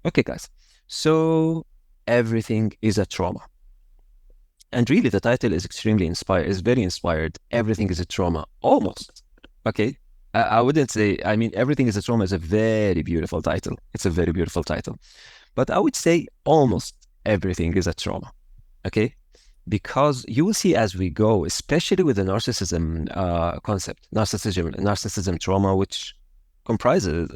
Okay, guys. So everything is a trauma. And really, the title is extremely inspired, is very inspired. Everything is a trauma, almost. Okay. I wouldn't say, I mean, everything is a trauma is a very beautiful title. It's a very beautiful title. But I would say almost everything is a trauma. Okay. Because you will see as we go, especially with the narcissism concept, narcissism trauma, which comprises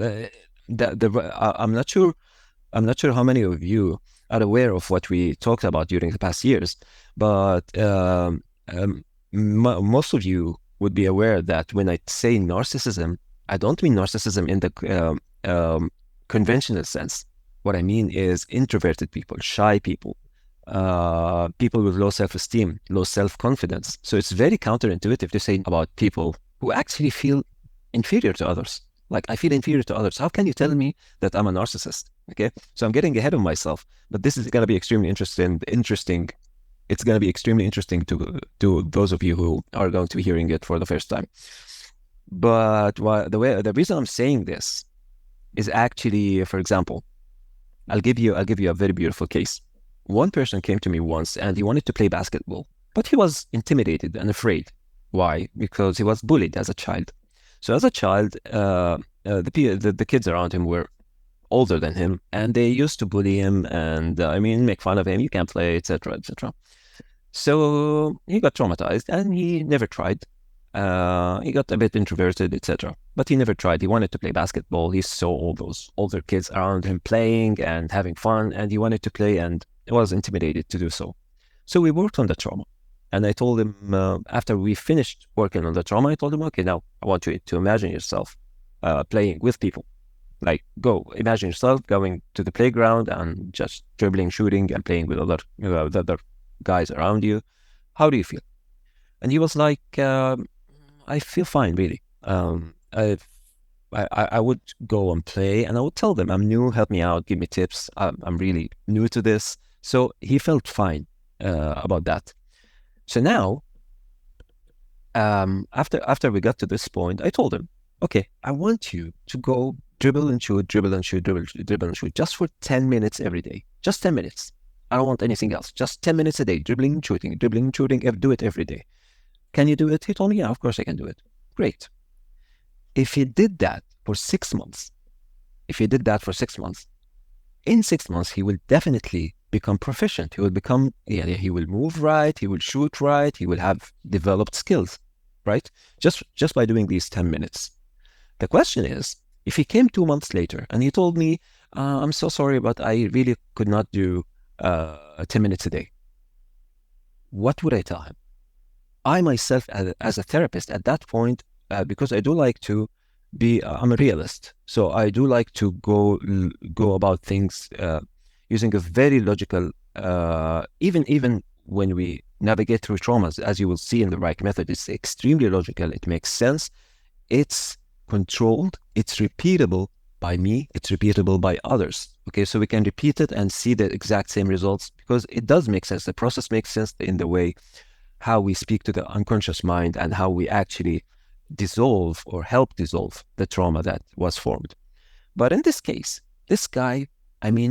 I'm not sure how many of you are aware of what we talked about during the past years, but most of you would be aware that when I say narcissism, I don't mean narcissism in the conventional sense. What I mean is introverted people, shy people, people with low self-esteem, low self-confidence. So it's very counterintuitive to say about people who actually feel inferior to others. Like, I feel inferior to others. How can you tell me that I'm a narcissist? Okay, so I'm getting ahead of myself, but this is going to be extremely interesting. It's going to be extremely interesting to those of you who are going to be hearing it for the first time. But the reason I'm saying this is actually, for example, I'll give you a very beautiful case. One person came to me once and he wanted to play basketball, but he was intimidated and afraid. Why? Because he was bullied as a child. So as a child, the kids around him were older than him, and they used to bully him and make fun of him. You can't play, etc., etc. So he got traumatized and he never tried. He got a bit introverted, etc. But he never tried. He wanted to play basketball. He saw all those older kids around him playing and having fun, and he wanted to play and was intimidated to do so. So we worked on the trauma. And I told him, after we finished working on the trauma, I told him, okay, now I want you to imagine yourself playing with people. Like, go imagine yourself going to the playground and just dribbling, shooting, and playing with other guys around you. How do you feel? And he was like, I feel fine, really. I would go and play, and I would tell them, I'm new, help me out, give me tips. I'm really new to this. So he felt fine about that. So now, after we got to this point, I told him, okay, I want you to go dribble and shoot, dribble and shoot, dribble and shoot, just for 10 minutes every day. Just 10 minutes. I don't want anything else. Just 10 minutes a day, dribbling and shooting, do it every day. Can you do it? He told me, yeah, of course I can do it. Great. If he did that for 6 months, in 6 months, he will definitely become proficient. He will become, he will move right, he will shoot right, he will have developed skills, right? Just by doing these 10 minutes. The question is, if he came 2 months later and he told me, I'm so sorry, but I really could not do 10 minutes a day, what would I tell him? I myself, as a therapist at that point, because I do like to be, I'm a realist. So I do like to go about things using a very logical, even when we navigate through traumas, as you will see in the ReiK method, it's extremely logical. It makes sense. It's controlled. It's repeatable by me. It's repeatable by others. Okay, so we can repeat it and see the exact same results because it does make sense. The process makes sense in the way how we speak to the unconscious mind and how we actually dissolve or help dissolve the trauma that was formed. But in this case, this guy,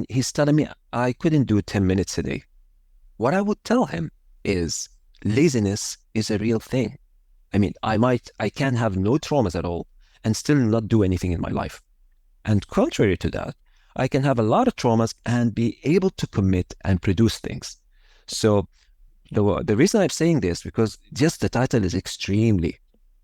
he's telling me I couldn't do 10 minutes a day. What I would tell him is laziness is a real thing. I can have no traumas at all and still not do anything in my life. And contrary to that, I can have a lot of traumas and be able to commit and produce things. So the reason I'm saying this, because just the title is extremely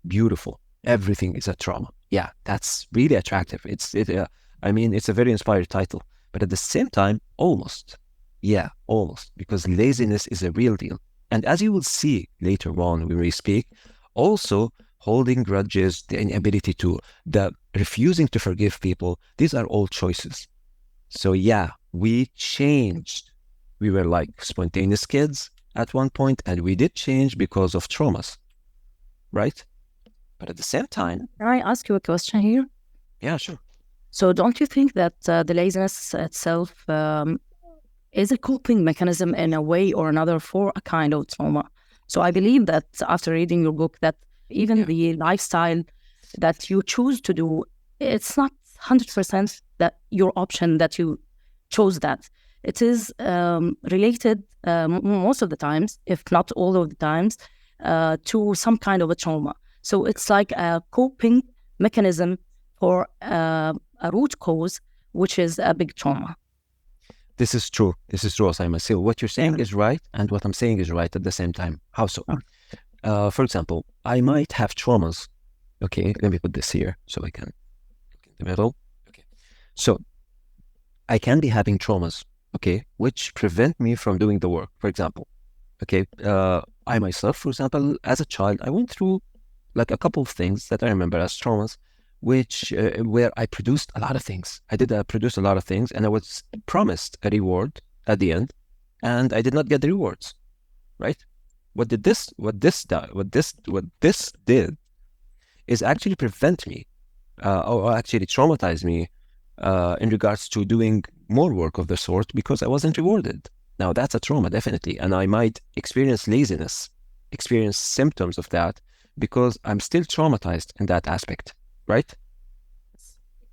beautiful. Everything is a trauma. Yeah, that's really attractive. It's a very inspired title. But at the same time, almost. Yeah, almost. Because laziness is a real deal. And as you will see later on when we speak, also holding grudges, the inability to, the refusing to forgive people, these are all choices. So yeah, we changed. We were like spontaneous kids at one point, and we did change because of traumas, right? But at the same time... Can I ask you a question here? Yeah, sure. So don't you think that the laziness itself is a coping mechanism in a way or another for a kind of trauma? So I believe that after reading your book, that even the lifestyle that you choose to do, it's not 100% that your option that you chose that. It is related most of the times, if not all of the times, to some kind of a trauma. So it's like a coping mechanism for a root cause, which is a big trauma. This is true, Osama. So what you're saying is right, and what I'm saying is right at the same time. How so? For example, I might have traumas. Okay, let me put this here so I can look in the middle. Okay, so I can be having traumas, okay, which prevent me from doing the work. For example, okay, I myself, for example, as a child, I went through like a couple of things that I remember as traumas, which where I produced a lot of things. I did produce a lot of things, and I was promised a reward at the end, and I did not get the rewards. Right? What this did is actually prevent me, or actually traumatize me, in regards to doing more work of the sort because I wasn't rewarded. Now that's a trauma, definitely, and I might experience laziness, experience symptoms of that because I'm still traumatized in that aspect. Right?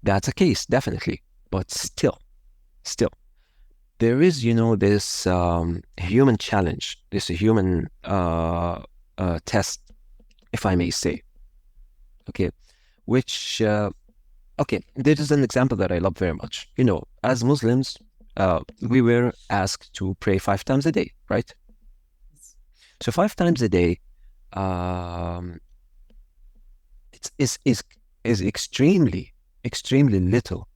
That's a case, definitely. But still, there is, this human challenge, this human test, if I may say. Okay, which, okay, there is an example that I love very much. As Muslims, we were asked to pray 5 times a day, right? So 5 times a day, is extremely little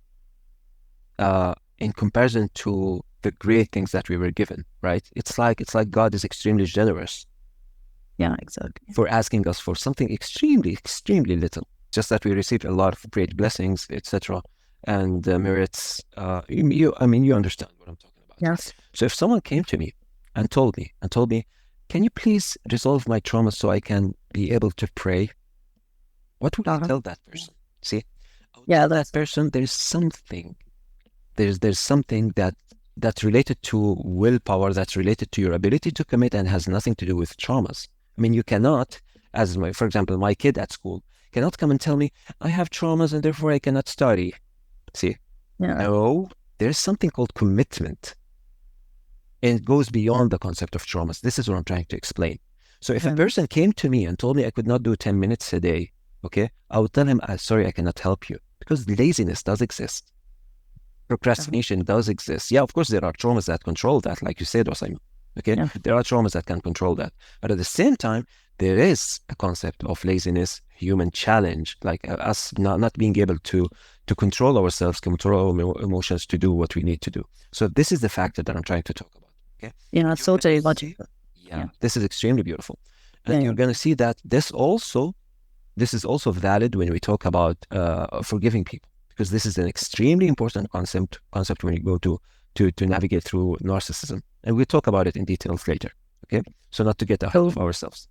in comparison to the great things that we were given, right? It's like God is extremely generous. Yeah, exactly. For asking us for something extremely little, just that we received a lot of great blessings, etc., and merits. You understand what I'm talking about. Yes. So if someone came to me and told me, can you please resolve my trauma so I can be able to pray? What would I tell that person? See, yeah, that person, there's something that's related to willpower, that's related to your ability to commit, and has nothing to do with traumas. I mean, you cannot, for example, my kid at school cannot come and tell me I have traumas and therefore I cannot study. See, no, there's something called commitment, and it goes beyond the concept of traumas. This is what I'm trying to explain. So if a person came to me and told me I could not do 10 minutes a day, okay, I would tell him, sorry, I cannot help you, because laziness does exist. Procrastination does exist. Yeah, of course, there are traumas that control that, like you said, Osama. Okay, there are traumas that can control that. But at the same time, there is a concept of laziness, human challenge, like us not being able to control ourselves, control our emotions to do what we need to do. So this is the factor that I'm trying to talk about. Okay. Yeah, it's totally logical. Yeah, this is extremely beautiful. And you're going to see that this is also valid when we talk about forgiving people, because this is an extremely important concept when you go to navigate through narcissism. And we'll talk about it in details later. Okay, so not to get ahead of ourselves.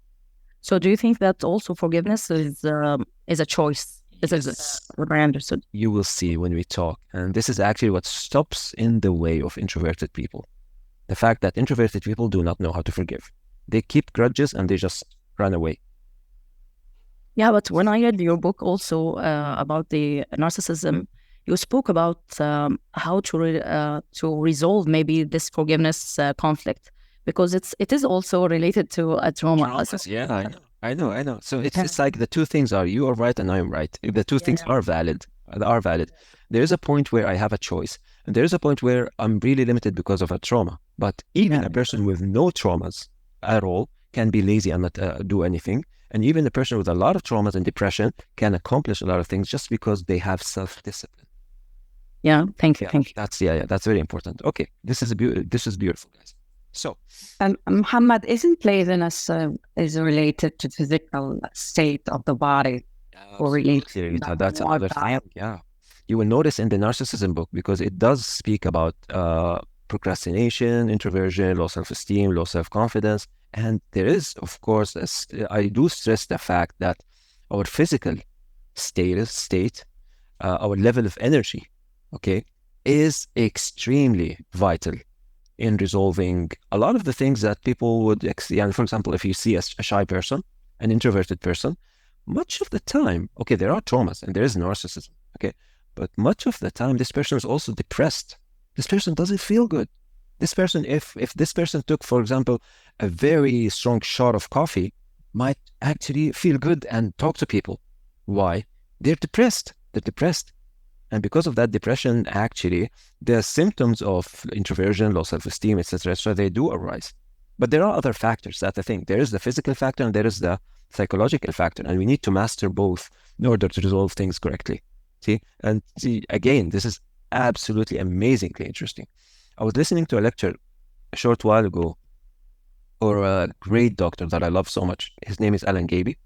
So do you think that also forgiveness is a choice? This is what I understood. You will see when we talk. And this is actually what stops in the way of introverted people. The fact that introverted people do not know how to forgive. They keep grudges and they just run away. Yeah, but when I read your book also about the narcissism, you spoke about how to resolve maybe this forgiveness conflict, because it is also related to a trauma. Yeah, I know. So it's like the two things are, you are right and I am right. The two things are valid. There is a point where I have a choice, and there is a point where I'm really limited because of a trauma. But even a person with no traumas at all can be lazy and not do anything. And even a person with a lot of traumas and depression can accomplish a lot of things just because they have self-discipline. Yeah, thank you. That's very important. Okay, this is beautiful, guys. So, Mohammed, isn't laziness is related to physical state of the body? Or related? That's another thing. Yeah, you will notice in the narcissism book, because it does speak about procrastination, introversion, low self-esteem, low self-confidence. And there is, of course, I do stress the fact that our physical state, our level of energy, okay, is extremely vital in resolving a lot of the things that people would, for example, if you see a shy person, an introverted person, much of the time, okay, there are traumas and there is narcissism, okay, but much of the time, this person is also depressed. This person doesn't feel good. This person, if this person took, for example, a very strong shot of coffee, might actually feel good and talk to people. Why? They're depressed. And because of that depression, actually, the symptoms of introversion, low self-esteem, etc., they do arise. But there are other factors. That's the thing. There is the physical factor and there is the psychological factor, and we need to master both in order to resolve things correctly. And again, this is absolutely amazingly interesting. I was listening to a lecture a short while ago, or a great doctor that I love so much. His name is Alan Gaby,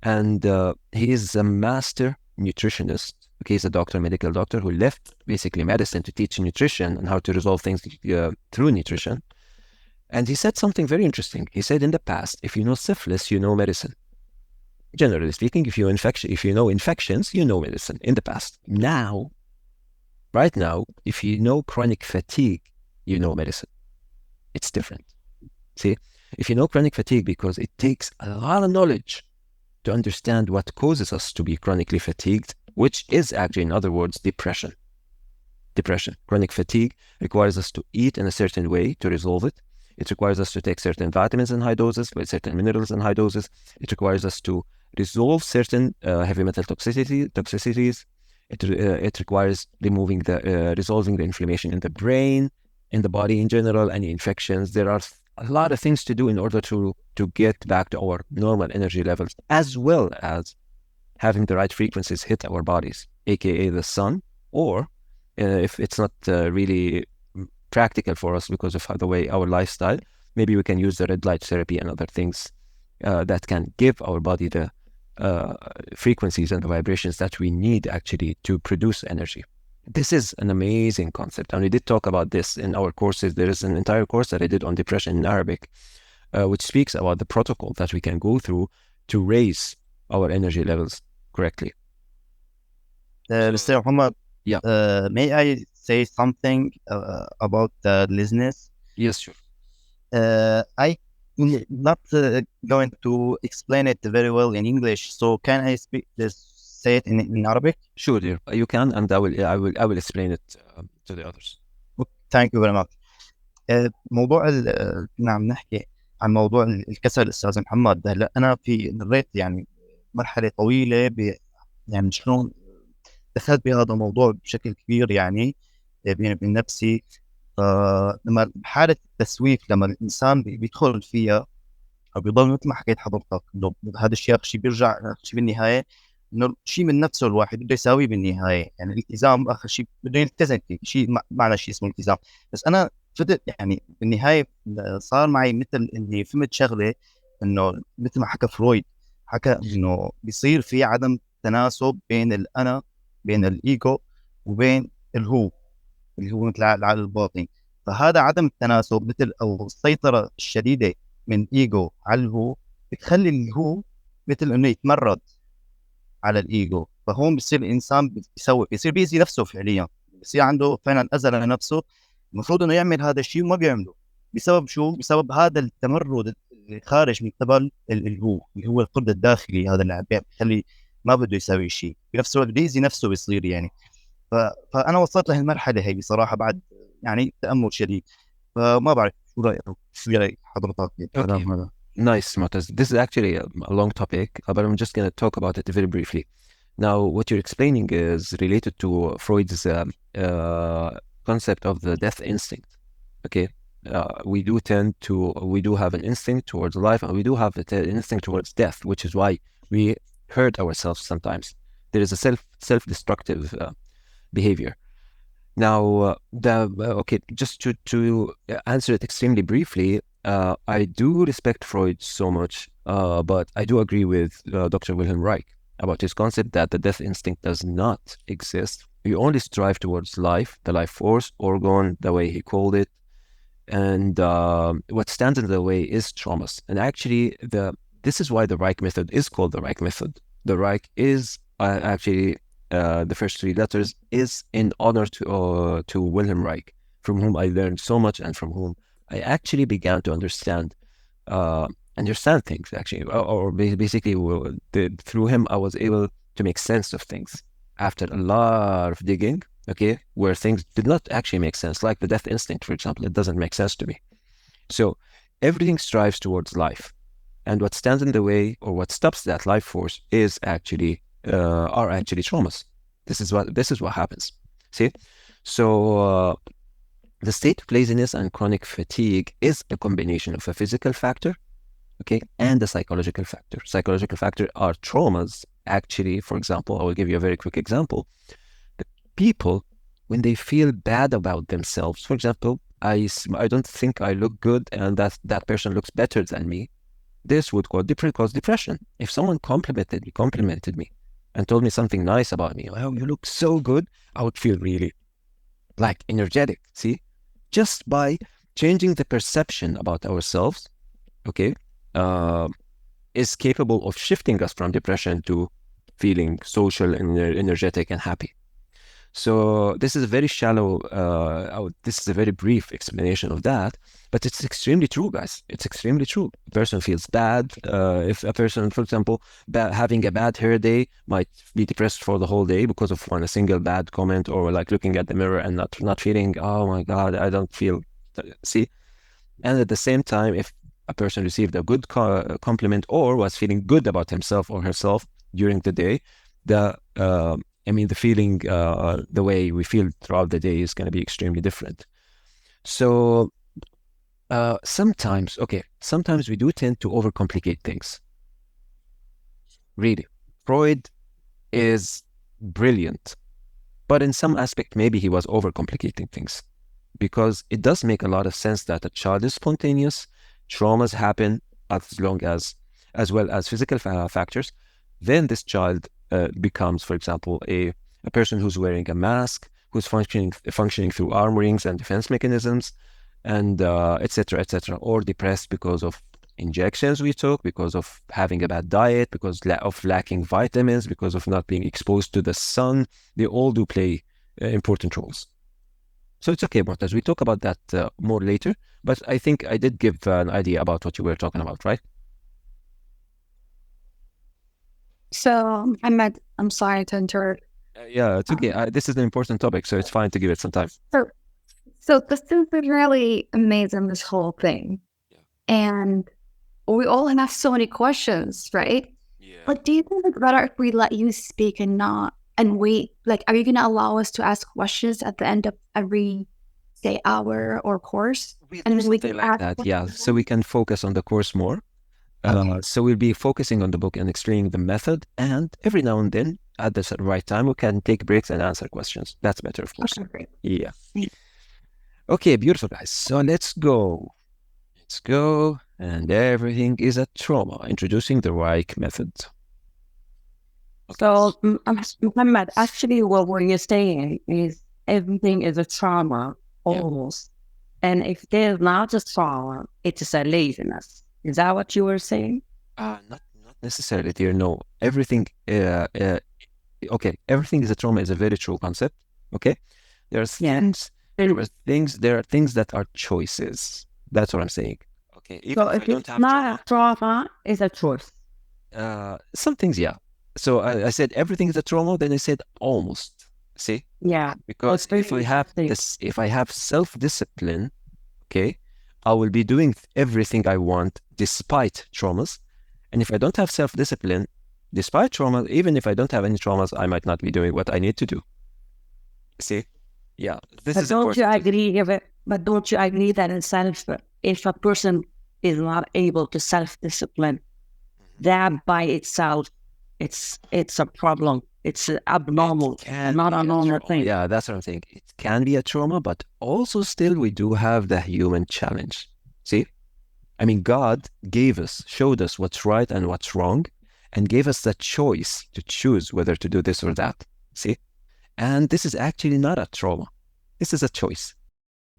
and he is a master nutritionist. Okay, he's a doctor, medical doctor, who left basically medicine to teach nutrition and how to resolve things through nutrition. And he said something very interesting. He said, in the past, if you know syphilis, you know medicine. Generally speaking, if you know infections, you know medicine in the past. Now, right now, if you know chronic fatigue, you know medicine. It's different. See, if you know chronic fatigue, because it takes a lot of knowledge to understand what causes us to be chronically fatigued, which is actually, in other words, depression. Chronic fatigue requires us to eat in a certain way to resolve it. It requires us to take certain vitamins in high doses, with certain minerals in high doses. It requires us to resolve certain heavy metal toxicities. It requires resolving the inflammation in the brain, in the body in general, any infections. There are a lot of things to do in order to get back to our normal energy levels, as well as having the right frequencies hit our bodies, aka the sun, or if it's not really practical for us because of the way our lifestyle, maybe we can use the red light therapy and other things that can give our body the frequencies and the vibrations that we need actually to produce energy. This is an amazing concept, and we did talk about this in our courses. There is an entire course that I did on depression in Arabic, which speaks about the protocol that we can go through to raise our energy levels correctly. Mr. Muhammad, Yeah. may I say something about the listeners? Yes, sure. I not going to explain it very well in English, so can I say it in Arabic? Sure, dear. You can, and I will explain it to the others. Thank you very much. موضوع كنا عم نحكي عن موضوع الكسل أستاذ محمد. هلا أنا مريت يعني مرحلة طويلة يعني شلون دخلت بهذا الموضوع بشكل كبير، يعني بيني وبين نفسي. لما بحالة التسويف، لما الإنسان بيدخل فيها أو بيضل مثل ما حكيت حضرتك، إنه هذا الشيء آخر شيء بيرجع آخر شيء بالنهاية إنه شيء من نفسه الواحد بده يساويه بالنهاية. يعني الالتزام آخر شيء بده يلتزم فيه، شيء معنى شيء اسمه التزام. بس أنا فتت يعني بالنهاية صار معي مثل إني فهمت شغلة، إنه مثل ما حكى فرويد، حكى إنه بيصير في عدم تناسب بين الأنا، بين الإيجو وبين الهو، اللي هو مثل العقل الباطني. فهذا عدم التناسب مثل أو السيطرة الشديدة من إيجو على الهو بتخلي الهو مثل إنه يتمرد على الإيجو. فهون بيصير الإنسان بيصير بيأذي نفسه فعليا، بيصير عنده فعلا أذى لنفسه. المفروض إنه يعمل هذا الشيء وما بيعمله. بسبب شو؟ بسبب هذا التمرد اللي خارج من قبل الهو، اللي هو القرد الداخلي، هذا اللي بيخلي ما بده يسوي شيء، بنفس الوقت بده يأذي نفسه بيصير يعني. فأنا وصلت لهالمرحلة هي بصراحة بعد يعني تأمل شديد. فما بعرف شو رأي حضرتك بالكلام هذا. Nice, Mu'taz. This is actually a long topic, but I'm just going to talk about it very briefly. Now, what you're explaining is related to Freud's concept of the death instinct. Okay, we do have an instinct towards life, and we do have an instinct towards death, which is why we hurt ourselves sometimes. There is a self-destructive behavior. Now, okay, just to answer it extremely briefly, I do respect Freud so much, but I do agree with Dr. Wilhelm Reich about his concept that the death instinct does not exist. We only strive towards life, the life force, organ, the way he called it, and what stands in the way is traumas. And actually, this is why the Reich method is called the Reich method. The Reich is actually the first three letters is in honor to Wilhelm Reich, from whom I learned so much and from whom I actually began to understand things, actually, or basically through him I was able to make sense of things. After a lot of digging, okay, where things did not actually make sense, like the death instinct, for example. It doesn't make sense to me. So everything strives towards life. And what stands in the way or what stops that life force is actually are actually traumas. This is what happens. See? So the state of laziness and chronic fatigue is a combination of a physical factor, okay, and a psychological factor. Psychological factor are traumas. Actually, for example, I will give you a very quick example. The people, when they feel bad about themselves, for example, I don't think I look good and that person looks better than me, this would cause depression. If someone complimented me and told me something nice about me, oh, you look so good, I would feel really like energetic, see? Just by changing the perception about ourselves, okay, is capable of shifting us from depression to feeling social and energetic and happy. So this is a very shallow, this is a very brief explanation of that, but it's extremely true, guys. It's extremely true. A person feels bad. If a person, for example, having a bad hair day might be depressed for the whole day because of a single bad comment, or like looking at the mirror and not feeling, oh my God, I don't feel, see? And at the same time, if a person received a good compliment or was feeling good about himself or herself during the day, the feeling, the way we feel throughout the day is going to be extremely different. So sometimes we do tend to overcomplicate things. Really, Freud is brilliant, but in some aspect, maybe he was overcomplicating things, because it does make a lot of sense that a child is spontaneous, traumas happen as well as physical factors. Then this child becomes, for example, a person who's wearing a mask, who's functioning through arm rings and defense mechanisms, and etc., or depressed because of injections we took, because of having a bad diet, because of lacking vitamins, because of not being exposed to the sun. They all do play important roles. So it's okay, Mortaz. We talk about that more later, but I think I did give an idea about what you were talking about, right? So, Mohammed, I'm sorry to interrupt. Yeah, it's okay. This is an important topic, so it's fine to give it some time. So this is really amazing, this whole thing. Yeah. And we all have so many questions, right? Yeah. But do you think it's better if we let you speak and wait? Like, are you going to allow us to ask questions at the end of every, say, hour or course? And then we can like that, yeah. So we can focus on the course more. So we'll be focusing on the book and explaining the method, and every now and then, at the right time, we can take breaks and answer questions. That's better, of course. Okay, great. Yeah. Okay, beautiful, guys. So let's go. And everything is a trauma. Introducing the ReiK method. Okay. So, Mohammed, actually, what you're saying is everything is a trauma, almost. Yeah. And if there's not a trauma, it is a laziness. Is that what you were saying? Not necessarily, dear. No, everything. Okay, everything is a trauma is a very true concept. Okay, there are things. There are things that are choices. That's what I'm saying. Okay. Even so if it's not a trauma, it's a choice. Some things, yeah. So I said everything is a trauma. Then I said almost. See? Yeah. Because if I have self-discipline, okay, I will be doing everything I want despite traumas. And if I don't have self-discipline, despite trauma, even if I don't have any traumas, I might not be doing what I need to do. See? Yeah. But don't you agree that if a person is not able to self-discipline, that by itself, it's a problem. It's abnormal, not a normal thing. Yeah, that's what I'm saying. It can be a trauma, but also still we do have the human challenge. See? I mean, God showed us what's right and what's wrong, and gave us the choice to choose whether to do this or that. See? And this is actually not a trauma. This is a choice.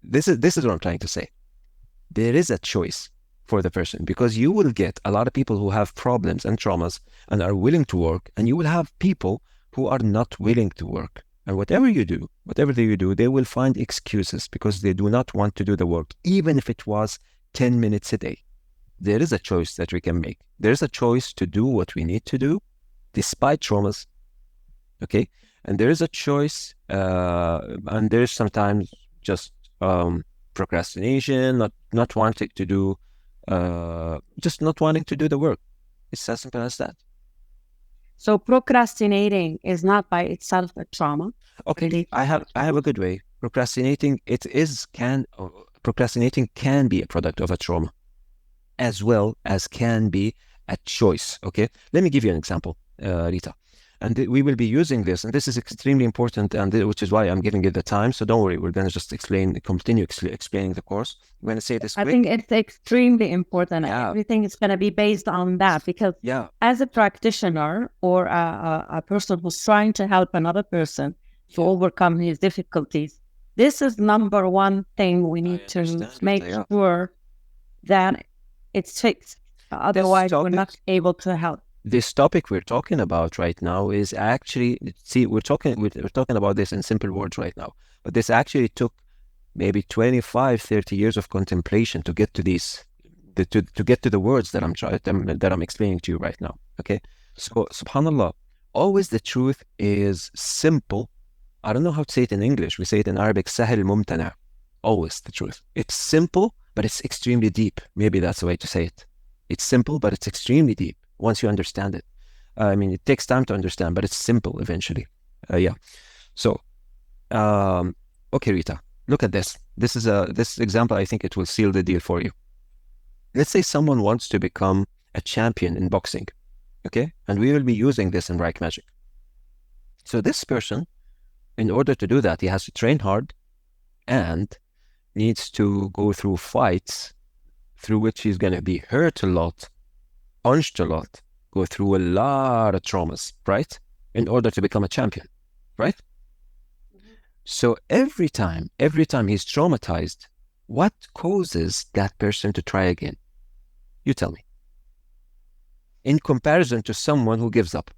This is what I'm trying to say. There is a choice for the person, because you will get a lot of people who have problems and traumas and are willing to work, and you will have people who are not willing to work. And whatever you do, they will find excuses because they do not want to do the work, even if it was 10 minutes a day. There is a choice that we can make. There is a choice to do what we need to do despite traumas. Okay? And there is a choice, and there is sometimes just procrastination, not wanting to do, just not wanting to do the work. It's as simple as that. So procrastinating is not by itself a trauma. Okay, I have a good way. Procrastinating can be a product of a trauma, as well as can be a choice. Okay, let me give you an example, Rita. And we will be using this, and this is extremely important, and which is why I'm giving it the time. So don't worry, we're going to just continue explaining the course. I'm going to say this quick. I think it's extremely important. Yeah. Everything is going to be based on that, because as a practitioner or a person who's trying to help another person to overcome his difficulties, this is number one thing we need to make sure that it's fixed. Otherwise, we're not able to help. This topic we're talking about right now is actually, we're talking about this in simple words right now, but this actually took maybe 25, 30 years of contemplation to get to these, to get to the words that I'm explaining to you right now. Okay, so subhanallah, always the truth is simple. I don't know how to say it in English. We say it in Arabic, sahil mumtana. Always the truth. It's simple, but it's extremely deep. Maybe that's the way to say it. It's simple, but it's extremely deep once you understand it. I mean, it takes time to understand, but it's simple eventually. So, okay, Rita, look at this. This example, I think it will seal the deal for you. Let's say someone wants to become a champion in boxing, okay? And we will be using this in ReiK Magic. So this person, in order to do that, he has to train hard and needs to go through fights through which he's going to be hurt a lot, punched a lot, go through a lot of traumas, right? In order to become a champion, right? Mm-hmm. So every time he's traumatized, what causes that person to try again? You tell me. In comparison to someone who gives up.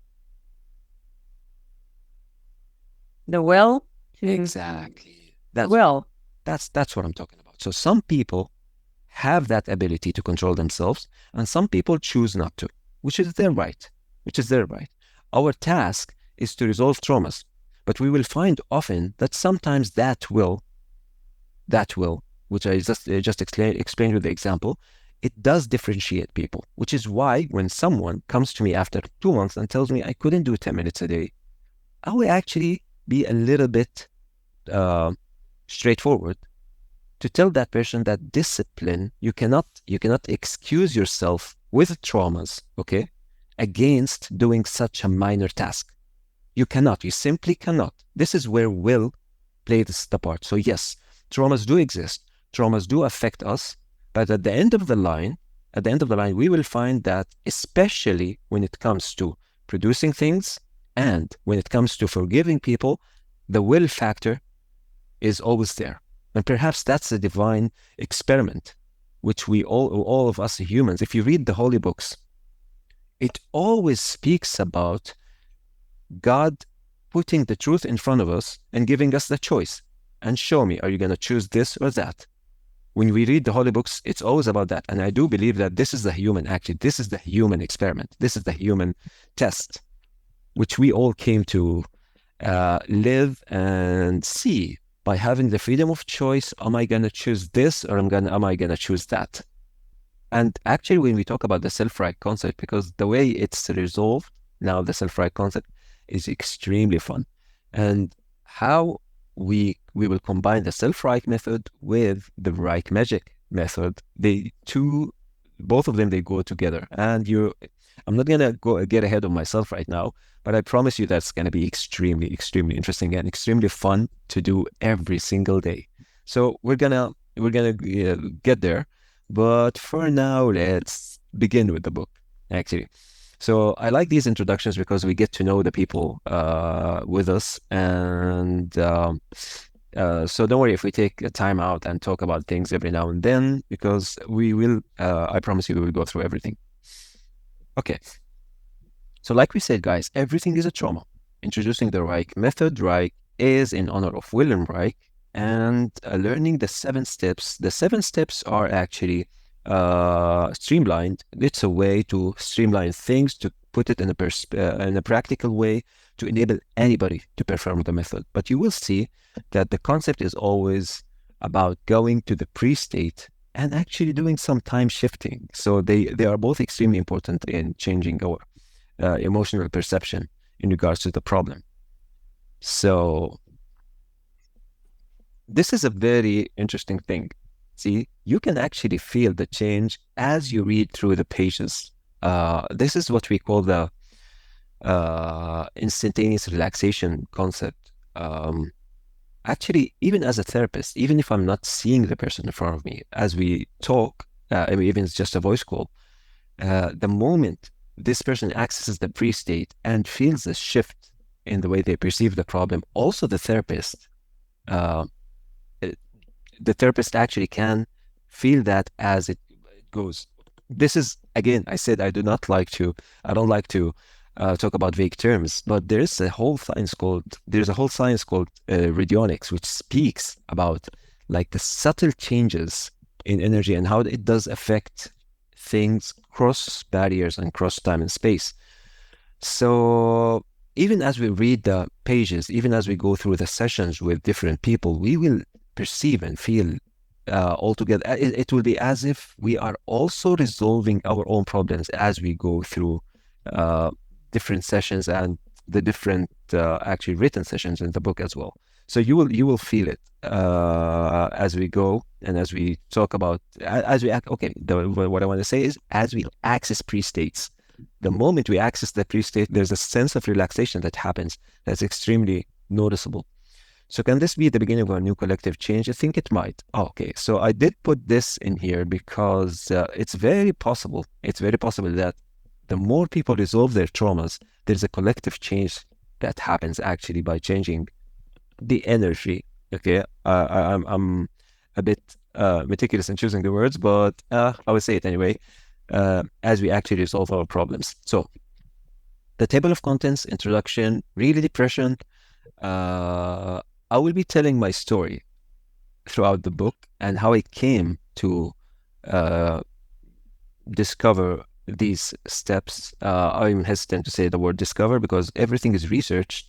The will? Exactly. That's what I'm talking about. So some people have that ability to control themselves, and some people choose not to, which is their right. Our task is to resolve traumas, but we will find often that sometimes that will, which I just explained with the example, it does differentiate people, which is why when someone comes to me after 2 months and tells me I couldn't do 10 minutes a day, I will actually be a little bit straightforward to tell that person that discipline, you cannot excuse yourself with traumas, okay, against doing such a minor task. You simply cannot. This is where will plays the part. So yes, traumas do exist. Traumas do affect us, but at the end of the line, we will find that especially when it comes to producing things and when it comes to forgiving people, the will factor is always there. And perhaps that's a divine experiment, which we all of us humans, if you read the holy books, it always speaks about God putting the truth in front of us and giving us the choice. And show me, are you going to choose this or that? When we read the holy books, it's always about that. And I do believe that this is the human experiment. This is the human test, which we all came to live and see. By having the freedom of choice, am I going to choose this or am I going to choose that? And actually, when we talk about the self-ReiK concept, because the way it's resolved now, the self-ReiK concept is extremely fun. And how we will combine the self-ReiK method with the ReiK Magic method, both of them, they go together. And I'm not going to get ahead of myself right now, but I promise you that's going to be extremely, extremely interesting and extremely fun to do every single day. So we're gonna get there, but for now, let's begin with the book, actually. So I like these introductions because we get to know the people with us, and so don't worry if we take a time out and talk about things every now and then, because we will. I promise you, we will go through everything. Okay. So like we said, guys, everything is a trauma. Introducing the ReiK method. ReiK is in honor of Wilhelm Reich, and learning the 7 steps. The 7 steps are actually streamlined. It's a way to streamline things, to put it in a practical way to enable anybody to perform the method. But you will see that the concept is always about going to the pre-state and actually doing some time shifting. So they are both extremely important in changing our emotional perception in regards to the problem. So this is a very interesting thing. See, you can actually feel the change as you read through the pages. This is what we call the instantaneous relaxation concept. Actually, even as a therapist, even if I'm not seeing the person in front of me, as we talk, I mean, even it's just a voice call, the moment this person accesses the pre-state and feels a shift in the way they perceive the problem, also the therapist actually can feel that as it goes. This is, again, I said I don't like to talk about vague terms, but there's a whole science called radionics, which speaks about like the subtle changes in energy and how it does affect things cross barriers and cross time and space. So even as we read the pages, even as we go through the sessions with different people, we will perceive and feel altogether. It will be as if we are also resolving our own problems as we go through different sessions and the different actually written sessions in the book as well. So you will feel it as we go and as we talk about as we act. Okay, what I want to say is as we access pre-states. The moment we access the pre-state, there's a sense of relaxation that happens that's extremely noticeable. So can this be the beginning of a new collective change? I think it might. Okay, so I did put this in here because it's very possible that the more people resolve their traumas, there's a collective change that happens actually by changing the energy. Okay, I'm a bit meticulous in choosing the words, but I would say it anyway. As we actually resolve our problems. So the table of contents, introduction, really depression. I will be telling my story throughout the book and how I came to discover these steps. I'm hesitant to say the word discover because everything is researched.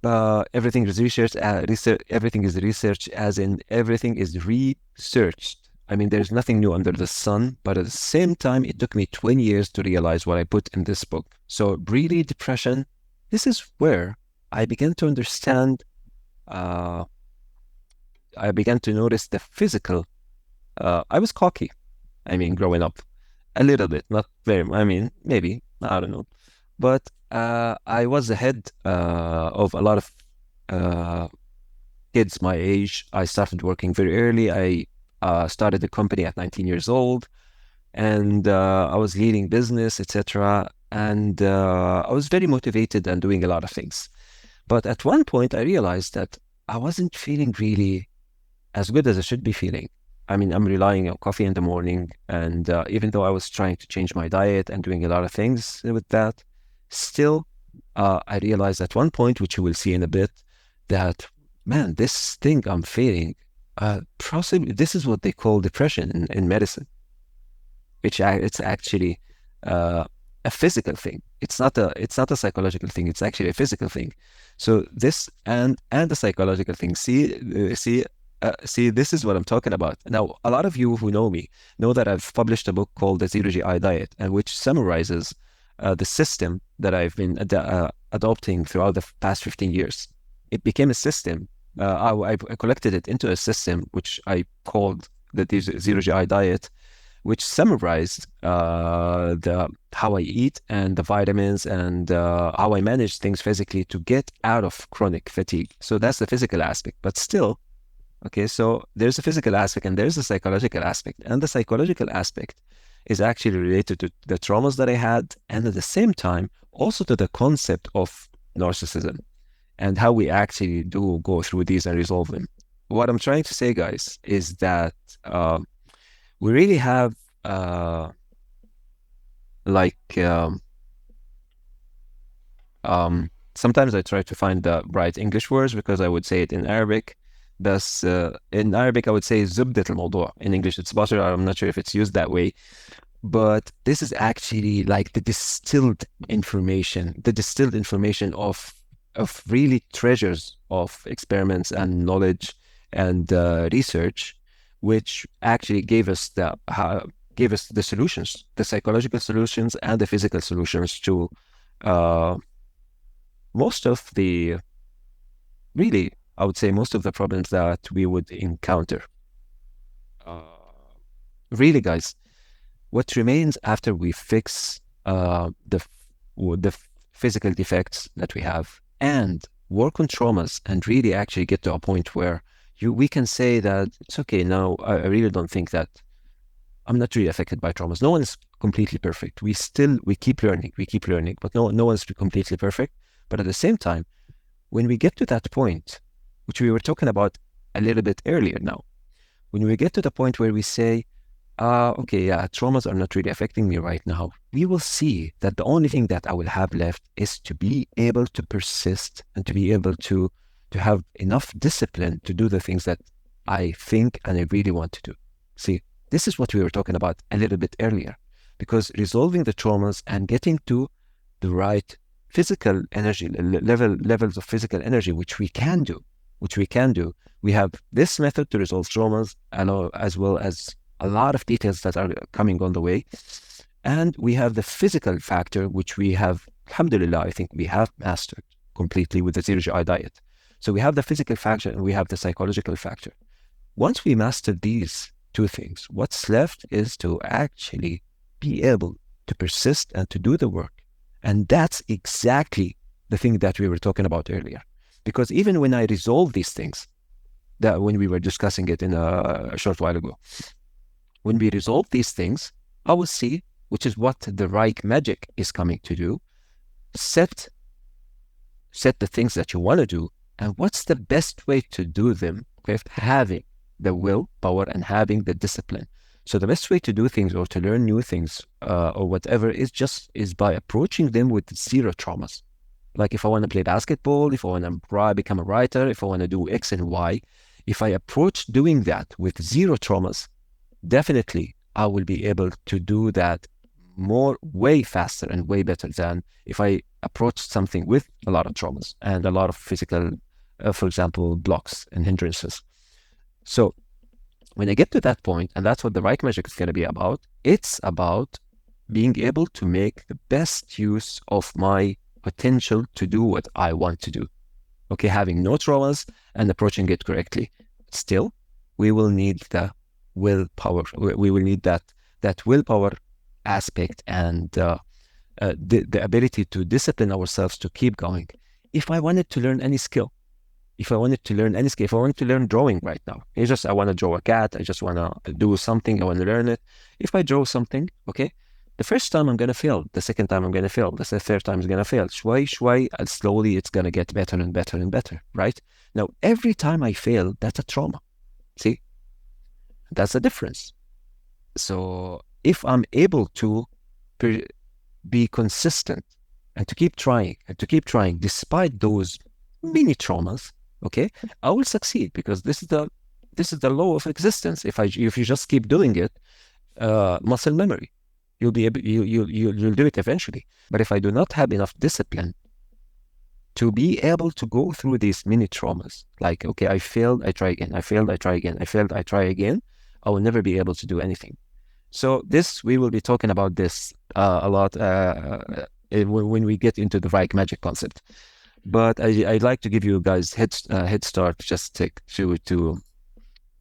Everything is researched. Everything is researched, as in everything is researched. I mean, there's nothing new under the sun, but at the same time, it took me 20 years to realize what I put in this book. So really, depression, this is where I began to understand, I began to notice the physical. I was cocky, I mean, growing up, a little bit, not very, I mean, maybe, I don't know. But I was ahead of a lot of kids my age. I started working very early. I started the company at 19 years old, and I was leading business, etc. And I was very motivated and doing a lot of things. But at one point, I realized that I wasn't feeling really as good as I should be feeling. I mean, I'm relying on coffee in the morning, and even though I was trying to change my diet and doing a lot of things with that, still, I realized at one point, which you will see in a bit, that, man, this thing I'm feeling, possibly this is what they call depression in medicine, which it's actually a physical thing. It's not a psychological thing. It's actually a physical thing. So this and the psychological thing. See, this is what I'm talking about. Now, a lot of you who know me know that I've published a book called The Zero GI Diet, and which summarizes the system that I've been adopting throughout the past 15 years. It became a system. I collected it into a system which I called the Zero GI Diet, which summarized how I eat and the vitamins and how I manage things physically to get out of chronic fatigue. So that's the physical aspect. But still, okay, so there's a physical aspect and there's a psychological aspect. And the psychological aspect is actually related to the traumas that I had, and at the same time, also to the concept of narcissism and how we actually do go through these and resolve them. What I'm trying to say, guys, is that we really have sometimes I try to find the right English words because I would say it in Arabic. In Arabic I would say زبدة الموضوع. In English it's butter. I'm not sure if it's used that way, but this is actually like the distilled information of really treasures of experiments and knowledge and research, which actually gave us the solutions, the psychological solutions and the physical solutions to most of the, really, I would say most of the problems that we would encounter. Really, guys, what remains after we fix the physical defects that we have and work on traumas and really actually get to a point where we can say that it's okay now, I really don't think that I'm not really affected by traumas. No one is completely perfect. We keep learning, but no one's completely perfect. But at the same time, when we get to that point, which we were talking about a little bit earlier now, when we get to the point where we say, okay, yeah, traumas are not really affecting me right now, we will see that the only thing that I will have left is to be able to persist and to be able to have enough discipline to do the things that I think and I really want to do. See, this is what we were talking about a little bit earlier, because resolving the traumas and getting to the right physical energy levels of physical energy, which we can do. We have this method to resolve traumas, as well as a lot of details that are coming on the way. And we have the physical factor, which we have, alhamdulillah, I think we have mastered completely with the zero GI diet. So we have the physical factor and we have the psychological factor. Once we master these two things, what's left is to actually be able to persist and to do the work. And that's exactly the thing that we were talking about earlier. Because even when I resolve these things, that when we were discussing it in a short while ago, when we resolve these things, I will see, which is what the ReiK magic is coming to do, set the things that you want to do, and what's the best way to do them with having the willpower and having the discipline. So the best way to do things or to learn new things or whatever is by approaching them with zero traumas. Like if I want to play basketball, if I want to become a writer, if I want to do X and Y, if I approach doing that with zero traumas, definitely I will be able to do that way faster and way better than if I approach something with a lot of traumas and a lot of physical, for example, blocks and hindrances. So when I get to that point, and that's what the ReiK magic is going to be about, it's about being able to make the best use of my potential to do what I want to do. Okay, having no traumas and approaching it correctly. Still, we will need the willpower. We will need that willpower aspect and the ability to discipline ourselves to keep going. If I wanted to learn any skill, if I wanted to learn drawing right now, I want to draw a cat, I just want to do something, I want to learn it. If I draw something, okay, the first time I'm going to fail, the second time I'm going to fail, the third time is going to fail. Shway, and slowly it's going to get better and better and better, right? Now, every time I fail, that's a trauma. See? That's the difference. So if I'm able to be consistent and to keep trying despite those mini traumas, okay, I will succeed, because this is the law of existence. If you just keep doing it, muscle memory, you'll be able, you'll do it eventually. But if I do not have enough discipline to be able to go through these mini traumas, like, okay, I failed, I try again, I failed, I try again, I failed, I try again, I will never be able to do anything. So we will be talking about this a lot when we get into the ReiK magic concept. But I'd like to give you guys head start, just to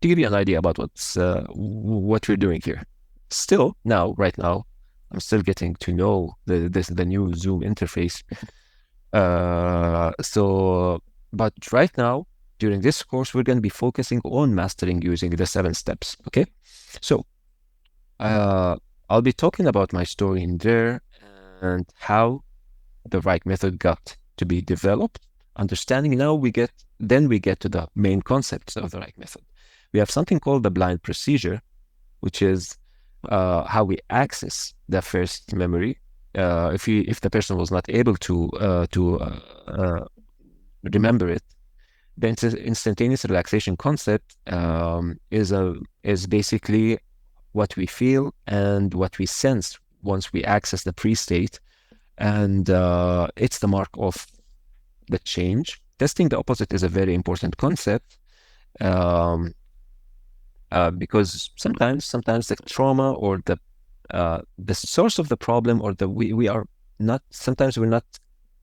give you an idea about what we're doing here. Still, right now, I'm still getting to know the new Zoom interface. But right now, during this course, we're going to be focusing on mastering using the 7 steps. Okay, so I'll be talking about my story in there and how the ReiK method got to be developed. Understanding now, we get to the main concepts of the ReiK method. We have something called the blind procedure, which is how we access the first memory. If the person was not able to remember it, the instantaneous relaxation concept is basically what we feel and what we sense once we access the pre-state. And it's the mark of the change. Testing the opposite is a very important concept, because sometimes the trauma or the source of the problem, or we are not, sometimes we're not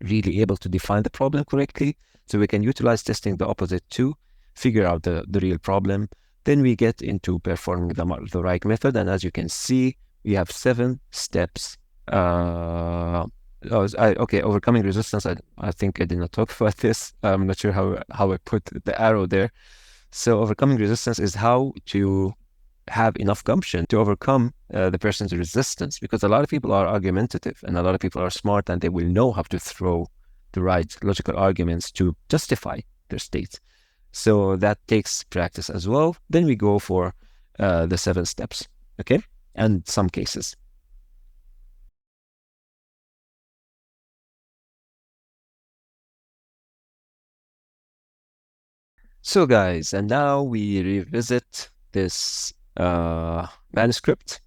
really able to define the problem correctly. So we can utilize testing the opposite to figure out the real problem. Then we get into performing the ReiK method. And as you can see, we have 7 steps. Overcoming resistance. I think I did not talk about this. I'm not sure how I put the arrow there. So overcoming resistance is how to have enough gumption to overcome the person's resistance, because a lot of people are argumentative and a lot of people are smart, and they will know how to throw the right logical arguments to justify their state. So that takes practice as well. Then we go for the 7 steps, okay? And some cases. So guys, and now we revisit this manuscript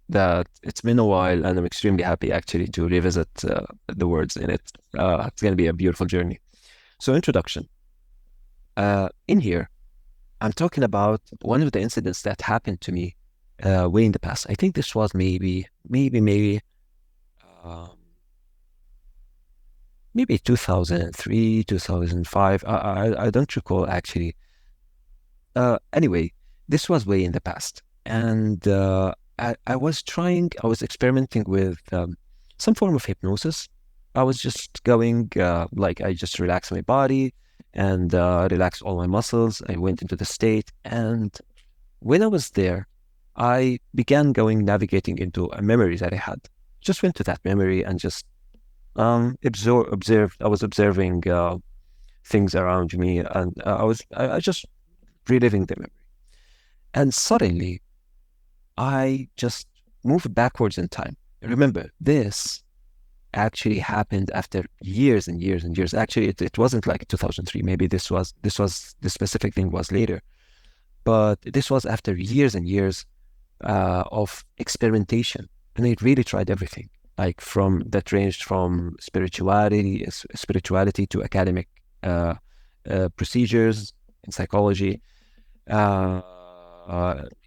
that it's been a while, and I'm extremely happy actually to revisit the words in it. It's going to be a beautiful journey. So introduction. In here, I'm talking about one of the incidents that happened to me way in the past. I think this was maybe 2003, 2005. I don't recall actually. Anyway, this was way in the past, and I was experimenting with some form of hypnosis. I was just going I just relaxed my body and relaxed all my muscles. I went into the state, and when I was there, I began navigating into a memory that I had. Just went to that memory and just observed. I was observing things around me, and I was just reliving the memory. And suddenly, I just moved backwards in time. Remember, this actually happened after years and years and years. Actually, it wasn't like 2003. Maybe this specific thing was later, but this was after years and years of experimentation, and I really tried everything. That ranged from spirituality to academic procedures in psychology.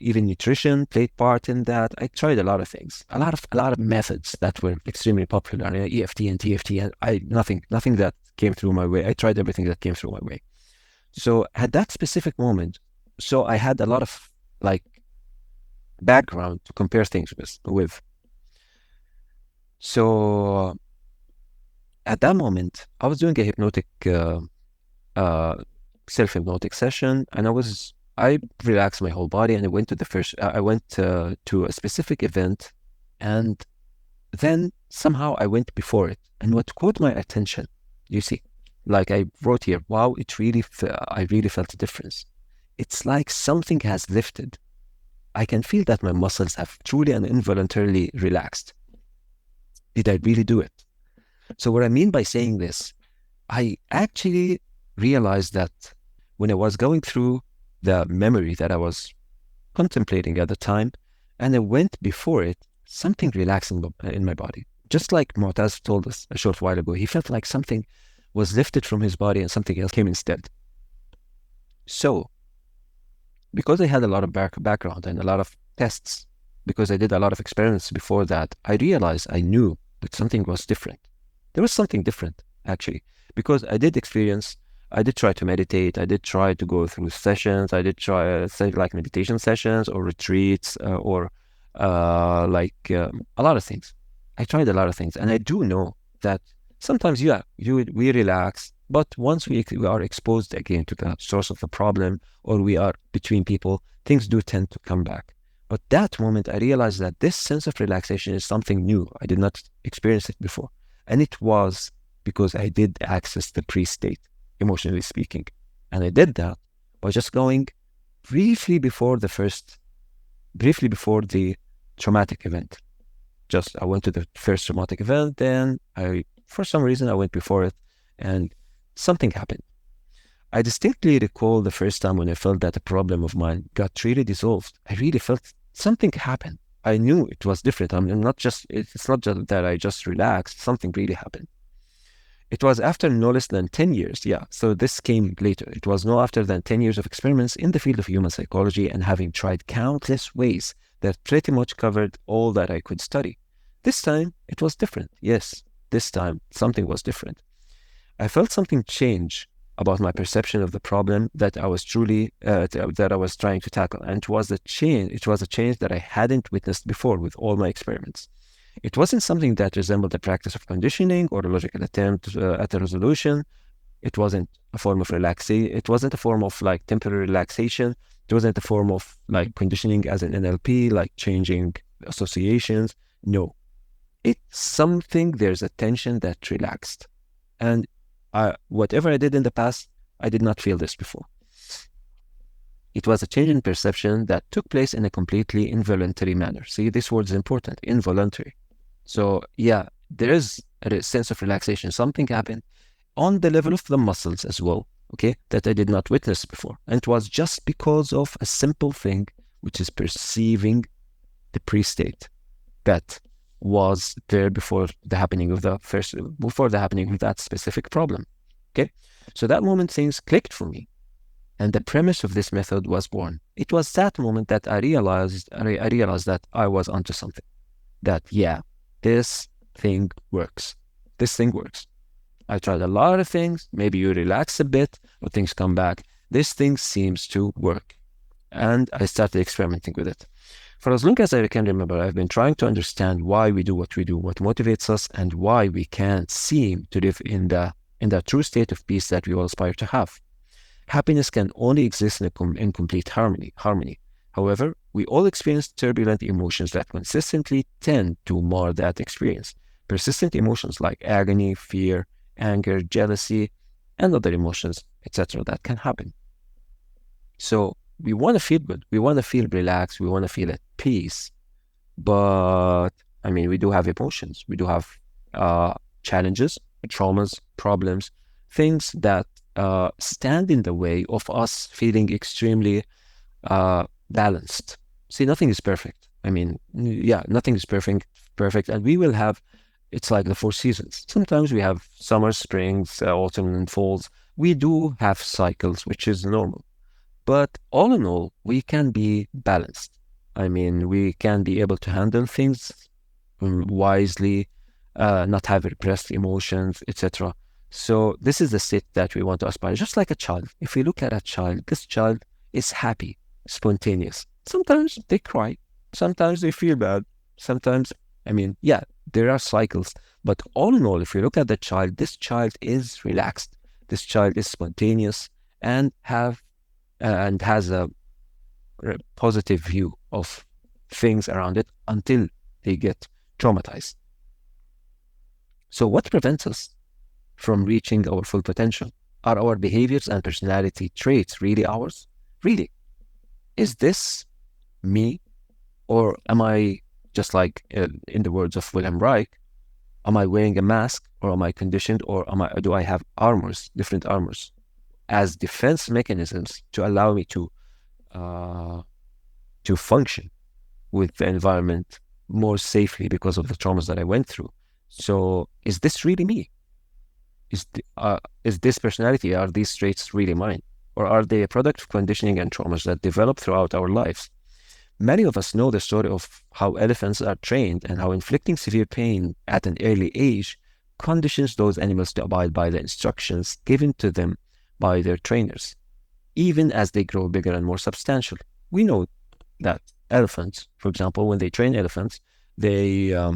Even nutrition played part in that. I tried a lot of things, a lot of methods that were extremely popular, EFT and TFT, and nothing that came through my way. I tried everything that came through my way. So at that specific moment, I had a lot of background to compare things with. So at that moment, I was doing a hypnotic, self-hypnotic session, and I relaxed my whole body, and I went to a specific event, and then somehow I went before it. And what caught my attention, you see, I wrote here, wow, I really felt a difference. It's like something has lifted. I can feel that my muscles have truly and involuntarily relaxed. Did I really do it? So what I mean by saying this, I actually realized that when I was going through the memory that I was contemplating at the time, and I went before it, something relaxed in my body. Just like Mu'taz told us a short while ago, he felt like something was lifted from his body and something else came instead. So, because I had a lot of background and a lot of tests, because I did a lot of experiments before that, I realized I knew that something was different. There was something different, actually, because I did try to meditate. I did try to go through sessions. I did try meditation sessions or retreats or a lot of things. I tried a lot of things, and I do know that sometimes, we relax, but once we are exposed again to the source of the problem, or we are between people, things do tend to come back. But that moment, I realized that this sense of relaxation is something new. I did not experience it before, and it was because I did access the pre-state, emotionally speaking. And I did that by just going briefly before the traumatic event. I went to the first traumatic event, then for some reason I went before it, and something happened. I distinctly recall the first time when I felt that a problem of mine got really dissolved. I really felt something happened. I knew it was different. I'm not just, it's not just that I just relaxed, something really happened. It was after no less than 10 years. Yeah, so this came later. It was no after than 10 years of experiments in the field of human psychology and having tried countless ways that pretty much covered all that I could study. This time, it was different. Yes, this time, something was different. I felt something change about my perception of the problem that I was truly, that I was trying to tackle. And it was a change that I hadn't witnessed before with all my experiments. It wasn't something that resembled the practice of conditioning or a logical attempt at a resolution. It wasn't a form of relaxation. It wasn't a form of like temporary relaxation. It wasn't a form of like conditioning as an NLP, like changing associations. No, it's something, there's a tension that relaxed. And whatever I did in the past, I did not feel this before. It was a change in perception that took place in a completely involuntary manner. See, this word is important, involuntary. So yeah, there is a sense of relaxation. Something happened on the level of the muscles as well, okay, that I did not witness before. And it was just because of a simple thing, which is perceiving the pre-state that was there before the happening of that specific problem. Okay, so that moment things clicked for me, and the premise of this method was born. It was that moment that I realized that I was onto something. That yeah, this thing works. This thing works. I tried a lot of things. Maybe you relax a bit, but things come back. This thing seems to work, and I started experimenting with it. For as long as I can remember, I've been trying to understand why we do, what motivates us, and why we can't seem to live in the true state of peace that we all aspire to have. Happiness can only exist in complete harmony. However, we all experience turbulent emotions that consistently tend to mar that experience. Persistent emotions like agony, fear, anger, jealousy, and other emotions, etc. that can happen. So we want to feel good. We want to feel relaxed. We want to feel at peace. But, I mean, we do have emotions. We do have challenges, traumas, problems, things that stand in the way of us feeling extremely balanced. See, nothing is perfect. I mean, yeah, nothing is perfect. And we will have, it's like the 4 seasons. Sometimes we have summer, springs, autumn, and falls. We do have cycles, which is normal. But all in all, we can be balanced. I mean, we can be able to handle things wisely, not have repressed emotions, etc. So this is the state that we want to aspire. Just like a child. If we look at a child, this child is happy, spontaneous. Sometimes they cry. Sometimes they feel bad. Sometimes, I mean, yeah, there are cycles. But all in all, if you look at the child, this child is relaxed. This child is spontaneous and has a positive view of things around it until they get traumatized. So what prevents us from reaching our full potential? Are our behaviors and personality traits really ours? Really? Is this me? Or am I, just like in the words of Wilhelm Reich, am I wearing a mask, or am I conditioned, or do I have armors, different armors, as defense mechanisms to allow me to function with the environment more safely because of the traumas that I went through? So is this really me? Is this personality, are these traits really mine? Or are they a product of conditioning and traumas that develop throughout our lives? Many of us know the story of how elephants are trained and how inflicting severe pain at an early age conditions those animals to abide by the instructions given to them by their trainers, even as they grow bigger and more substantial. We know that elephants, for example, when they train elephants, they, I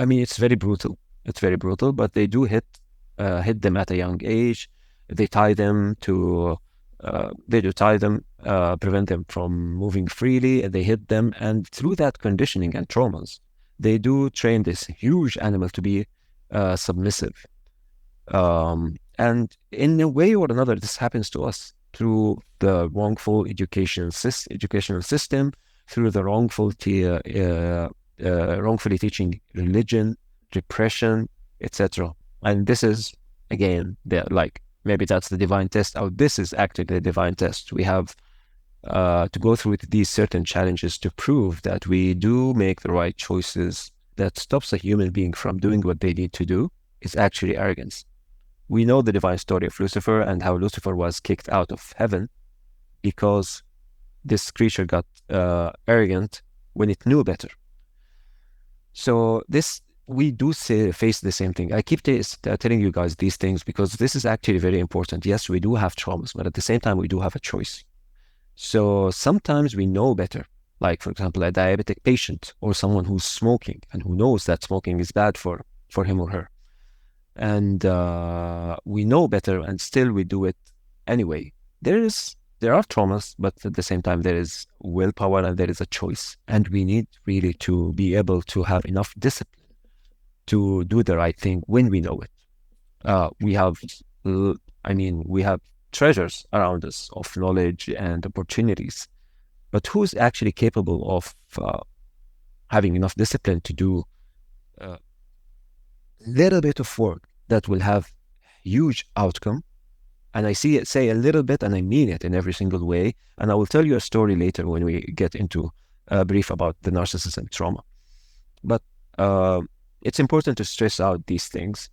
mean, it's very brutal. It's very brutal, but they do hit them at a young age. They tie them to, prevent them from moving freely, and they hit them. And through that conditioning and traumas, they do train this huge animal to be submissive. And in a way or another, this happens to us through the wrongful educational system, through the wrongfully teaching religion, repression, etc. And this is, again, maybe that's the divine test. This is actually the divine test. We have to go through these certain challenges to prove that we do make the right choices that stops a human being from doing what they need to do is actually arrogance. We know the divine story of Lucifer and how Lucifer was kicked out of heaven because this creature got arrogant when it knew better. So we do face the same thing. I keep telling you guys these things because this is actually very important. Yes, we do have traumas, but at the same time, we do have a choice. So sometimes we know better. Like, for example, a diabetic patient or someone who's smoking and who knows that smoking is bad for him or her. And we know better and still we do it anyway. There are traumas, but at the same time, there is willpower and there is a choice. And we need really to be able to have enough discipline to do the right thing when we know it. We have treasures around us of knowledge and opportunities, but who's actually capable of having enough discipline to do a little bit of work that will have huge outcome? And I say a little bit, and I mean it in every single way. And I will tell you a story later when we get into a brief about the narcissism trauma. But it's important to stress out these things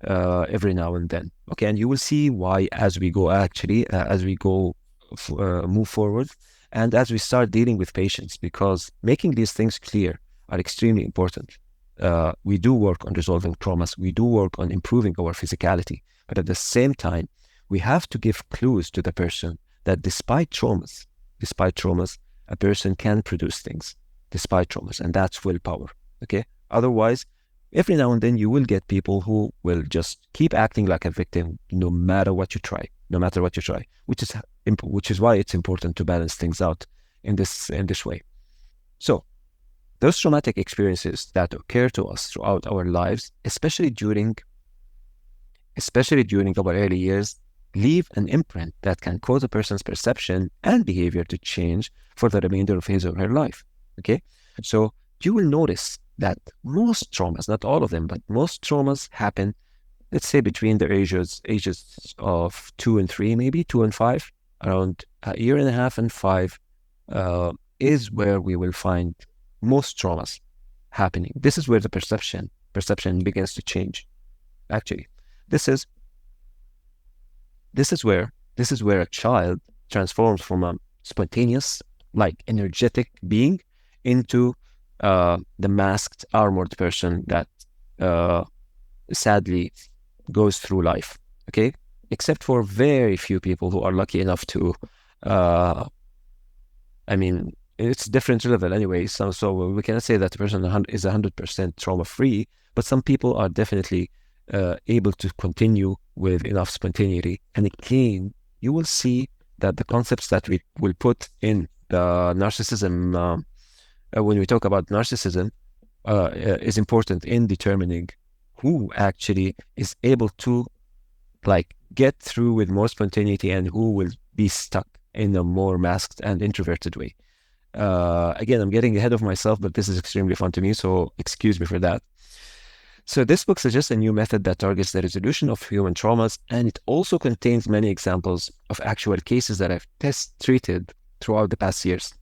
every now and then. Okay, and you will see why as we go move forward, and as we start dealing with patients, because making these things clear are extremely important. We do work on resolving traumas. We do work on improving our physicality, but at the same time, we have to give clues to the person that despite traumas, a person can produce things despite traumas, and that's willpower. Okay. Otherwise, every now and then you will get people who will just keep acting like a victim no matter what you try, which is why it's important to balance things out in this way. So those traumatic experiences that occur to us throughout our lives, especially during our early years, leave an imprint that can cause a person's perception and behavior to change for the remainder of his or her life. Okay, so you will notice that most traumas, not all of them, but most traumas happen, let's say, between the ages of 2 and 3, maybe 2 and 5, around a year and a half and 5 is where we will find most traumas happening. This is where the perception begins to change. Actually, this is where a child transforms from a spontaneous, like energetic being into the masked, armored person that sadly goes through life. Okay, except for very few people who are lucky enough to. It's different level anyway. So we cannot say that the person is 100% trauma free, but some people are definitely able to continue with enough spontaneity. And again, you will see that the concepts that we will put in the narcissism, when we talk about narcissism, is important in determining who actually is able to get through with more spontaneity and who will be stuck in a more masked and introverted way. Again, I'm getting ahead of myself, but this is extremely fun to me, so excuse me for that. So this book suggests a new method that targets the resolution of human traumas, and it also contains many examples of actual cases that I've treated throughout the past years.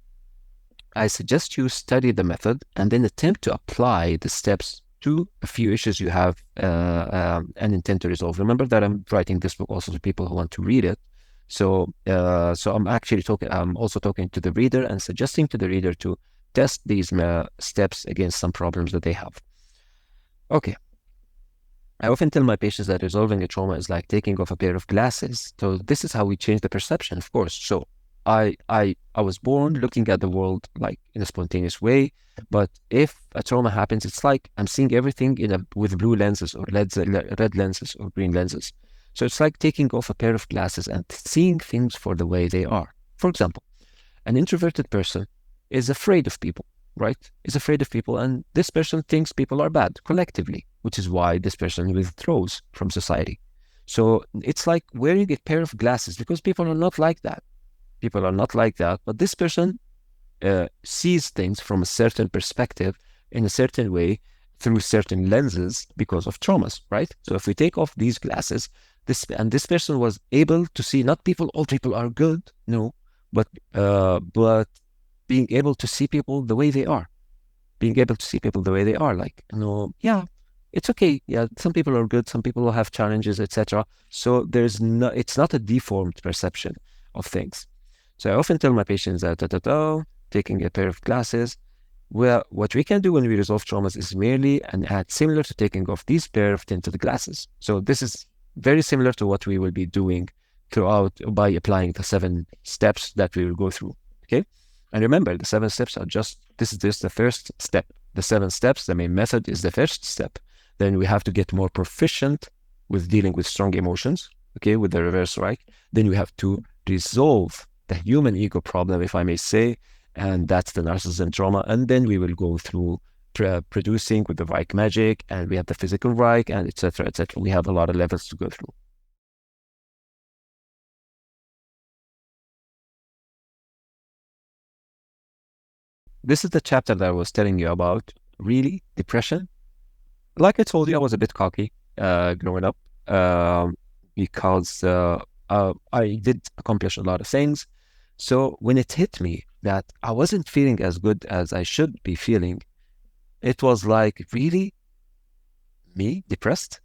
I suggest you study the method and then attempt to apply the steps to a few issues you have and intend to resolve. Remember that I'm writing this book also to people who want to read it. So I'm actually I'm also talking to the reader and suggesting to the reader to test these steps against some problems that they have. Okay. I often tell my patients that resolving a trauma is like taking off a pair of glasses. So this is how we change the perception, of course. So I was born looking at the world like in a spontaneous way, but if a trauma happens, it's like I'm seeing everything with blue lenses or red lenses or green lenses. So it's like taking off a pair of glasses and seeing things for the way they are. For example, an introverted person is afraid of people, right? Is afraid of people, and this person thinks people are bad collectively, which is why this person withdraws from society. So it's like wearing a pair of glasses because people are not like that. People are not like that, but this person sees things from a certain perspective in a certain way through certain lenses because of traumas, right? So if we take off these glasses, this person was able to see not all people are good, no, but being able to see people the way they are, like, yeah, it's okay. Yeah, some people are good, some people will have challenges, etc. So it's not a deformed perception of things. So I often tell my patients that taking a pair of glasses, well, what we can do when we resolve traumas is merely an act similar to taking off these pair of tinted glasses. So this is very similar to what we will be doing throughout by applying the 7 steps that we will go through. Okay. And remember, the 7 steps this is just the first step. The 7 steps, the main method is the first step. Then we have to get more proficient with dealing with strong emotions, okay, with the reverse Reich. Then we have to resolve the human ego problem, if I may say, and that's the narcissism trauma. And then we will go through producing with the Reich magic, and we have the physical Reich, and etc., etc. We have a lot of levels to go through. This is the chapter that I was telling you about, really, depression. Like I told you, I was a bit cocky growing up because I did accomplish a lot of things. So when it hit me that I wasn't feeling as good as I should be feeling, it was like, really? Me, depressed?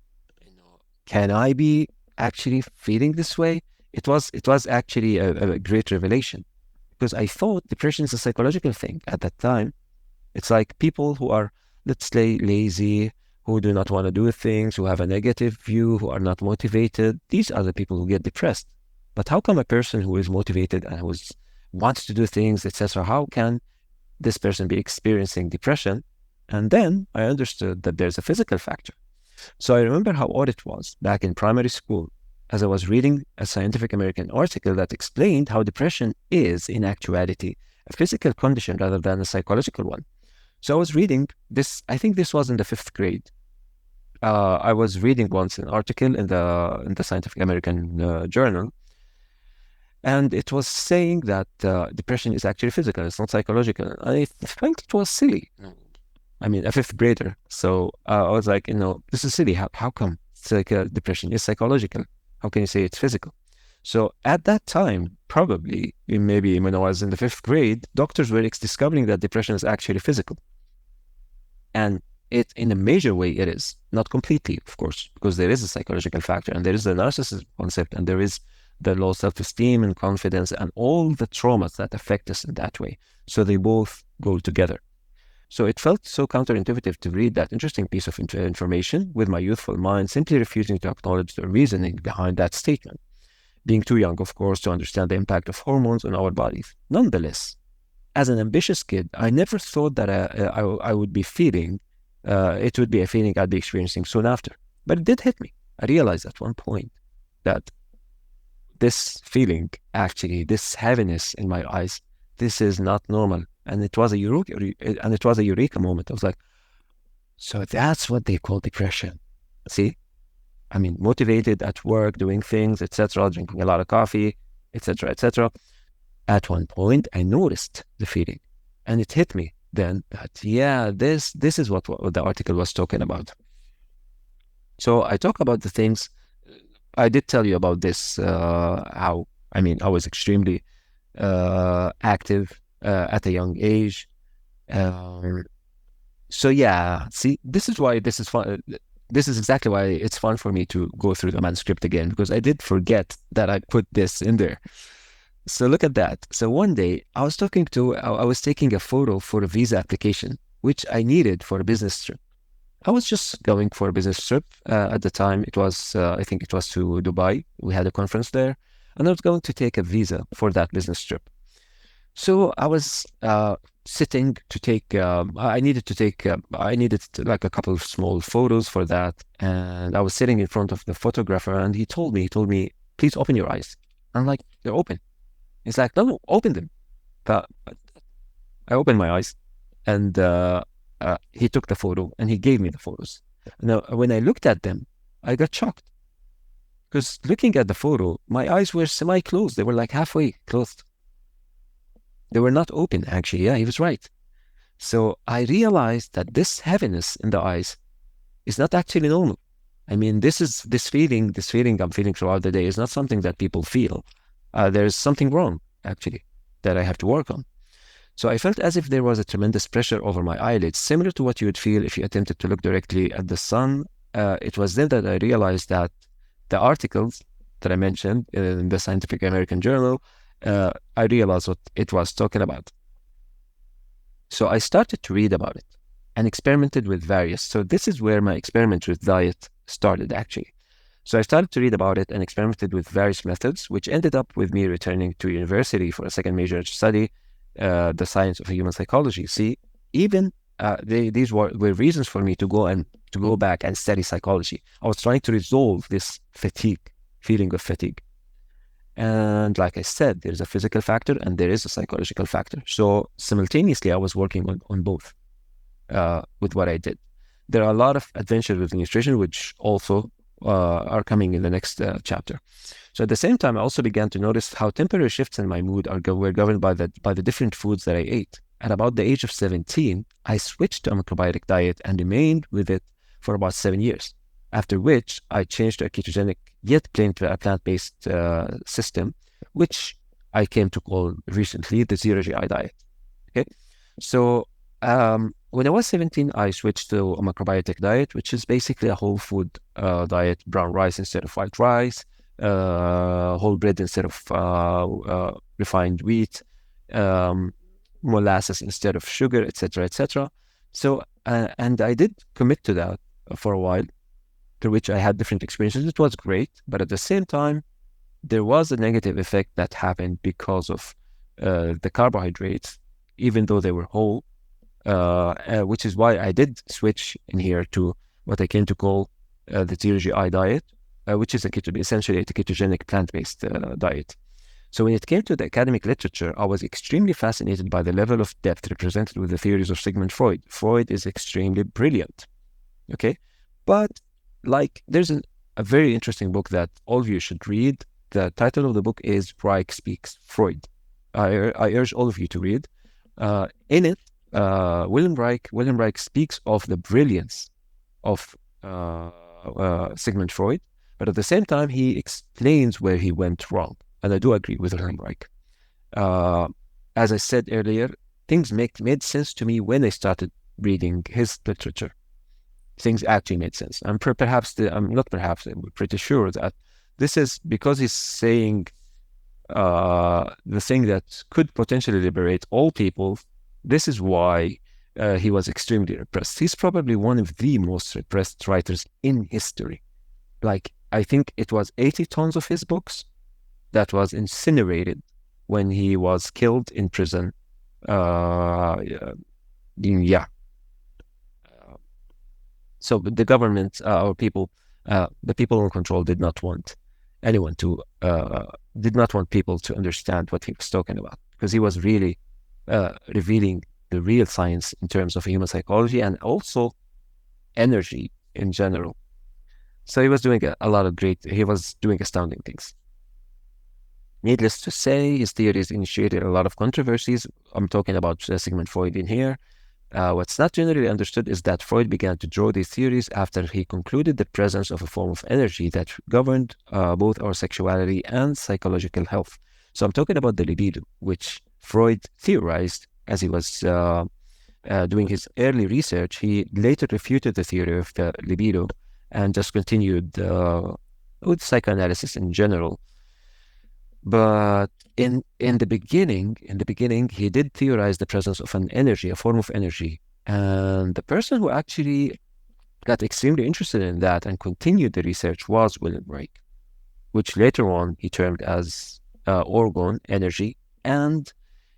Can I be actually feeling this way? It was actually a great revelation, because I thought depression is a psychological thing at that time. It's like people who are, let's say, lazy, who do not want to do things, who have a negative view, who are not motivated. These are the people who get depressed. But how come a person who is motivated and who wants to do things, etc., how can this person be experiencing depression? And then I understood that there's a physical factor. So I remember how odd it was back in primary school, as I was reading a Scientific American article that explained how depression is, in actuality, a physical condition rather than a psychological one. So I was reading this, I think this was in the 5th grade. I was reading once an article in the Scientific American journal, and it was saying that depression is actually physical, it's not psychological. I think it was silly. I mean, a 5th grader. So I was like, this is silly. How come it's like depression is psychological? How can you say it's physical? So at that time, probably, maybe when I was in the 5th grade, doctors were discovering that depression is actually physical. And it, in a major way, it is. Not completely, of course, because there is a psychological factor, and there is the narcissism concept, and there is the low self-esteem and confidence, and all the traumas that affect us in that way. So they both go together. So it felt so counterintuitive to read that interesting piece of information with my youthful mind, simply refusing to acknowledge the reasoning behind that statement. Being too young, of course, to understand the impact of hormones on our bodies. Nonetheless, as an ambitious kid, I never thought that I would be feeling, it would be a feeling I'd be experiencing soon after. But it did hit me. I realized at one point that this feeling, actually, this heaviness in my eyes, this is not normal. And it was a eureka moment. I was like, so that's what they call depression. See? I mean, motivated at work, doing things, etc., drinking a lot of coffee, etc., etc. At one point, I noticed the feeling, and it hit me then that, yeah, this is what the article was talking about. So I talk about the things. I did tell you about this, how, I was extremely active at a young age. So yeah, see, this is why this is fun. This is exactly why it's fun for me to go through the manuscript again, because I did forget that I put this in there. So look at that. So one day I was taking a photo for a visa application, which I needed for a business trip. I was just going for a business trip. At the time, it was, I think it was to Dubai. We had a conference there, and I was going to take a visa for that business trip. So I was sitting to take, I needed like a couple of small photos for that. And I was sitting in front of the photographer, and he told me, please open your eyes. I'm like, they're open. He's like, no, open them. But I opened my eyes, and he took the photo and he gave me the photos. Now, when I looked at them, I got shocked, because looking at the photo, my eyes were semi-closed. They were like halfway closed. They were not open, actually. Yeah, he was right. So I realized that this heaviness in the eyes is not actually normal. I mean, this feeling I'm feeling throughout the day is not something that people feel. There's something wrong, actually. that I have to work on. So I felt as if there was a tremendous pressure over my eyelids, similar to what you would feel if you attempted to look directly at the sun. It was then that I realized that the articles that I mentioned in the Scientific American Journal, I realized what it was talking about. So I started to read about it and experimented with various. So this is where my experiment with diet started, actually. So I started to read about it and experimented with various methods, which ended up with me returning to university for a second major study, the science of human psychology. See, even these were reasons for me to go back and study psychology. I was trying to resolve this feeling of fatigue. And like I said, there's a physical factor and there is a psychological factor. So simultaneously, I was working on both with what I did. There are a lot of adventures with nutrition, which also are coming in the next chapter. So at the same time, I also began to notice how temporary shifts in my mood were governed by the different foods that I ate. At about the age of 17, I switched to a macrobiotic diet and remained with it for about 7 years, after which I changed to a ketogenic yet plant-based system, which I came to call recently the Zero GI diet. Okay, so when I was 17, I switched to a macrobiotic diet, which is basically a whole food diet: brown rice instead of white rice, whole bread instead of refined wheat, molasses instead of sugar, etc., etc. So, and I did commit to that for a while, through which I had different experiences. It was great, but at the same time, there was a negative effect that happened because of the carbohydrates, even though they were whole, which is why I did switch in here to what I came to call the Zero GI diet, which is essentially a ketogenic plant-based diet. So when it came to the academic literature, I was extremely fascinated by the level of depth represented with the theories of Sigmund Freud. Freud is extremely brilliant, okay? But like, there's a very interesting book that all of you should read. The title of the book is ReiK Speaks Freud. I urge all of you to read. In it, Wilhelm Reich speaks of the brilliance of Sigmund Freud, but at the same time, he explains where he went wrong. And I do agree with Wilhelm Reich. As I said earlier, things made sense to me when I started reading his literature. Things actually made sense. I'm pretty sure that this is because he's saying the thing that could potentially liberate all people. This is why he was extremely repressed. He's probably one of the most repressed writers in history. Like, I think it was 80 tons of his books that was incinerated when he was killed in prison. So the government or people, the people in control did not want people to understand what he was talking about, because he was really revealing the real science in terms of human psychology and also energy in general. So he was doing he was doing astounding things. Needless to say, his theories initiated a lot of controversies. I'm talking about Sigmund Freud in here. What's not generally understood is that Freud began to draw these theories after he concluded the presence of a form of energy that governed both our sexuality and psychological health. So I'm talking about the libido, which Freud theorized as he was doing his early research. He later refuted the theory of the libido and just continued with psychoanalysis in general. But in the beginning, he did theorize the presence of an energy, a form of energy. And the person who actually got extremely interested in that and continued the research was Wilhelm Reich, which later on he termed as orgone, energy. And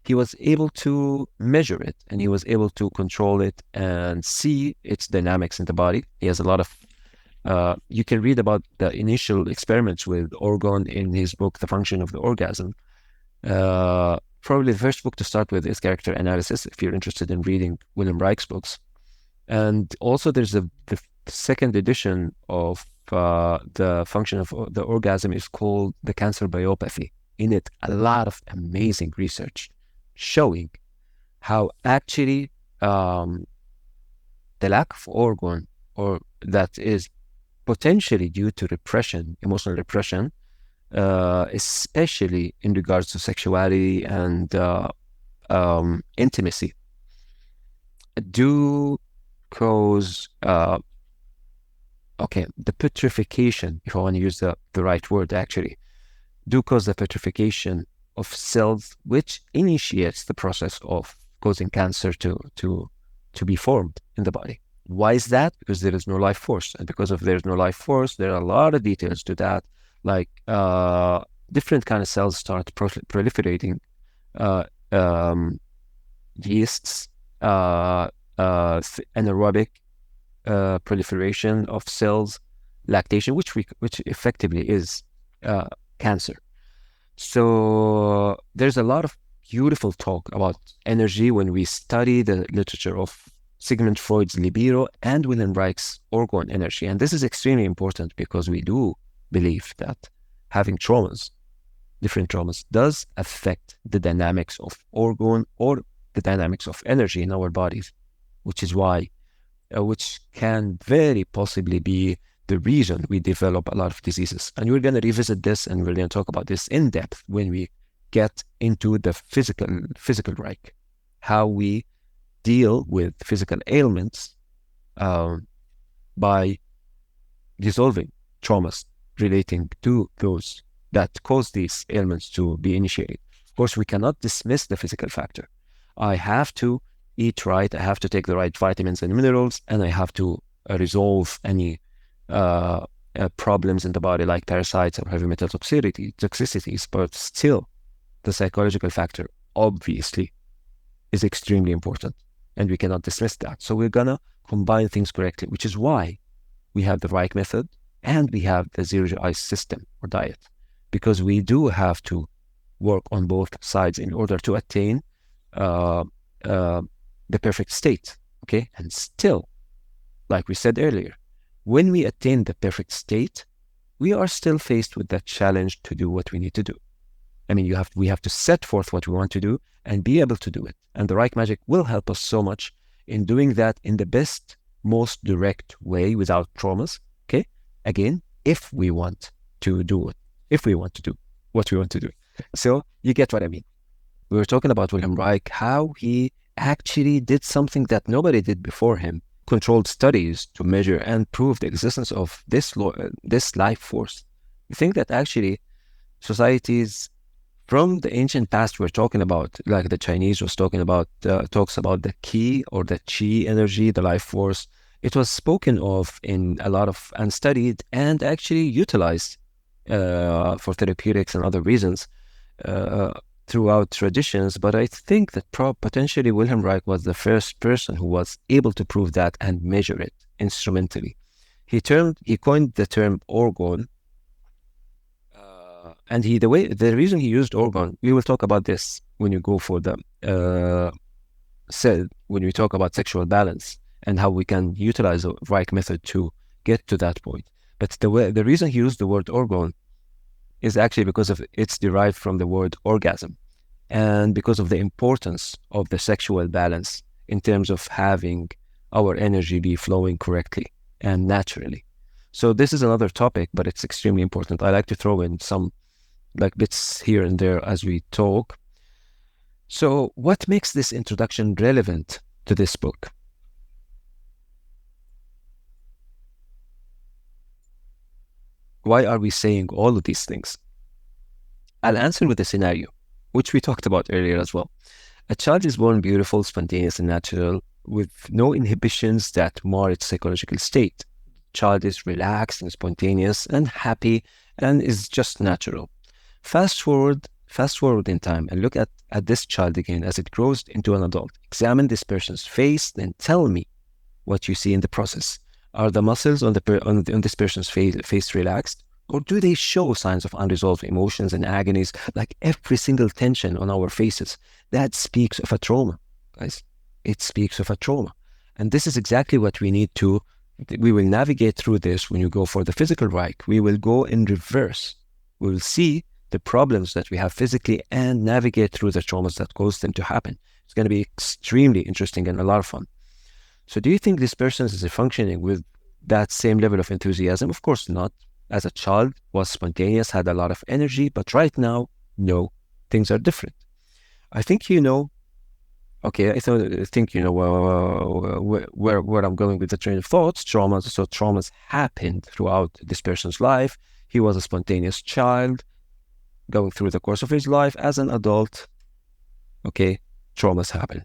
he was able to measure it, and he was able to control it and see its dynamics in the body. He has a lot of you can read about the initial experiments with orgone in his book, The Function of the Orgasm. Probably the first book to start with is Character Analysis, if you're interested in reading Wilhelm Reich's books. And also there's the second edition of The Function of the Orgasm is called The Cancer Biopathy. In it, a lot of amazing research showing how actually the lack of orgone, or that is potentially due to repression, emotional repression, especially in regards to sexuality and intimacy, do cause the petrification, if I want to use the right word actually, do cause the petrification of cells, which initiates the process of causing cancer to be formed in the body. Why is that? Because there is no life force. And because of there's no life force, there are a lot of details to that, like different kind of cells start proliferating, yeasts, anaerobic proliferation of cells, lactation, which effectively is cancer. So there's a lot of beautiful talk about energy when we study the literature of Sigmund Freud's libido and Wilhelm Reich's orgone energy. And this is extremely important because we do believe that having traumas, different traumas, does affect the dynamics of orgone or the dynamics of energy in our bodies, which is why, which can very possibly be the reason we develop a lot of diseases. And we're going to revisit this and we're going to talk about this in depth when we get into the physical Reich, how we deal with physical ailments by dissolving traumas relating to those that cause these ailments to be initiated. Of course, we cannot dismiss the physical factor. I have to eat right, I have to take the right vitamins and minerals, and I have to resolve any problems in the body like parasites or heavy metal toxicities, but still the psychological factor obviously is extremely important and we cannot dismiss that. So we're gonna combine things correctly, which is why we have the ReiK method and we have the zero ice system or diet, because we do have to work on both sides in order to attain the perfect state, okay? And still, like we said earlier, when we attain the perfect state, we are still faced with that challenge to do what we need to do. I mean, we have to set forth what we want to do and be able to do it. And the ReiK magic will help us so much in doing that in the best, most direct way without traumas, okay? Again, if we want to do it, if we want to do what we want to do. So you get what I mean. We were talking about Wilhelm Reich, how he actually did something that nobody did before him, controlled studies to measure and prove the existence of this life force. You think that actually societies from the ancient past we're talking about, like the Chinese was talking about, talks about the Qi or the Qi energy, the life force. It was spoken of in a lot of, and studied and actually utilized for therapeutics and other reasons throughout traditions. But I think that potentially Wilhelm Reich was the first person who was able to prove that and measure it instrumentally. He coined the term orgone, and the reason he used orgone, we will talk about this when you go for the when we talk about sexual balance and how we can utilize the ReiK method to get to that point. But the reason he used the word orgone is actually because of it's derived from the word orgasm, and because of the importance of the sexual balance in terms of having our energy be flowing correctly and naturally. So this is another topic, but it's extremely important. I like to throw in some like bits here and there as we talk. So what makes this introduction relevant to this book? Why are we saying all of these things? I'll answer with a scenario, which we talked about earlier as well. A child is born beautiful, spontaneous, and natural, with no inhibitions that mar its psychological state. Child is relaxed and spontaneous and happy and is just natural. Fast forward in time and look at this child again as it grows into an adult. Examine this person's face, then tell me what you see in the process. Are the muscles on this person's face relaxed? Or do they show signs of unresolved emotions and agonies, like every single tension on our faces? That speaks of a trauma, guys. It speaks of a trauma. And this is exactly what we need to, we will navigate through this when you go for the physical Reich. We will go in reverse. We will see the problems that we have physically and navigate through the traumas that caused them to happen. It's going to be extremely interesting and a lot of fun. So do you think this person is functioning with that same level of enthusiasm? Of course not. as a child, was spontaneous, had a lot of energy, but right now, no, things are different. I think okay, I think where I'm going with the train of thoughts. Traumas happened throughout this person's life. He was a spontaneous child going through the course of his life. As an adult, okay, traumas happen.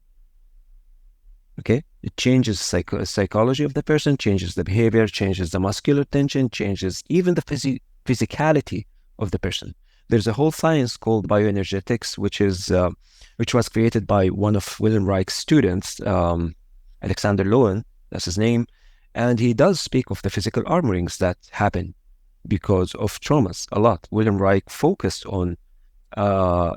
Okay, it changes psychology of the person, changes the behavior, changes the muscular tension, changes even the physicality of the person. There's a whole science called bioenergetics, which was created by one of William Reich's students, Alexander Lowen, that's his name, and he does speak of the physical armorings that happen because of traumas a lot. William Reich focused on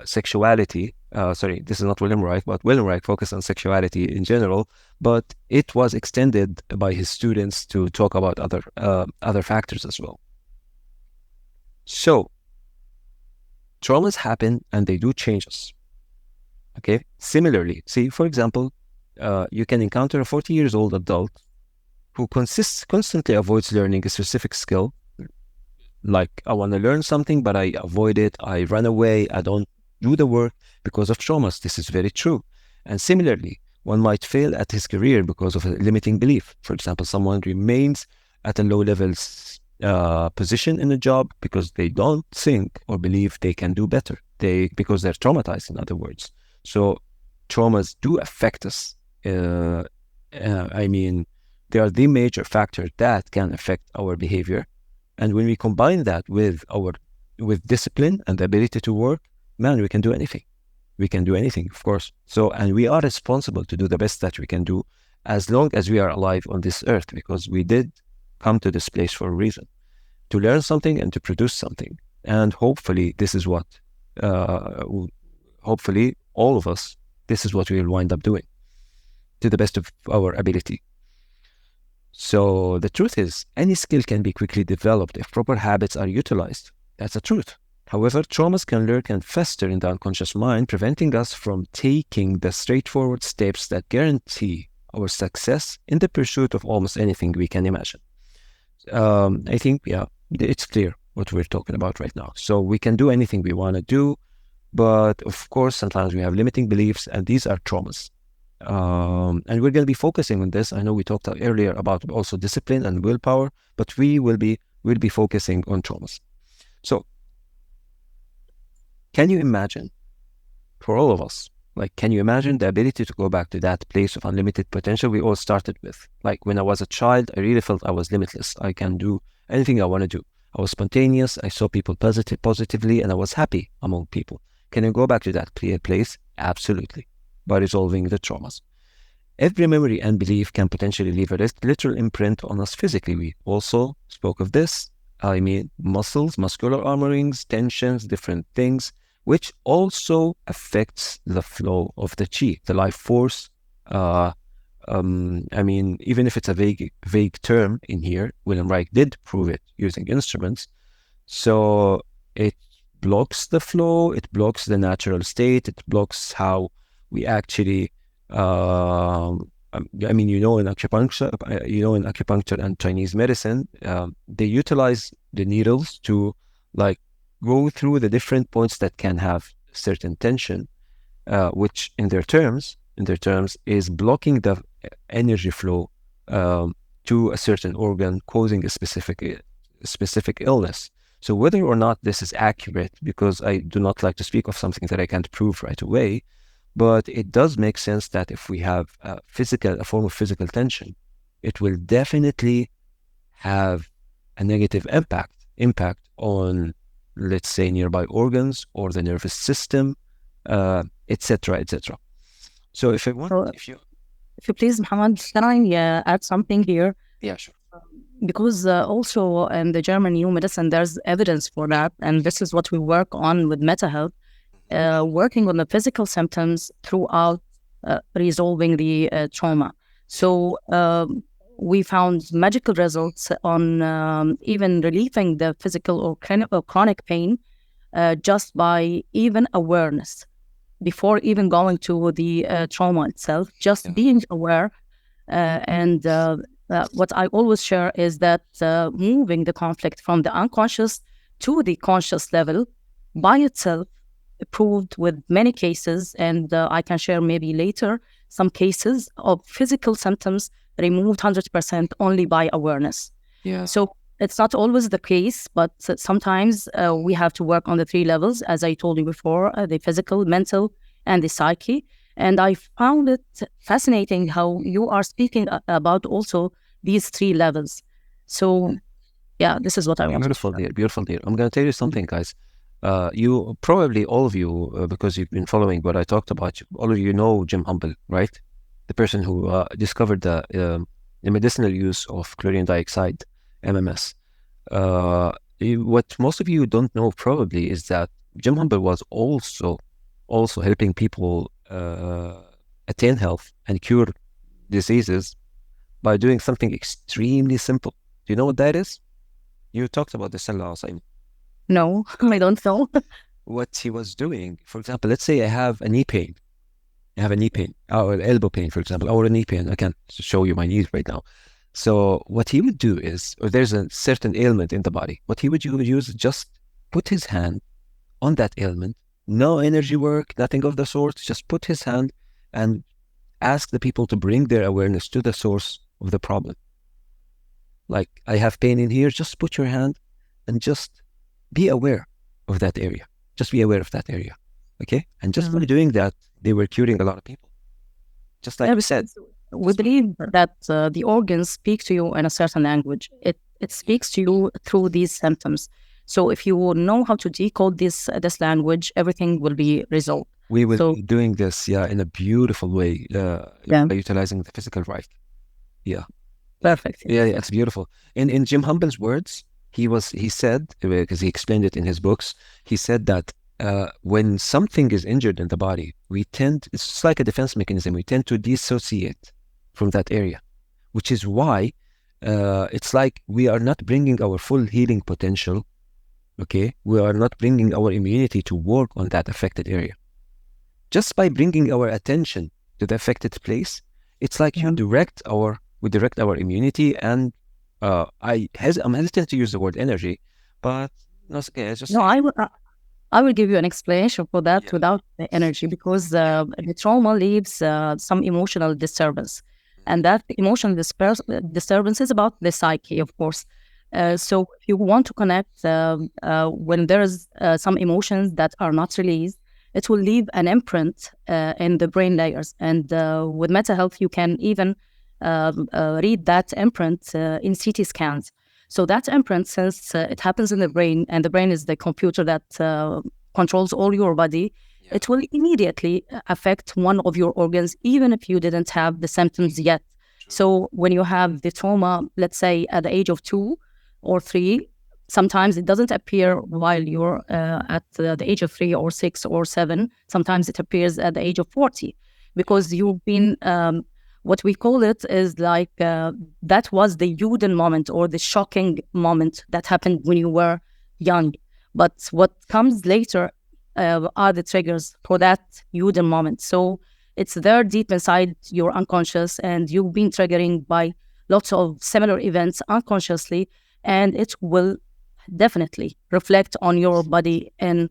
sexuality. Sorry, this is not William Reich, but William Reich focused on sexuality in general, but it was extended by his students to talk about other factors as well. So, traumas happen and they do change us. Okay. Similarly, see, for example, you can encounter a 40-year-old adult who constantly avoids learning a specific skill. Like, I want to learn something, but I avoid it. I run away. I don't do the work because of traumas. This is very true. And similarly, one might fail at his career because of a limiting belief. For example, someone remains at a low-level position in a job because they don't think or believe they can do better. Because they're traumatized, in other words. So traumas do affect us. I mean, they are the major factor that can affect our behavior. And when we combine that with discipline and the ability to work, man, we can do anything. We can do anything, of course. So, and we are responsible to do the best that we can do as long as we are alive on this earth, because we did come to this place for a reason, to learn something and to produce something. And hopefully this is what, hopefully all of us, this is what we will wind up doing to the best of our ability. So the truth is, any skill can be quickly developed if proper habits are utilized. That's the truth. However, traumas can lurk and fester in the unconscious mind, preventing us from taking the straightforward steps that guarantee our success in the pursuit of almost anything we can imagine. I think, yeah, it's clear what we're talking about right now. So we can do anything we want to do, but of course, sometimes we have limiting beliefs, and these are traumas. And we're going to be focusing on this. I know we talked earlier about also discipline and willpower, but we'll be focusing on traumas. So, can you imagine, for all of us, like, can you imagine the ability to go back to that place of unlimited potential we all started with? Like, when I was a child, I really felt I was limitless. I can do anything I want to do. I was spontaneous. I saw people positively, and I was happy among people. Can you go back to that place? Absolutely. By resolving the traumas. Every memory and belief can potentially leave a literal imprint on us physically. We also spoke of this. I mean, muscles, muscular armorings, tensions, different things, which also affects the flow of the chi, the life force. I mean, even if it's a vague term in here, William Reich did prove it using instruments. So it blocks the flow, it blocks the natural state, it blocks how we actually, I mean, in acupuncture and Chinese medicine, they utilize the needles to like go through the different points that can have certain tension, which in their terms is blocking the energy flow to a certain organ, causing a specific illness. So whether or not this is accurate, because I do not like to speak of something that I can't prove right away, but it does make sense that if we have a form of physical tension, it will definitely have a negative impact on, let's say, nearby organs or the nervous system, etc., etc. So if you please, Mohammed, can I add something here? Yeah, sure. Because also in the German new medicine, there's evidence for that, and this is what we work on with Meta Health. Working on the physical symptoms throughout resolving the trauma. So we found magical results on even relieving the physical or chronic pain just by even awareness. Before even going to the trauma itself, just being aware and what I always share is that moving the conflict from the unconscious to the conscious level by itself proved with many cases, and I can share maybe later some cases of physical symptoms removed 100% only by awareness. Yeah. So it's not always the case, but sometimes we have to work on the 3 levels, as I told you before, the physical, mental, and the psyche. And I found it fascinating how you are speaking about also these 3 levels. So yeah, this is what I want. Beautiful, dear. Beautiful, dear. I'm going to tell you something, guys. You probably, all of you, because you've been following what I talked about, all of you know Jim Humble, right? The person who discovered the medicinal use of chlorine dioxide, MMS. What most of you don't know probably is that Jim Humble was also helping people attain health and cure diseases by doing something extremely simple. Do you know what that is? You talked about the cell Simon. No, I don't know. What he was doing, for example, let's say I have a knee pain. I have a knee pain, or elbow pain, for example, or a knee pain. I can't show you my knees right now. So what he would do is, or there's a certain ailment in the body, what he would use is just put his hand on that ailment, no energy work, nothing of the sort, just put his hand and ask the people to bring their awareness to the source of the problem. Like, I have pain in here, just put your hand and just be aware of that area. Just be aware of that area. Okay? And just by doing that, they were curing a lot of people. Just like you said. We believe that the organs speak to you in a certain language. It speaks to you through these symptoms. So if you know how to decode this language, everything will be resolved. We will be doing this, in a beautiful way, by utilizing the physical ReiK. Yeah. Perfect. Yeah, it's beautiful. In Jim Humble's words, he said, because he explained it in his books, he said that when something is injured in the body, it's just like a defense mechanism. We tend to dissociate from that area, which is why it's like we are not bringing our full healing potential. Okay, we are not bringing our immunity to work on that affected area. Just by bringing our attention to the affected place, it's like we direct our immunity. And I'm hesitant to use the word energy, but no, it's okay. I will give you an explanation for that without the energy, because the trauma leaves some emotional disturbance, and that emotional disturbance is about the psyche, of course. So if you want to connect when there's some emotions that are not released, it will leave an imprint in the brain layers. And with mental health, you can even read that imprint in CT scans. So that imprint, since it happens in the brain, and the brain is the computer that controls all your body, it will immediately affect one of your organs, even if you didn't have the symptoms yet. So when you have the trauma, let's say at the age of 2 or 3, sometimes it doesn't appear while you're at the age of 3 or 6 or 7. Sometimes it appears at the age of 40, because you've been... what we call it is like that was the Juden moment, or the shocking moment that happened when you were young. But what comes later are the triggers for that Juden moment. So it's there deep inside your unconscious, and you've been triggering by lots of similar events unconsciously, and it will definitely reflect on your body and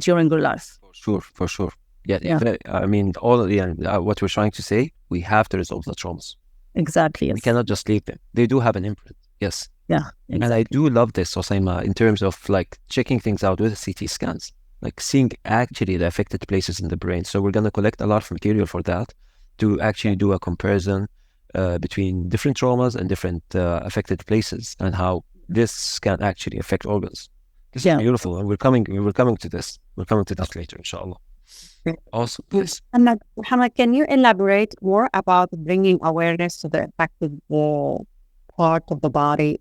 during your life. For sure. Yeah. I mean, what we're trying to say, we have to resolve the traumas. Exactly. Yes. We cannot just leave them. They do have an imprint. Yes. Yeah. Exactly. And I do love this, Osaima, in terms of like checking things out with CT scans, like seeing actually the affected places in the brain. So we're going to collect a lot of material for that to actually do a comparison between different traumas and different affected places, and how this can actually affect organs. This is beautiful, and we're coming to this. We're coming to this later, inshallah. Awesome. Please. And Mohammed, can you elaborate more about bringing awareness to the affected part of the body?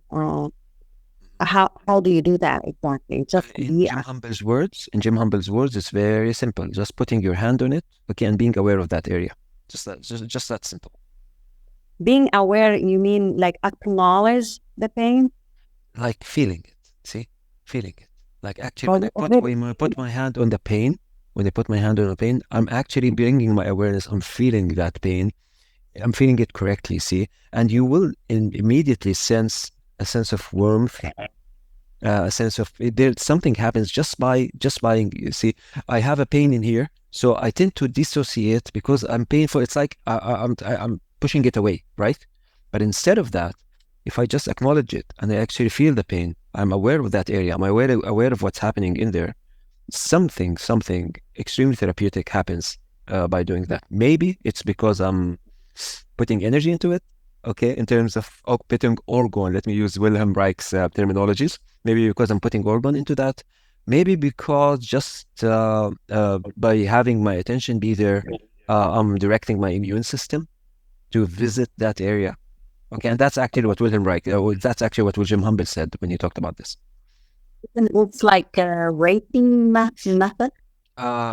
How do you do that exactly? In Jim Humble's words, it's very simple. Just putting your hand on it, okay, and being aware of that area. Just that simple. Being aware, you mean like acknowledge the pain? Like feeling it. See? Feeling it. Like actually, when I put my hand on the pain, I'm actually bringing my awareness. I'm feeling that pain I'm feeling it correctly, see? And you will immediately sense a sense of warmth, a sense of there something happens just by you see. I have a pain in here, so I tend to dissociate because I'm painful. It's like I'm pushing it away, right? But instead of that, if I just acknowledge it and I actually feel the pain, I'm aware of that area, I'm aware of what's happening in there, something extremely therapeutic happens by doing that. Maybe it's because I'm putting energy into it, okay, in terms of putting organ. Let me use Wilhelm Reich's terminologies. Maybe because I'm putting organ into that. Maybe because just by having my attention be there, I'm directing my immune system to visit that area. Okay, and that's actually what Wilhelm Reich, that's actually what William Humble said when he talked about this. It's like a rating method.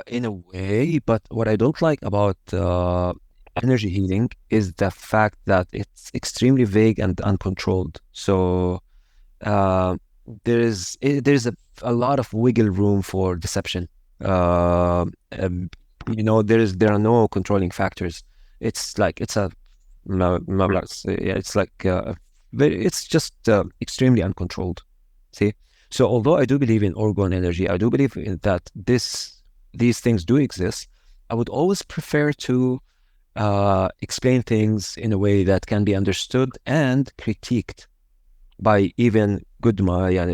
In a way, but what I don't like about energy healing is the fact that it's extremely vague and uncontrolled. So there's a lot of wiggle room for deception. You know, there are no controlling factors. It's like it's just extremely uncontrolled. See, so although I do believe in orgone energy, I do believe in that these things do exist. I would always prefer to explain things in a way that can be understood and critiqued by even good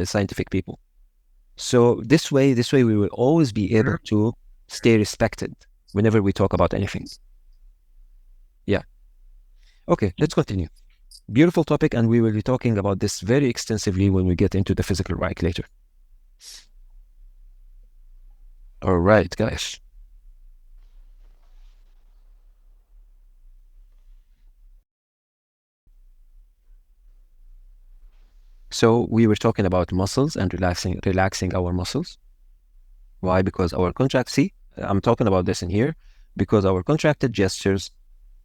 scientific people. So this way we will always be able to stay respected whenever we talk about anything. Yeah. Okay, let's continue. Beautiful topic, and we will be talking about this very extensively when we get into the physical ReiK later. All right, guys. So we were talking about muscles and relaxing our muscles. Why? Because our I'm talking about this in here, because our contracted gestures,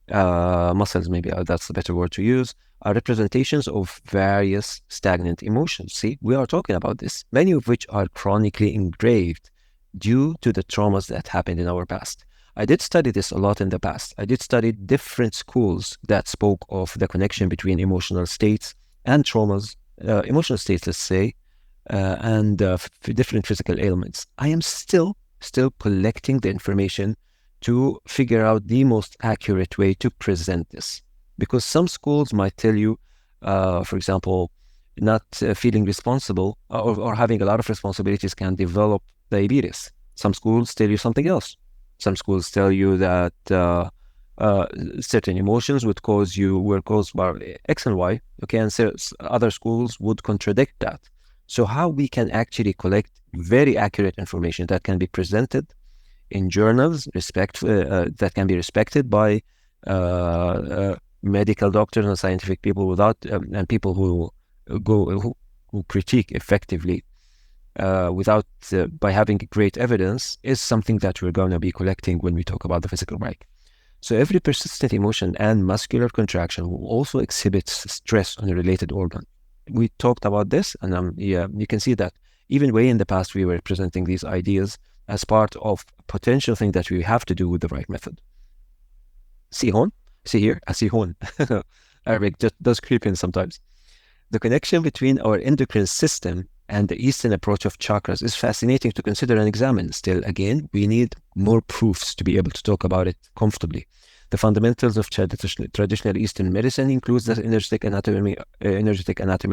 muscles maybe, that's the better word to use, are representations of various stagnant emotions. See, we are talking about this, many of which are chronically engraved due to the traumas that happened in our past. I did study this a lot in the past. I did study different schools that spoke of the connection between emotional states and traumas, emotional states, let's say, and different physical ailments. I am still collecting the information to figure out the most accurate way to present this. Because some schools might tell you, for example, not feeling responsible or having a lot of responsibilities can develop diabetes. Some schools tell you something else. Some schools tell you that certain emotions were caused by X and Y, okay, and so other schools would contradict that. So how we can actually collect very accurate information that can be presented in journals, that can be respected by medical doctors and scientific people, without and people who critique effectively without by having great evidence, is something that we're going to be collecting when we talk about the physical ReiK. So every persistent emotion and muscular contraction will also exhibit stress on a related organ. We talked about this, and you can see that even way in the past we were presenting these ideas as part of a potential thing that we have to do with the ReiK method. See here, Arabic just does creep in sometimes. The connection between our endocrine system and the Eastern approach of chakras is fascinating to consider and examine. Still, again, we need more proofs to be able to talk about it comfortably. The fundamentals of traditional Eastern medicine includes the energetic anatomy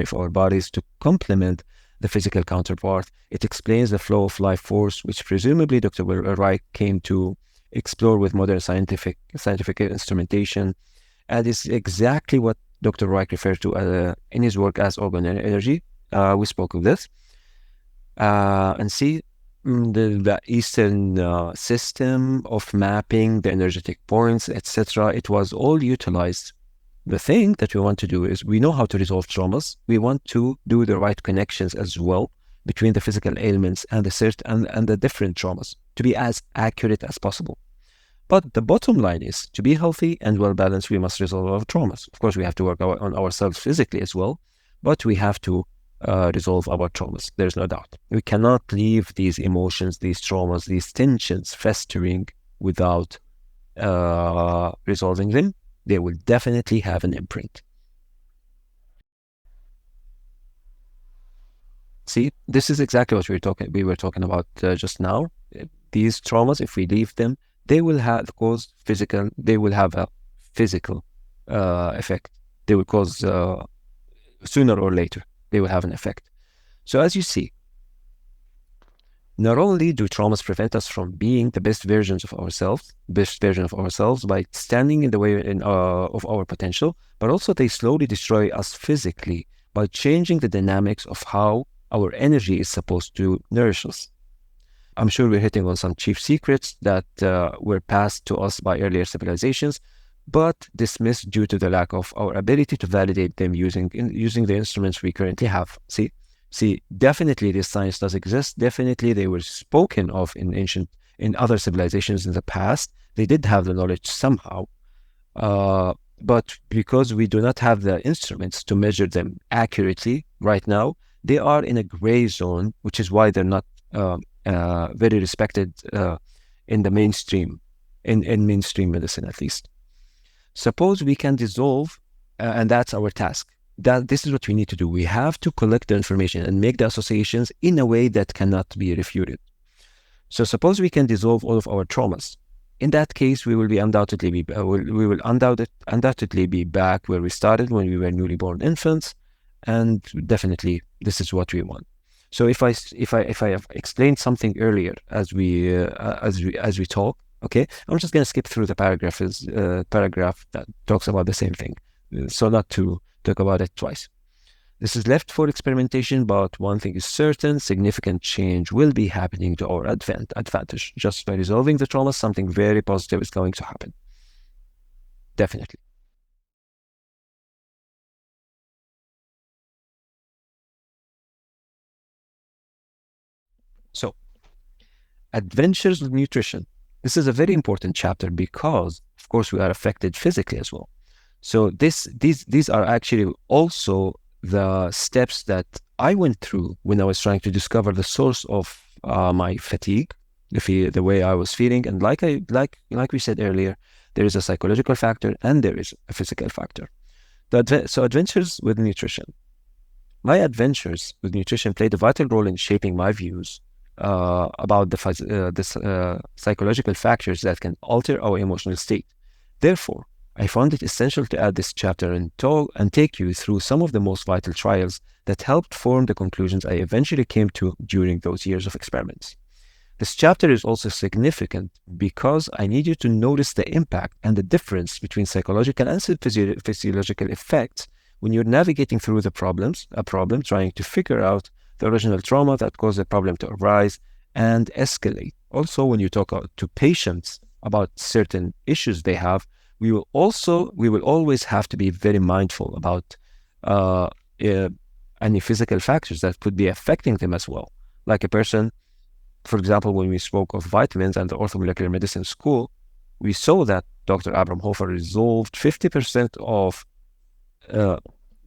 of our bodies to complement the physical counterpart. It explains the flow of life force, which presumably Dr. ReiK came to explore with modern scientific instrumentation, and is exactly what Dr. ReiK referred to in his work as organ energy. We spoke of this. And see, the Eastern system of mapping the energetic points, etc., it was all utilized. The thing that we want to do is, we know how to resolve traumas. We want to do the right connections as well between the physical ailments and the different traumas, to be as accurate as possible. But the bottom line is, to be healthy and well balanced, we must resolve our traumas. Of course, we have to work on ourselves physically as well, but we have to resolve our traumas. There's no doubt. We cannot leave these emotions, these traumas, these tensions festering without resolving them. They will definitely have an imprint. See, this is exactly what we were talking about just now. These traumas, if we leave them, they will have a physical effect. They will cause, sooner or later, they will have an effect. So as you see, not only do traumas prevent us from being the best version of ourselves by standing in the way of our potential, but also they slowly destroy us physically by changing the dynamics of how our energy is supposed to nourish us. I'm sure we're hitting on some chief secrets that were passed to us by earlier civilizations, but dismissed due to the lack of our ability to validate them using the instruments we currently have. See, definitely this science does exist. Definitely they were spoken of in other civilizations in the past. They did have the knowledge somehow, but because we do not have the instruments to measure them accurately right now, they are in a gray zone, which is why they're not very respected in the mainstream, in mainstream medicine at least. Suppose we can dissolve, and that's our task. This is what we need to do. We have to collect the information and make the associations in a way that cannot be refuted. So suppose we can dissolve all of our traumas. In that case, we will undoubtedly be back where we started when we were newly born infants, and definitely this is what we want. So if I have explained something earlier as we talk, okay, I'm just going to skip through the paragraph that talks about the same thing, so not to talk about it twice. This is left for experimentation, but one thing is certain: significant change will be happening to our advantage. Just by resolving the trauma, something very positive is going to happen. Definitely. So, adventures with nutrition. This is a very important chapter because, of course, we are affected physically as well. So these are actually also the steps that I went through when I was trying to discover the source of my fatigue, the way I was feeling. And like we said earlier, there is a psychological factor and there is a physical factor. So adventures with nutrition. My adventures with nutrition played a vital role in shaping my views about the psychological factors that can alter our emotional state. Therefore, I found it essential to add this chapter and take you through some of the most vital trials that helped form the conclusions I eventually came to during those years of experiments. This chapter is also significant because I need you to notice the impact and the difference between psychological and physiological effects when you're navigating through a problem, trying to figure out the original trauma that caused the problem to arise and escalate. Also, when you talk to patients about certain issues they have, we will always have to be very mindful about any physical factors that could be affecting them as well. Like a person, for example, when we spoke of vitamins and the orthomolecular medicine school, we saw that Dr. Abraham Hofer resolved 50% of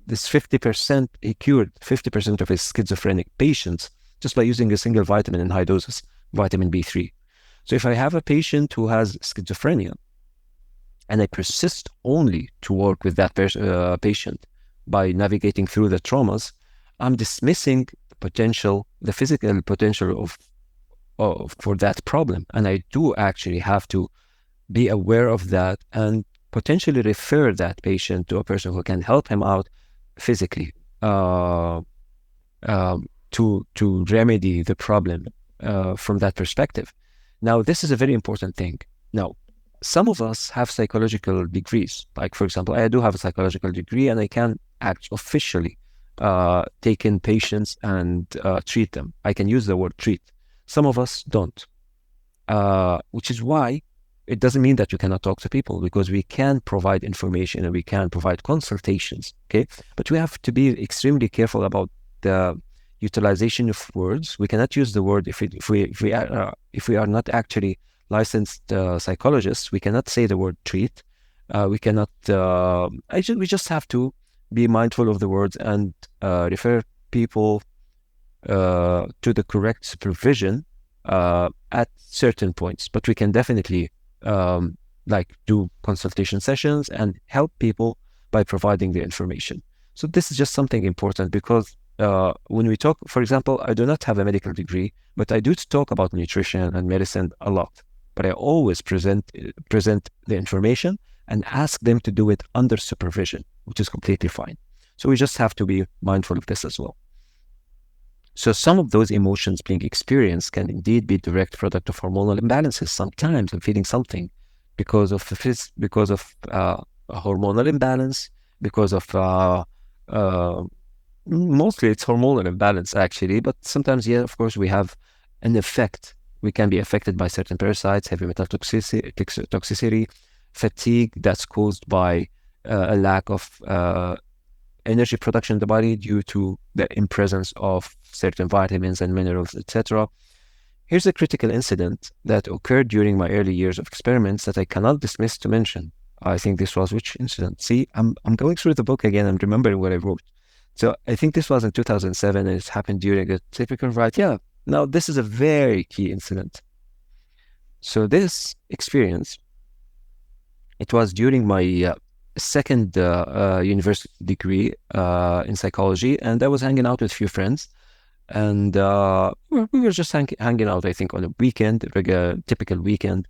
this 50%, he cured 50% of his schizophrenic patients just by using a single vitamin in high doses, vitamin B3. So if I have a patient who has schizophrenia, and I persist only to work with that patient by navigating through the traumas, I'm dismissing the physical potential for that problem. And I do actually have to be aware of that and potentially refer that patient to a person who can help him out physically to remedy the problem from that perspective. Now, this is a very important thing. Now, some of us have psychological degrees. Like, for example, I do have a psychological degree and I can act officially take in patients and treat them. I can use the word treat. Some of us don't, which is why it doesn't mean that you cannot talk to people, because we can provide information and we can provide consultations, okay? But we have to be extremely careful about the utilization of words. We cannot use the word if we are not actually licensed psychologists. We cannot say the word treat. We cannot. We just have to be mindful of the words and refer people to the correct supervision at certain points. But we can definitely like do consultation sessions and help people by providing the information. So this is just something important because when we talk, for example, I do not have a medical degree, but I do talk about nutrition and medicine a lot. But I always present the information and ask them to do it under supervision, which is completely fine. So we just have to be mindful of this as well. So some of those emotions being experienced can indeed be direct product of hormonal imbalances. Sometimes I'm feeling something because of a hormonal imbalance, because of mostly it's hormonal imbalance actually, but sometimes, yeah, of course, we have an effect. We can be affected by certain parasites, heavy metal toxicity, fatigue that's caused by a lack of energy production in the body due to the impresence of certain vitamins and minerals, etc. Here's a critical incident that occurred during my early years of experiments that I cannot dismiss to mention. I think this was which incident? See, I'm going through the book again. I'm remembering what I wrote. So I think this was in 2007 and it happened during a typical ride. Yeah. Now, this is a very key incident. So this experience, it was during my second university degree in psychology, and I was hanging out with a few friends, and we were just hanging out, I think, on a weekend, a typical weekend.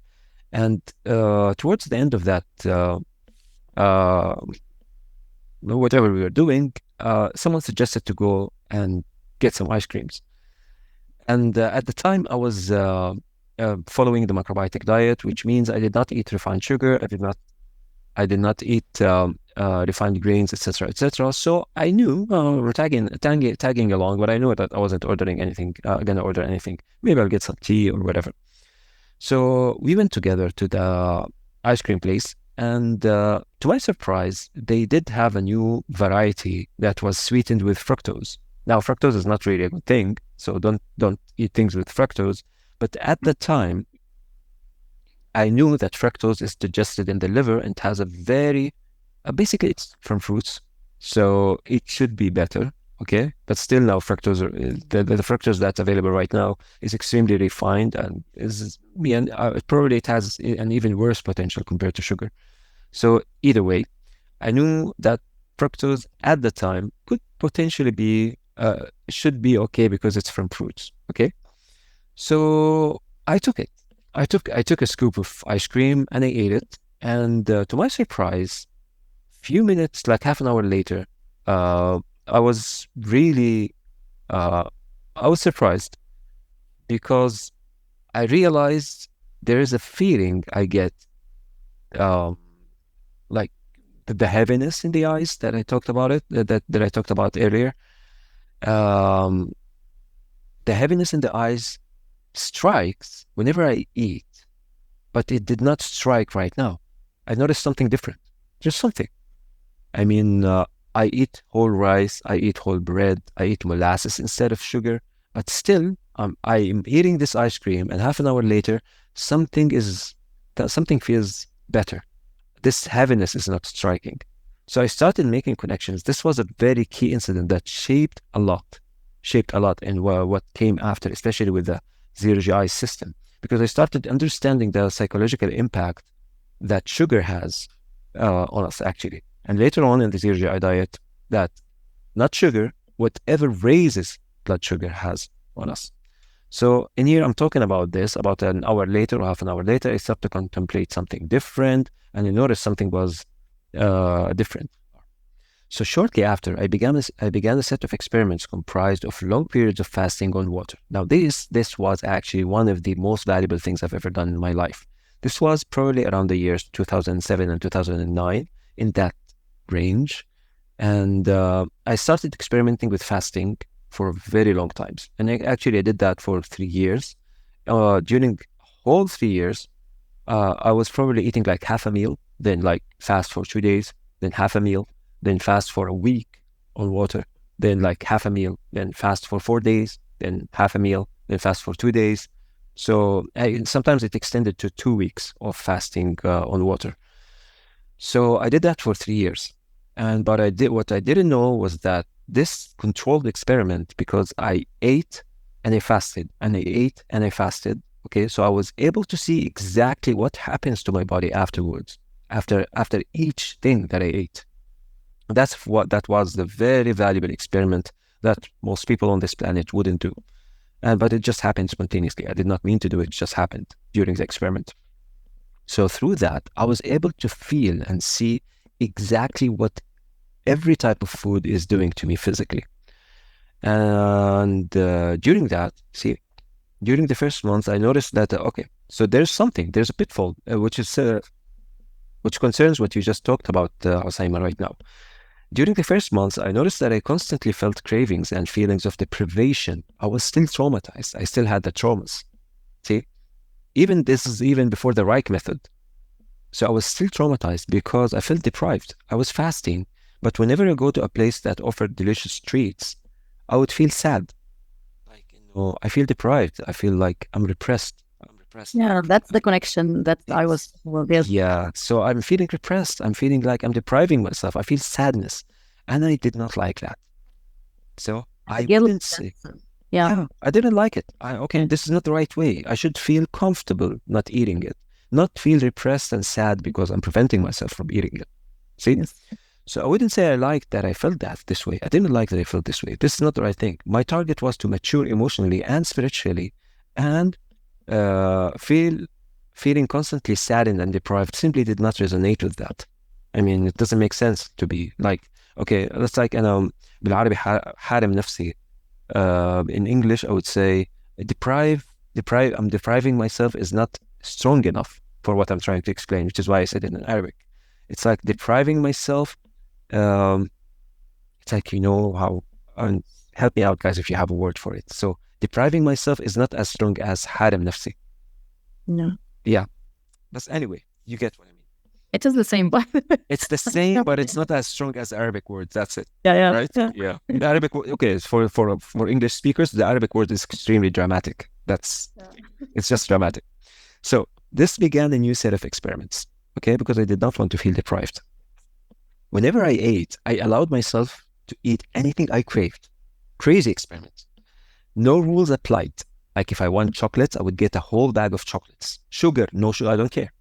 And towards the end of that, whatever we were doing, someone suggested to go and get some ice creams. And at the time, I was following the macrobiotic diet, which means I did not eat refined sugar. I did not eat refined grains, etc., etc. So I knew we're tagging along, but I knew that I wasn't ordering anything. Gonna order anything. Maybe I'll get some tea or whatever. So we went together to the ice cream place, and to my surprise, they did have a new variety that was sweetened with fructose. Now, fructose is not really a good thing, so don't eat things with fructose. But at the time, I knew that fructose is digested in the liver and has a very, basically it's from fruits, so it should be better, okay? But still now fructose, the fructose that's available right now is extremely refined and probably it has an even worse potential compared to sugar. So either way, I knew that fructose at the time could potentially be, should be okay because it's from fruits, okay? So I took it. I took a scoop of ice cream and I ate it. And to my surprise, few minutes, like half an hour later, I was really, I was surprised because I realized there is a feeling I get, like the heaviness in the eyes that I talked about that I talked about earlier. The heaviness in the eyes strikes whenever I eat, but it did not strike right now. I noticed something different, just something. I mean, I eat whole rice, I eat whole bread, I eat molasses instead of sugar, but still, I am eating this ice cream, and half an hour later, something feels better. This heaviness is not striking. So I started making connections. This was a very key incident that shaped a lot in what came after, especially with the zero GI system, because I started understanding the psychological impact that sugar has on us actually. And later on in the zero GI diet, that not sugar, whatever raises blood sugar has on us. So in here, I'm talking about this, about an hour later or half an hour later, I started to contemplate something different, and I noticed something was different. So shortly after, I began a set of experiments comprised of long periods of fasting on water. Now, this was actually one of the most valuable things I've ever done in my life. This was probably around the years 2007 and 2009, in that range. And I started experimenting with fasting for very long times. And I did that for 3 years. During whole 3 years, I was probably eating like half a meal, then like fast for 2 days, then half a meal, then fast for a week on water, then like half a meal, then fast for 4 days, then half a meal, then fast for 2 days. So sometimes it extended to 2 weeks of fasting on water. So I did that for 3 years. What I didn't know was that this controlled experiment, because I ate and I fasted, and I ate and I fasted, Okay, so I was able to see exactly what happens to my body afterwards, after each thing that I ate. That was the very valuable experiment that most people on this planet wouldn't do. But it just happened spontaneously. I did not mean to do it, it just happened during the experiment. So through that, I was able to feel and see exactly what every type of food is doing to me physically. And during the first month, I noticed that, okay, so there's a pitfall, which concerns what you just talked about, Hosseima, right now. During the first months, I noticed that I constantly felt cravings and feelings of deprivation. I was still traumatized. I still had the traumas. See, this is even before the ReiK method. So I was still traumatized because I felt deprived. I was fasting, but whenever I go to a place that offered delicious treats, I would feel sad. Like, I feel deprived. I feel like I'm repressed. Yeah, that's the connection that I was. Yeah, so I'm feeling repressed. I'm feeling like I'm depriving myself. I feel sadness, and I did not like that. So I wouldn't say, yeah, I didn't like it. Okay, this is not the right way. I should feel comfortable not eating it, not feel repressed and sad because I'm preventing myself from eating it. See? Yes. So I wouldn't say I liked that I felt that this way. I didn't like that I felt this way. This is not the right thing. My target was to mature emotionally and spiritually, and feeling constantly saddened and deprived simply did not resonate with that. I mean, it doesn't make sense to be like, okay, that's like بالعربي حارم نفسي. In English, I would say I'm depriving myself is not strong enough for what I'm trying to explain, which is why I said it in Arabic. It's like depriving myself. It's like, how, help me out, guys, if you have a word for it. So depriving myself is not as strong as حارم نفسي. No. Yeah. But anyway, you get what I mean. It is the same, but It's the same, but it's not as strong as Arabic words. That's it. yeah. Right? Yeah. The Arabic, okay, for English speakers, the Arabic word is extremely dramatic. It's just dramatic. So this began a new set of experiments, okay, because I did not want to feel deprived. Whenever I ate, I allowed myself to eat anything I craved. Crazy experiments. No rules applied. Like if I want chocolates, I would get a whole bag of chocolates. Sugar, no sugar, I don't care.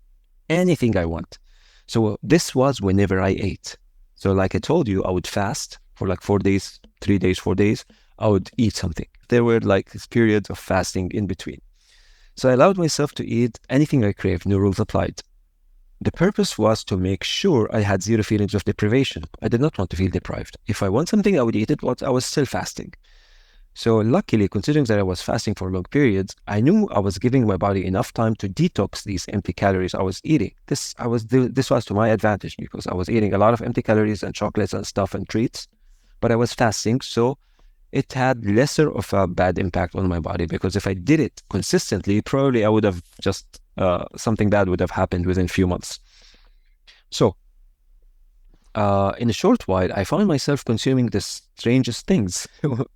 Anything I want. So this was whenever I ate. So like I told you, I would fast for like 4 days, 3 days, 4 days. I would eat something. There were like these periods of fasting in between. So I allowed myself to eat anything I craved. No rules applied. The purpose was to make sure I had zero feelings of deprivation. I did not want to feel deprived. If I want something, I would eat it while I was still fasting. So luckily, considering that I was fasting for long periods, I knew I was giving my body enough time to detox these empty calories I was eating. This was to my advantage because I was eating a lot of empty calories and chocolates and stuff and treats, but I was fasting, so it had lesser of a bad impact on my body, because if I did it consistently, probably I would have just, something bad would have happened within a few months. So in a short while, I found myself consuming the strangest things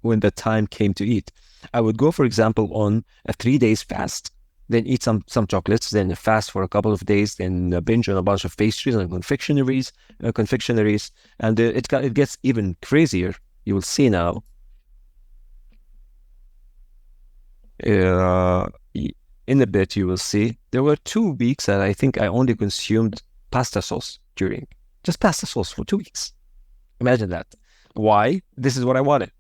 when the time came to eat. I would go, for example, on a 3 days fast, then eat some chocolates, then fast for a couple of days, then binge on a bunch of pastries and confectionaries, and it gets even crazier. You will see now. In a bit, you will see. There were 2 weeks that I think I only consumed pasta sauce during. Just pasta sauce for 2 weeks. Imagine that. Why? This is what I wanted.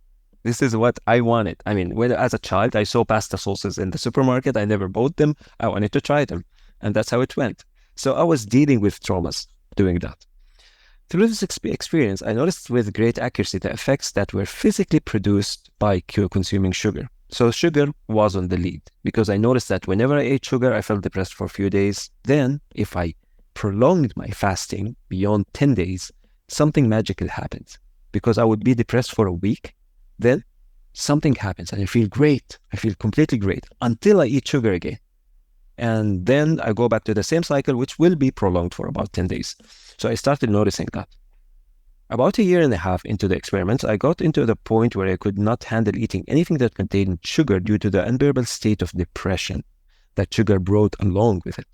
This is what I wanted. I mean, as a child, I saw pasta sauces in the supermarket. I never bought them. I wanted to try them. And that's how it went. So I was dealing with traumas doing that. Through this experience, I noticed with great accuracy the effects that were physically produced by consuming sugar. So sugar was on the lead, because I noticed that whenever I ate sugar, I felt depressed for a few days. Then, if I prolonged my fasting beyond 10 days, something magical happens, because I would be depressed for a week. Then something happens and I feel great. I feel completely great until I eat sugar again. And then I go back to the same cycle, which will be prolonged for about 10 days. So I started noticing that. About a year and a half into the experiments, I got into the point where I could not handle eating anything that contained sugar due to the unbearable state of depression that sugar brought along with it.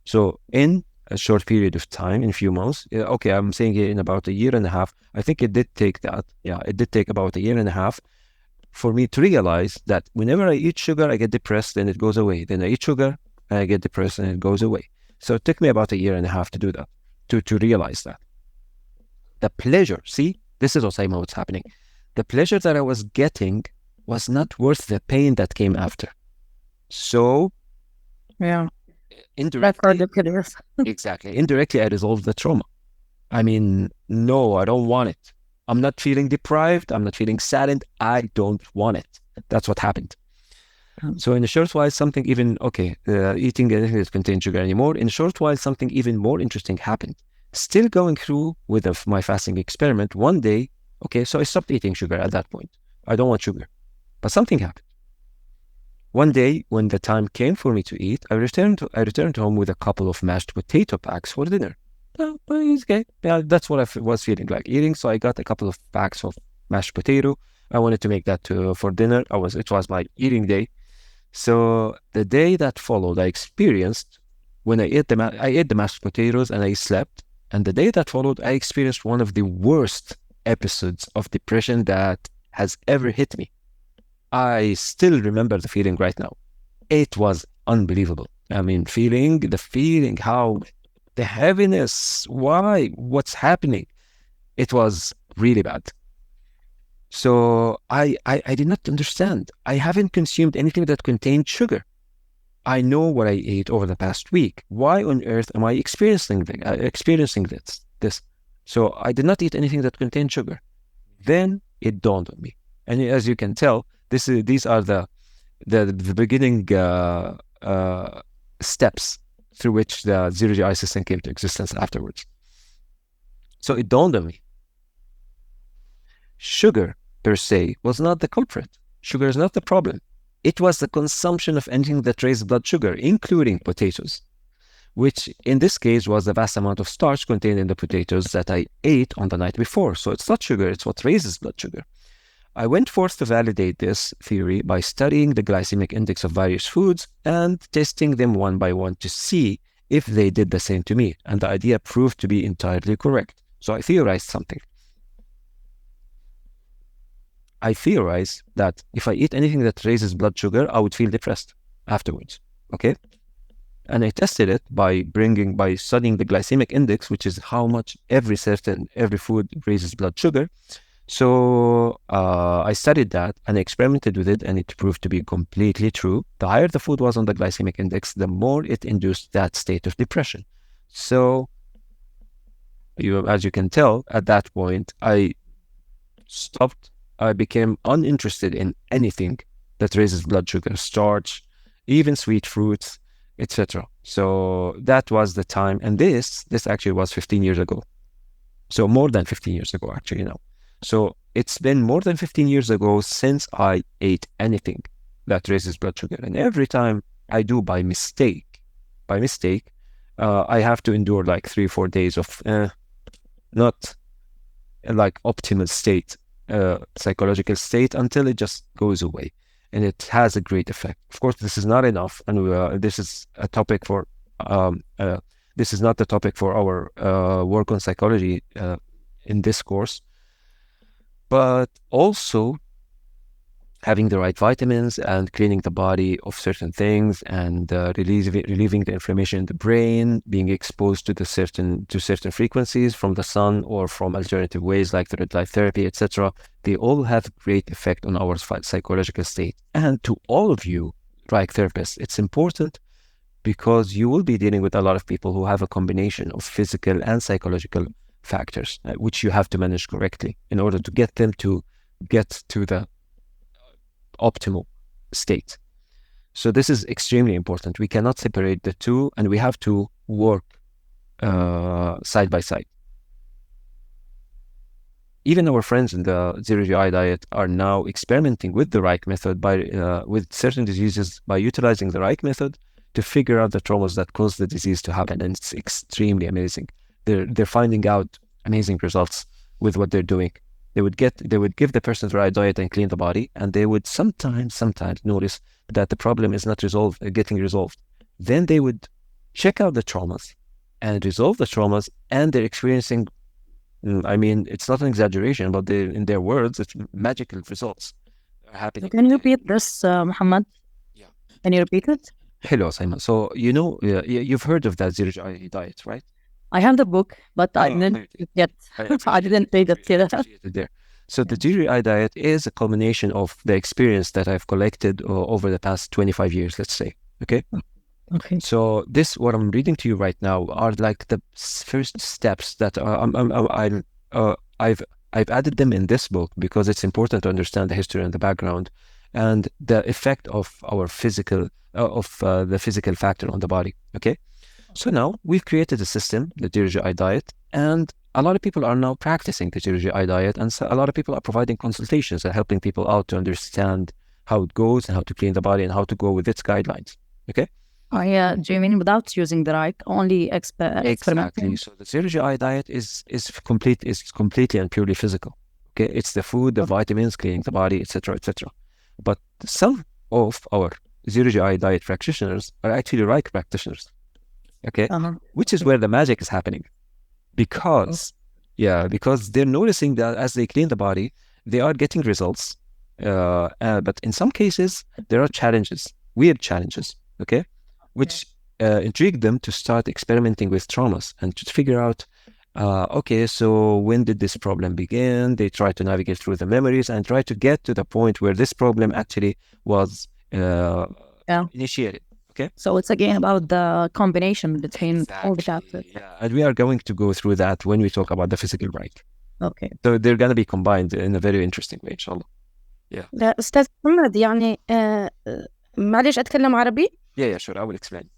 So in a short period of time, in a few months, okay, I'm saying here in about a year and a half, I think it did take that. Yeah, it did take about a year and a half. for me to realize that whenever I eat sugar, I get depressed and it goes away. Then I eat sugar and I get depressed and it goes away. So it took me about 1.5 years to do that, to realize that. The pleasure, see, this is what's happening. The pleasure that I was getting was not worth the pain that came after. So, indirectly, exactly. Indirectly, I resolved the trauma. I mean, no, I don't want it. I'm not feeling deprived. I'm not feeling saddened. I don't want it. That's what happened. So in a short while, something even, eating anything that contains sugar anymore. In a short while, something even more interesting happened. Still going through with my fasting experiment, one day, so I stopped eating sugar at that point. I don't want sugar. But something happened. One day, when the time came for me to eat, I returned home with a couple of mashed potato packs for dinner. Okay. Yeah, that's what I was feeling like eating. So I got a couple of packs of mashed potato. I wanted to make that for dinner. It was my eating day. So the day that followed, I experienced when I ate the mashed potatoes and I slept. And the day that followed, I experienced one of the worst episodes of depression that has ever hit me. I still remember the feeling right now. It was unbelievable. I mean, the feeling, how the heaviness, what's happening? It was really bad. So I did not understand. I haven't consumed anything that contained sugar. I know what I ate over the past week. Why on earth am I experiencing this? So I did not eat anything that contained sugar. Then it dawned on me. And as you can tell, these are the beginning steps through which the zero-GI system came to existence afterwards. So it dawned on me. Sugar, per se, was not the culprit. Sugar is not the problem. It was the consumption of anything that raised blood sugar, including potatoes, which in this case was the vast amount of starch contained in the potatoes that I ate on the night before. So it's not sugar, it's what raises blood sugar. I went forth to validate this theory by studying the glycemic index of various foods and testing them one by one to see if they did the same to me. And the idea proved to be entirely correct. So I theorized something. I theorized that if I eat anything that raises blood sugar, I would feel depressed afterwards. Okay? And I tested it by studying the glycemic index, which is how much every food raises blood sugar. So I studied that and I experimented with it, and it proved to be completely true. The higher the food was on the glycemic index, the more it induced that state of depression. So, as you can tell, at that point, I stopped. I became uninterested in anything that raises blood sugar, starch, even sweet fruits, etc. So that was the time. And this actually was 15 years ago. So more than 15 years ago, actually, now. So it's been more than 15 years ago since I ate anything that raises blood sugar. And every time I do by mistake, I have to endure like 3-4 days of not like optimal state, psychological state, until it just goes away. And it has a great effect. Of course, this is not enough. And this is a topic for, this is not the topic for our work on psychology in this course. But also having the right vitamins and cleaning the body of certain things and relieving the inflammation in the brain, being exposed to certain frequencies from the sun or from alternative ways like the red light therapy, etc. They all have great effect on our psychological state. And to all of you ReiK therapists, it's important because you will be dealing with a lot of people who have a combination of physical and psychological factors, which you have to manage correctly in order to get them to get to the optimal state. So this is extremely important. We cannot separate the two, and we have to work side by side. Even our friends in the zero-GI diet are now experimenting with the ReiK method with certain diseases by utilizing the ReiK method to figure out the traumas that cause the disease to happen, and it's extremely amazing. They're finding out amazing results with what they're doing. They would give the person the right diet and clean the body, and they would sometimes notice that the problem is not getting resolved. Then they would check out the traumas and resolve the traumas, and they're experiencing, I mean, it's not an exaggeration, but in their words, it's magical results. Happy. Can you repeat this, Muhammad? Yeah. Can you repeat it? Hello, Simon. So, you've heard of that zero GI diet, right? I have the book, but I Oh, didn't okay. yet. I didn't read it yet. Appreciate it there. So the GI diet is a culmination of the experience that I've collected over the past 25 years, let's say. Okay. Okay. So what I'm reading to you right now are like the first steps that I've added them in this book because it's important to understand the history and the background and the effect of our the physical factor on the body. Okay. So now we've created a system, the GI diet, and a lot of people are now practicing the GI diet, and so a lot of people are providing consultations and helping people out to understand how it goes and how to clean the body and how to go with its guidelines. Okay. Do you mean without using the ReiK, only Exactly. experimenting? So the zero GI diet is completely and purely physical. Okay, it's the food, the vitamins, cleaning the body, etc., etc. But some of our zero GI diet practitioners are actually ReiK practitioners. Okay, which is where the magic is happening, because they're noticing that as they clean the body, they are getting results. But in some cases, there are weird challenges. Okay. Which intrigued them to start experimenting with traumas and to figure out, okay, so when did this problem begin? They try to navigate through the memories and try to get to the point where this problem actually was initiated. Okay. So it's again about the combination between all the chapters. Yeah, and we are going to go through that when we talk about the physical right. Okay. So they're going to be combined in a very interesting way, inshallah. Yeah. لا أستاذ محمد يعني معلش أتكلم عربي؟ Yeah, sure. I will explain.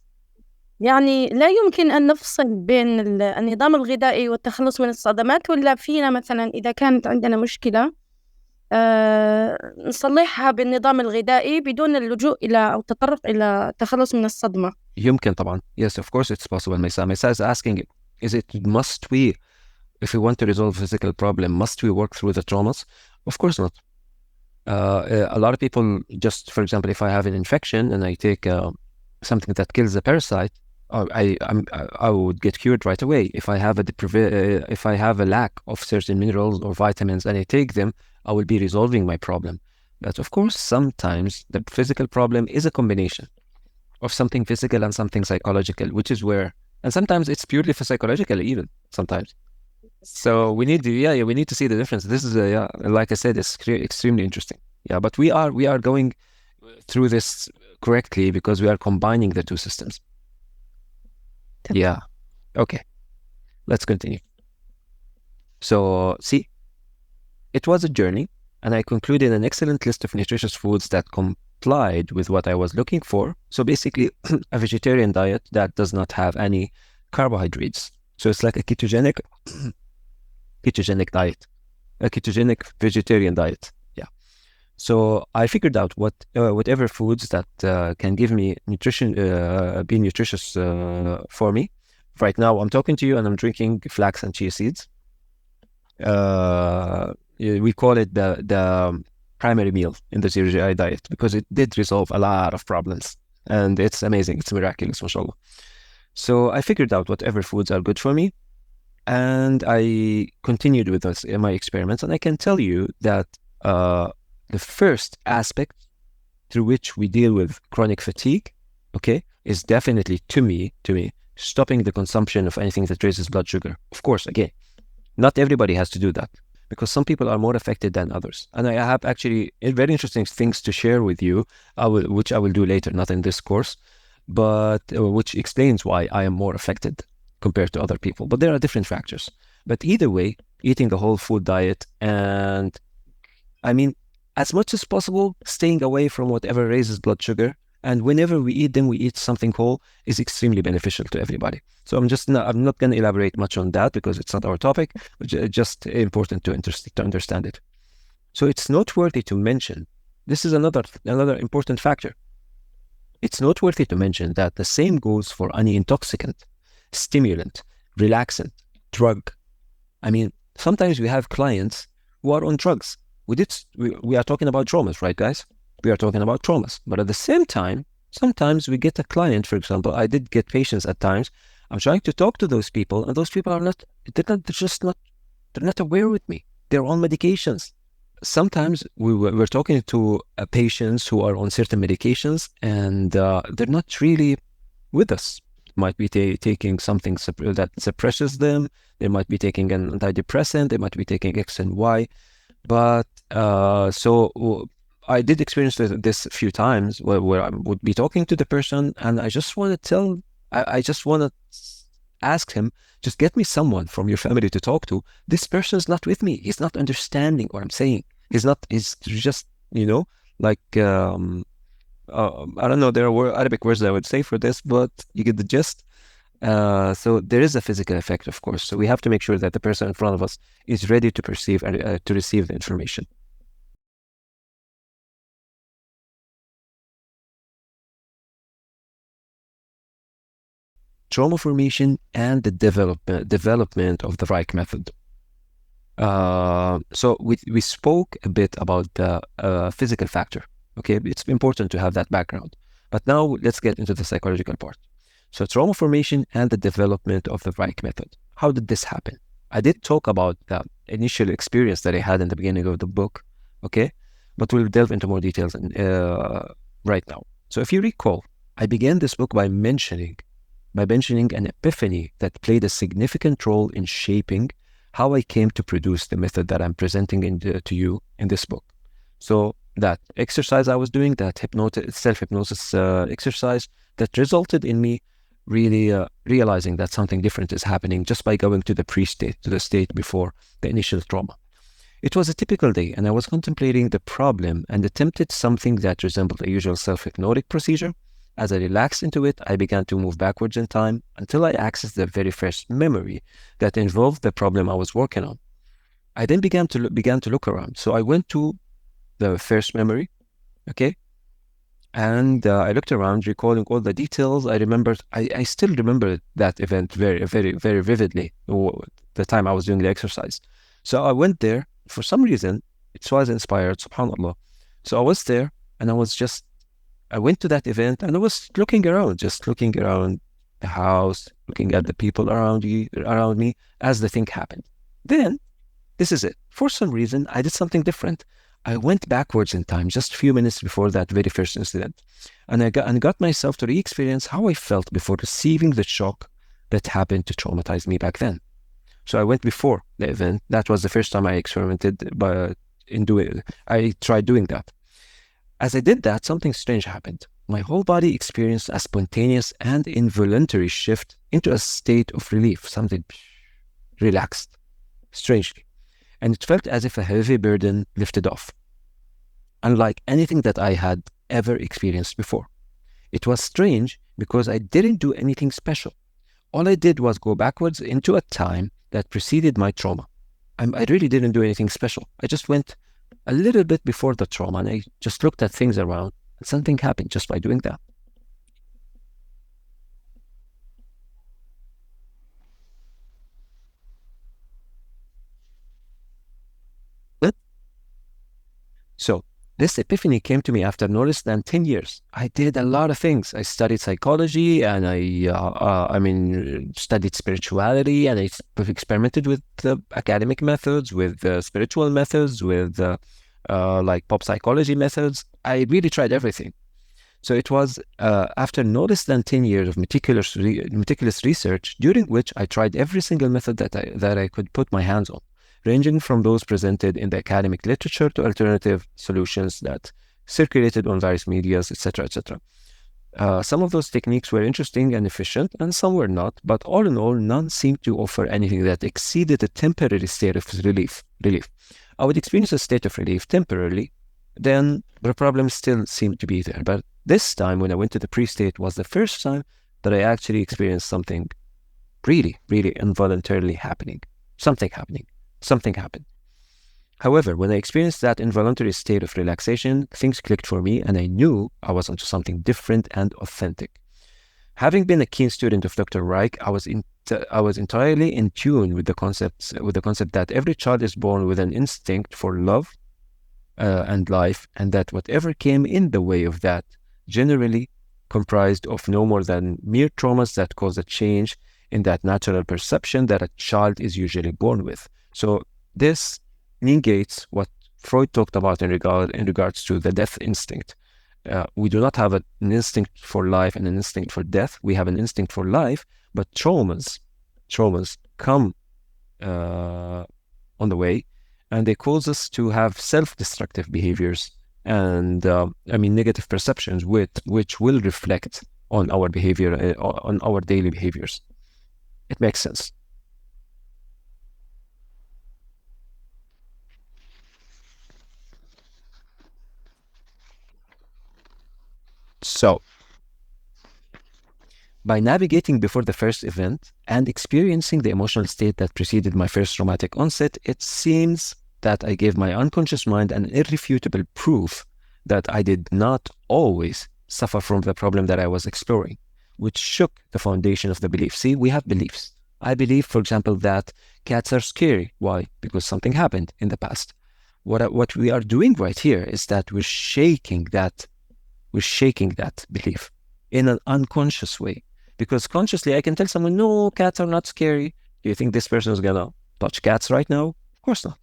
يعني لا يمكن أن نفصل بين النظام الغذائي والتخلص من الصدمات، ولا فينا مثلا إذا كانت عندنا مشكلة نصلحها بالنظام الغذائي بدون اللجوء إلى أو التطرق إلى التخلص من الصدمة. يمكن طبعا. Yes, of course it's possible. Mesa is asking, if we want to resolve a physical problem, must we work through the traumas? Of course not. A lot of people just, for example, if I have an infection and I take something that kills the parasite, I would get cured right away. If I have a lack of certain minerals or vitamins and I take them, I will be resolving my problem. But of course, sometimes the physical problem is a combination of something physical and something psychological, and sometimes it's purely for psychological even sometimes. So we need to see the difference. This is like I said, it's extremely interesting. Yeah, but we are going through this correctly because we are combining the two systems. Yeah. Okay. Let's continue. So see, it was a journey, and I concluded an excellent list of nutritious foods that complied with what I was looking for. So basically, a vegetarian diet that does not have any carbohydrates. So it's like a ketogenic diet, a ketogenic vegetarian diet. Yeah. So I figured out whatever foods that can give me nutrition, be nutritious for me. Right now, I'm talking to you and I'm drinking flax and chia seeds. We call it the primary meal in the zero GI diet because it did resolve a lot of problems, and it's amazing. It's miraculous, mashallah. So I figured out whatever foods are good for me, and I continued with this in my experiments. And I can tell you that the first aspect through which we deal with chronic fatigue, okay, is definitely to me stopping the consumption of anything that raises blood sugar. Of course, again, not everybody has to do that, because some people are more affected than others. And I have actually very interesting things to share with you, which I will do later, not in this course, but which explains why I am more affected compared to other people. But there are different factors. But either way, eating the whole food diet, and I mean, as much as possible, staying away from whatever raises blood sugar. And whenever we eat them, we eat something whole, is extremely beneficial to everybody. So I'm not going to elaborate much on that because it's not our topic, but just important to understand it. So it's noteworthy to mention, this is another important factor. It's noteworthy to mention that the same goes for any intoxicant, stimulant, relaxant, drug. I mean, sometimes we have clients who are on drugs. We are talking about traumas, right, guys? We are talking about traumas. But at the same time, sometimes we get a client, for example, I did get patients at times. I'm trying to talk to those people, and those people they're not aware with me. They're on medications. sometimes we're talking to patients who are on certain medications, and they're not really with us. Might be taking something that suppresses them. They might be taking an antidepressant. They might be taking X and Y. But so I did experience this a few times where I would be talking to the person, and I just want to I just want to ask him, just get me someone from your family to talk to. This person is not with me. He's not understanding what I'm saying. He's just, like, I don't know, there are Arabic words that I would say for this, but you get the gist. So there is a physical effect, of course. So we have to make sure that the person in front of us is ready to perceive and to receive the information. Trauma formation and the development of the ReiK method. So we spoke a bit about the physical factor. Okay, it's important to have that background. But now let's get into the psychological part. So trauma formation and the development of the ReiK method. How did this happen? I did talk about the initial experience that I had in the beginning of the book, okay? But we'll delve into more details right now. So if you recall, I began this book by mentioning an epiphany that played a significant role in shaping how I came to produce the method that I'm presenting to you in this book. So that exercise I was doing, that self-hypnosis exercise, that resulted in me really realizing that something different is happening just by going to the pre-state, to the state before the initial trauma. It was a typical day, and I was contemplating the problem and attempted something that resembled a usual self-hypnotic procedure. As I relaxed into it, I began to move backwards in time until I accessed the very first memory that involved the problem I was working on. I then began to look around. So I went to the first memory, okay? And I looked around, recalling all the details. I still remember that event very, very, very vividly, the time I was doing the exercise. So I went there. For some reason, it was inspired, subhanAllah. So I was there, and I went to that event, and I was looking around the house, looking at the people around me as the thing happened. Then, this is it. For some reason, I did something different. I went backwards in time, just a few minutes before that very first incident, and I got myself to re-experience how I felt before receiving the shock that happened to traumatize me back then. So I went before the event. That was the first time I experimented, I tried doing that. As I did that, something strange happened. My whole body experienced a spontaneous and involuntary shift into a state of relief, something relaxed, strangely. And it felt as if a heavy burden lifted off, unlike anything that I had ever experienced before. It was strange because I didn't do anything special. All I did was go backwards into a time that preceded my trauma. I really didn't do anything special. I just went a little bit before the trauma, and I just looked at things around, and something happened just by doing that. So this epiphany came to me after no less than 10 years. I did a lot of things. I studied psychology, and I studied spirituality, and I experimented with academic methods, with spiritual methods, with like pop psychology methods. I really tried everything. So it was after no less than 10 years of meticulous research, during which I tried every single method that I could put my hands on, ranging from those presented in the academic literature to alternative solutions that circulated on various medias, etc., etc. Some of those techniques were interesting and efficient, and some were not, but all in all, none seemed to offer anything that exceeded a temporary state of relief. I would experience a state of relief temporarily, then the problem still seemed to be there. But this time, when I went to the pre-state, was the first time that I actually experienced something really, really involuntarily happening. Something happened. However, when I experienced that involuntary state of relaxation, things clicked for me, and I knew I was onto something different and authentic. Having been a keen student of Dr. Reich, I was entirely in tune with the concept that every child is born with an instinct for love and life, and that whatever came in the way of that generally comprised of no more than mere traumas that cause a change in that natural perception that a child is usually born with. So this negates what Freud talked about in regards to the death instinct. We do not have an instinct for life and an instinct for death. We have an instinct for life, but traumas come on the way, and they cause us to have self-destructive behaviors and negative perceptions, which will reflect on our behavior, on our daily behaviors. It makes sense. So, by navigating before the first event and experiencing the emotional state that preceded my first traumatic onset, it seems that I gave my unconscious mind an irrefutable proof that I did not always suffer from the problem that I was exploring, which shook the foundation of the belief. See, we have beliefs. I believe, for example, that cats are scary. Why? Because something happened in the past. What we are doing right here is that we're shaking that belief in an unconscious way. Because consciously, I can tell someone, no, cats are not scary. Do you think this person is gonna touch cats right now? Of course not.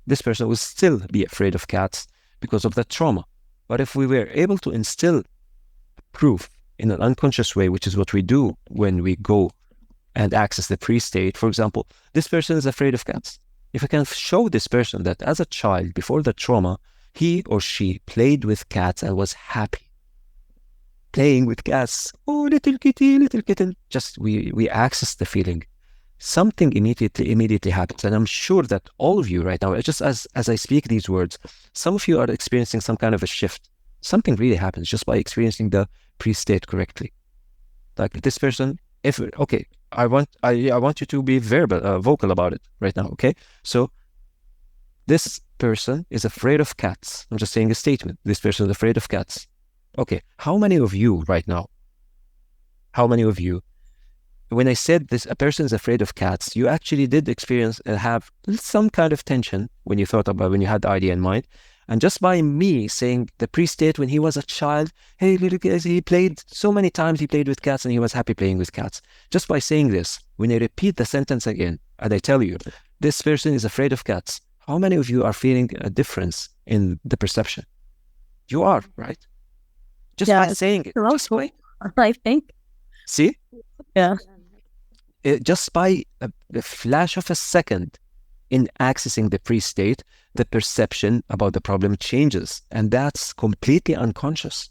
This person will still be afraid of cats because of that trauma. But if we were able to instill proof in an unconscious way, which is what we do when we go and access the pre-state, for example, this person is afraid of cats. If I can show this person that as a child, before the trauma, he or she played with cats and was happy. Playing with cats, oh, little kitty, little kitten. Just we access the feeling. Something immediately happens. And I'm sure that all of you right now, just as I speak these words, some of you are experiencing some kind of a shift. Something really happens just by experiencing the pre-state correctly. Like this person, I want you to be vocal about it right now, okay? So this person is afraid of cats. I'm just saying a statement. This person is afraid of cats. Okay, how many of you right now, when I said this, a person is afraid of cats, you actually did experience and have some kind of tension when you had the idea in mind. And just by me saying the pre-state when he was a child, hey, little kids, he played so many times, he played with cats and he was happy playing with cats. Just by saying this, when I repeat the sentence again, and I tell you, this person is afraid of cats, how many of you are feeling a difference in the perception? You are, right? Just by saying it. Just by, I think. See? Yeah. Just by a flash of a second in accessing the pre-state, the perception about the problem changes. And that's completely unconscious.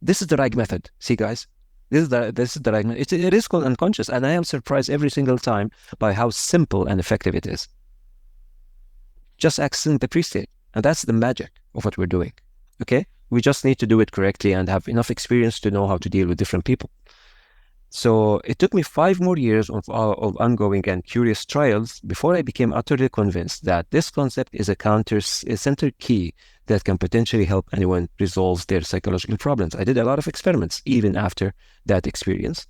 This is the ReiK method. See, guys? This is the ReiK method. It is called unconscious. And I am surprised every single time by how simple and effective it is. Just accessing the pre-state. And that's the magic of what we're doing. Okay? We just need to do it correctly and have enough experience to know how to deal with different people. So it took me 5 more years of ongoing and curious trials before I became utterly convinced that this concept is a center key that can potentially help anyone resolve their psychological problems. I did a lot of experiments even after that experience.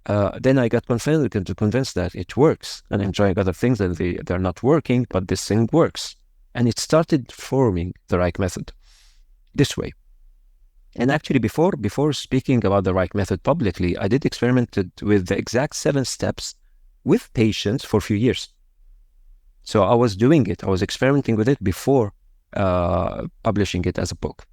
Then I got convinced that it works, and I'm trying other things that they're not working, but this thing works. And it started forming the ReiK method this way. And actually, before speaking about the ReiK method publicly, I did experiment with the exact 7 steps with patients for a few years. So I was doing it. I was experimenting with it before publishing it as a book.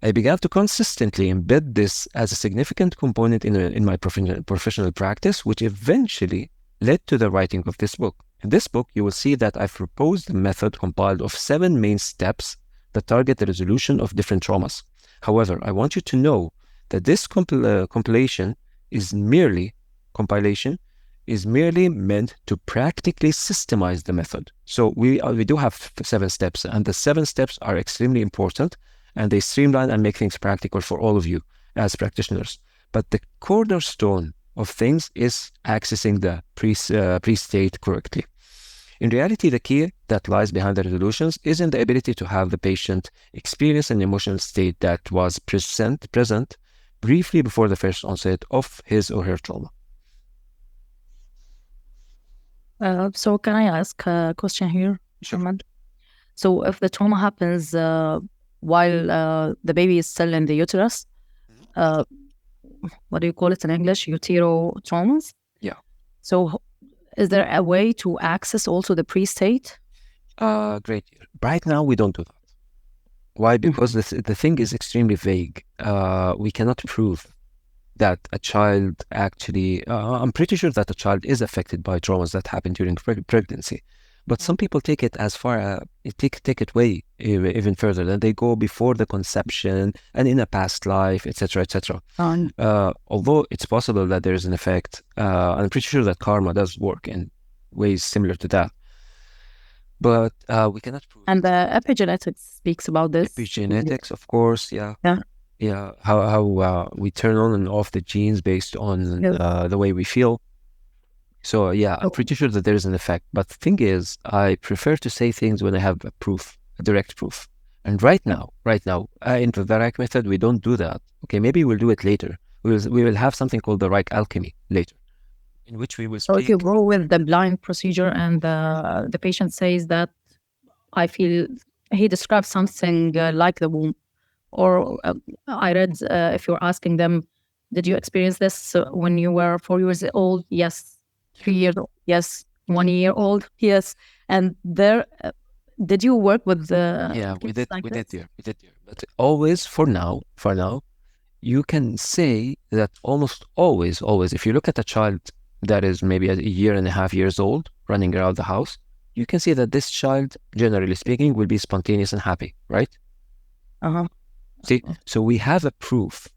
I began to consistently embed this as a significant component in my professional practice, which eventually led to the writing of this book. In this book, you will see that I've proposed a method compiled of 7 main steps that target the resolution of different traumas. However, I want you to know that this compilation is merely meant to practically systemize the method. So we do have 7 steps, and the 7 steps are extremely important, and they streamline and make things practical for all of you as practitioners. But the cornerstone of things is accessing the pre-state correctly. In reality, the key that lies behind the resolutions is in the ability to have the patient experience an emotional state that was present briefly before the first onset of his or her trauma. So can I ask a question here, Mohammed? So if the trauma happens while the baby is still in the uterus, what do you call it in English? Uterotraumas? Yeah. So is there a way to access also the pre-state? Great. Right now, we don't do that. Why? Because the thing is extremely vague. We cannot prove that a child actually, I'm pretty sure that a child is affected by traumas that happen during pregnancy. But some people take it as far, take it way even further, than they go before the conception and in a past life, etc., etc. Although it's possible that there is an effect, I'm pretty sure that karma does work in ways similar to that. But we cannot prove. And the epigenetics speaks about this. Epigenetics, of course, yeah. Yeah. Yeah, how we turn on and off the genes based on the way we feel. So yeah, I'm pretty sure that there is an effect. But the thing is, I prefer to say things when I have a proof, a direct proof. And right now, in the ReiK method, we don't do that. Okay, maybe we'll do it later. We will have something called the ReiK alchemy later, in which we will speak. So if you go with the blind procedure and the patient says that I feel, he describes something like the womb, or I read if you're asking them, did you experience this when you were 4 years old? Yes. 3 years old? Yes. 1 year old? Yes. And there, did you work with the? Yeah, we did here. But always, for now, you can say that almost always, if you look at a child that is maybe a year and a half years old running around the house, you can see that this child, generally speaking, will be spontaneous and happy, right? See, so we have a proof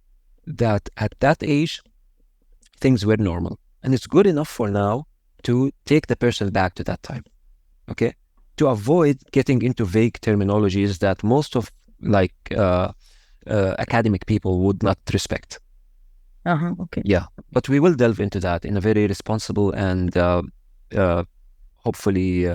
that at that age, things were normal. And it's good enough for now to take the person back to that time, okay? To avoid getting into vague terminologies that most of academic people would not respect. Okay. Yeah, but we will delve into that in a very responsible and hopefully,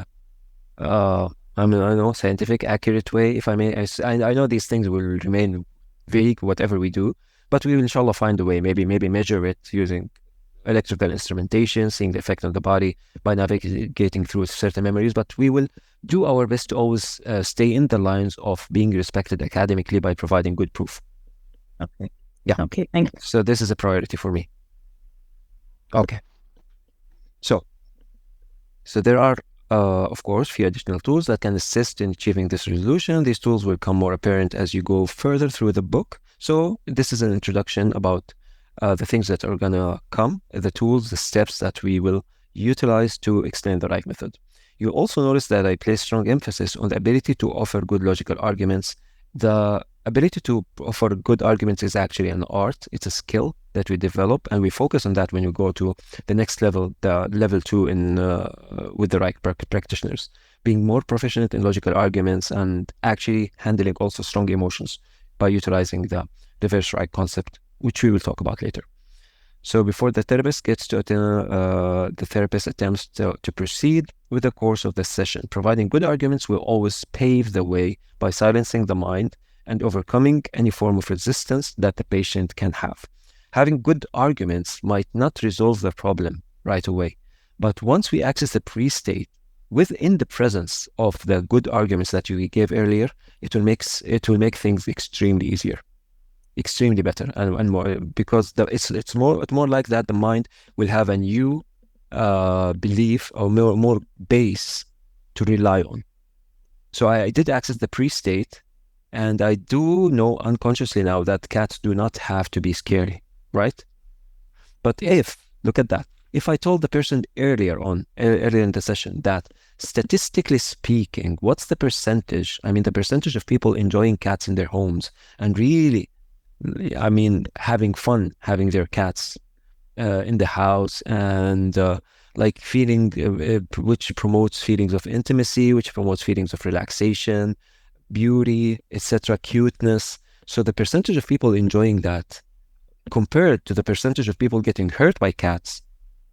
I know, scientific, accurate way, if I may. I know these things will remain vague, whatever we do, but we will inshallah find a way, maybe measure it using electrical instrumentation, seeing the effect on the body by navigating through certain memories, but we will do our best to always stay in the lines of being respected academically by providing good proof. Okay. Yeah. Okay, thank you. So this is a priority for me. Okay. So there are, of course, few additional tools that can assist in achieving this resolution. These tools will become more apparent as you go further through the book. So this is an introduction about the things that are gonna come, the tools, the steps that we will utilize to explain the ReiK method. You also notice that I place strong emphasis on the ability to offer good logical arguments. The ability to offer good arguments is actually an art. It's a skill that we develop, and we focus on that when you go to the next level, the level 2 in with the ReiK practitioners, being more proficient in logical arguments and actually handling also strong emotions by utilizing the reverse ReiK concept, which we will talk about later. So before the therapist gets to the therapist attempts to proceed with the course of the session. Providing good arguments will always pave the way by silencing the mind and overcoming any form of resistance that the patient can have. Having good arguments might not resolve the problem right away, but once we access the pre-state within the presence of the good arguments that you gave earlier, it will make things extremely easier, extremely better, and more, because it's more like that. The mind will have a new belief or more base to rely on. So I did access the pre-state, and I do know unconsciously now that cats do not have to be scary, right? But look at that. If I told the person earlier in the session that statistically speaking, what's the percentage? I mean, the percentage of people enjoying cats in their homes and really, I mean, having fun having their cats in the house, and like feeling, which promotes feelings of intimacy, which promotes feelings of relaxation, beauty, etc., cuteness. So the percentage of people enjoying that compared to the percentage of people getting hurt by cats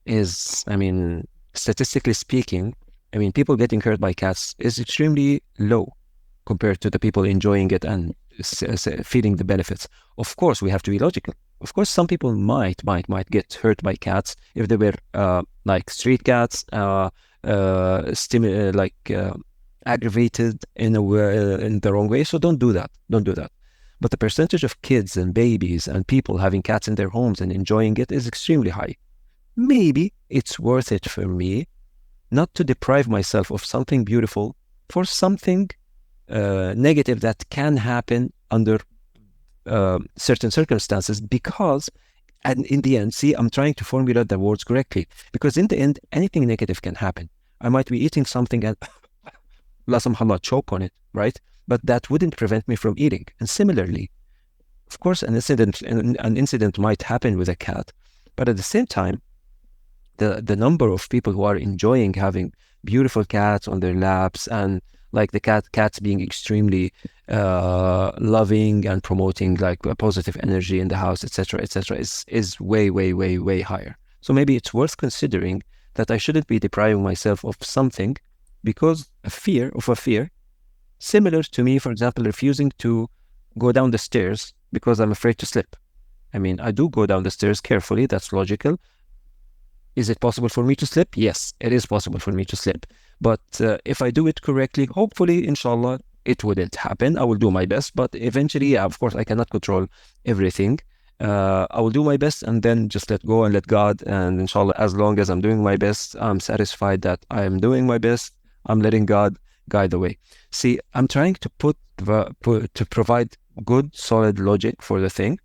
is, I mean, statistically speaking, I mean, people getting hurt by cats is extremely low compared to the people enjoying it and feeling the benefits. Of course, we have to be logical. Of course, some people might get hurt by cats if they were like street cats, aggravated in the wrong way. So don't do that. But the percentage of kids and babies and people having cats in their homes and enjoying it is extremely high. Maybe it's worth it for me not to deprive myself of something beautiful for something negative that can happen under certain circumstances, because and in the end, see, I'm trying to formulate the words correctly, because in the end, anything negative can happen. I might be eating something and la samhallah, choke on it, right? But that wouldn't prevent me from eating. And similarly, of course, an incident might happen with a cat, but at the same time, the number of people who are enjoying having beautiful cats on their laps, and like the cats being extremely loving and promoting like a positive energy in the house, etc., is way higher. So maybe it's worth considering that I shouldn't be depriving myself of something because of a fear, similar to me, for example, refusing to go down the stairs because I'm afraid to slip. I mean, I do go down the stairs carefully. That's logical. Is it possible for me to slip? Yes, it is possible for me to slip. But if I do it correctly, hopefully, inshallah, it wouldn't happen. I will do my best. But eventually, yeah, of course, I cannot control everything. I will do my best and then just let go and let God. And inshallah, as long as I'm doing my best, I'm satisfied that I am doing my best. I'm letting God guide the way. See, I'm trying to to provide good, solid logic for the thing.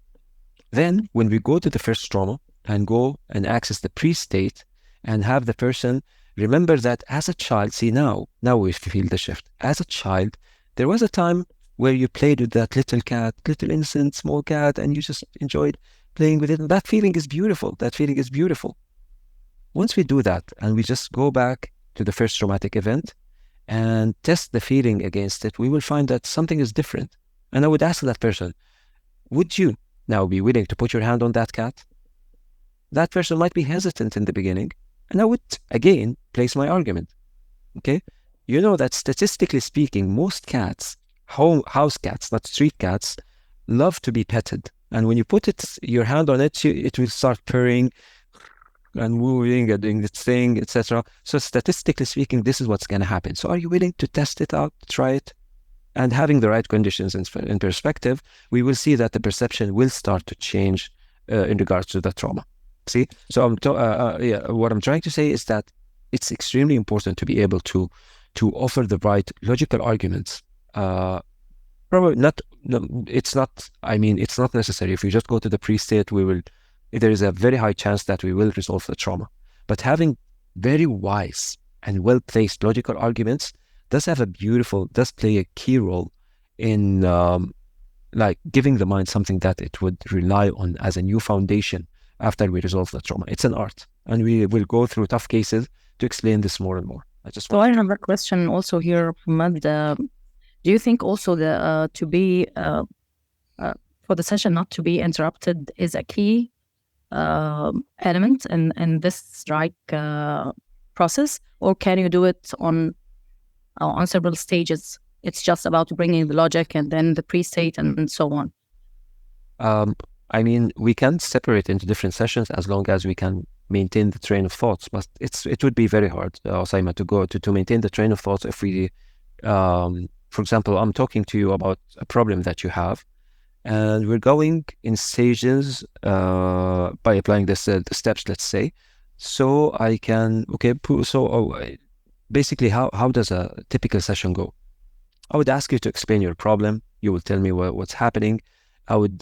Then when we go to the first trauma and go and access the pre-state and have the person remember that as a child, see now we feel the shift. As a child, there was a time where you played with that little cat, little innocent small cat, and you just enjoyed playing with it. And that feeling is beautiful. Once we do that and we just go back to the first traumatic event and test the feeling against it, we will find that something is different. And I would ask that person, would you now be willing to put your hand on that cat? That person might be hesitant in the beginning, and I would again place my argument. Okay, you know that statistically speaking, most cats, house cats, not street cats, love to be petted. And when you put your hand on it, it will start purring and wooing and doing its thing, etc. So statistically speaking, this is what's going to happen. So are you willing to test it out, try it? And having the right conditions in perspective, we will see that the perception will start to change in regards to the trauma. See, so what I'm trying to say is that it's extremely important to be able to offer the right logical arguments. Probably not. No, it's not. I mean, it's not necessary. If we just go to the pre-state, there is a very high chance that we will resolve the trauma. But having very wise and well-placed logical arguments does play a key role in like giving the mind something that it would rely on as a new foundation after we resolve the trauma. It's an art, and we will go through tough cases to explain this more and more. So I have a question also here, Mohammed. Do you think also to be for the session not to be interrupted is a key element in this ReiK process, or can you do it on several stages? It's just about bringing the logic and then the pre-state and so on. I mean, we can separate into different sessions as long as we can maintain the train of thoughts, but it would be very hard, Osama, to maintain the train of thoughts if we, for example, I'm talking to you about a problem that you have, and we're going in stages by applying the steps, let's say. So I can, basically, how does a typical session go? I would ask you to explain your problem. You will tell me what's happening. I would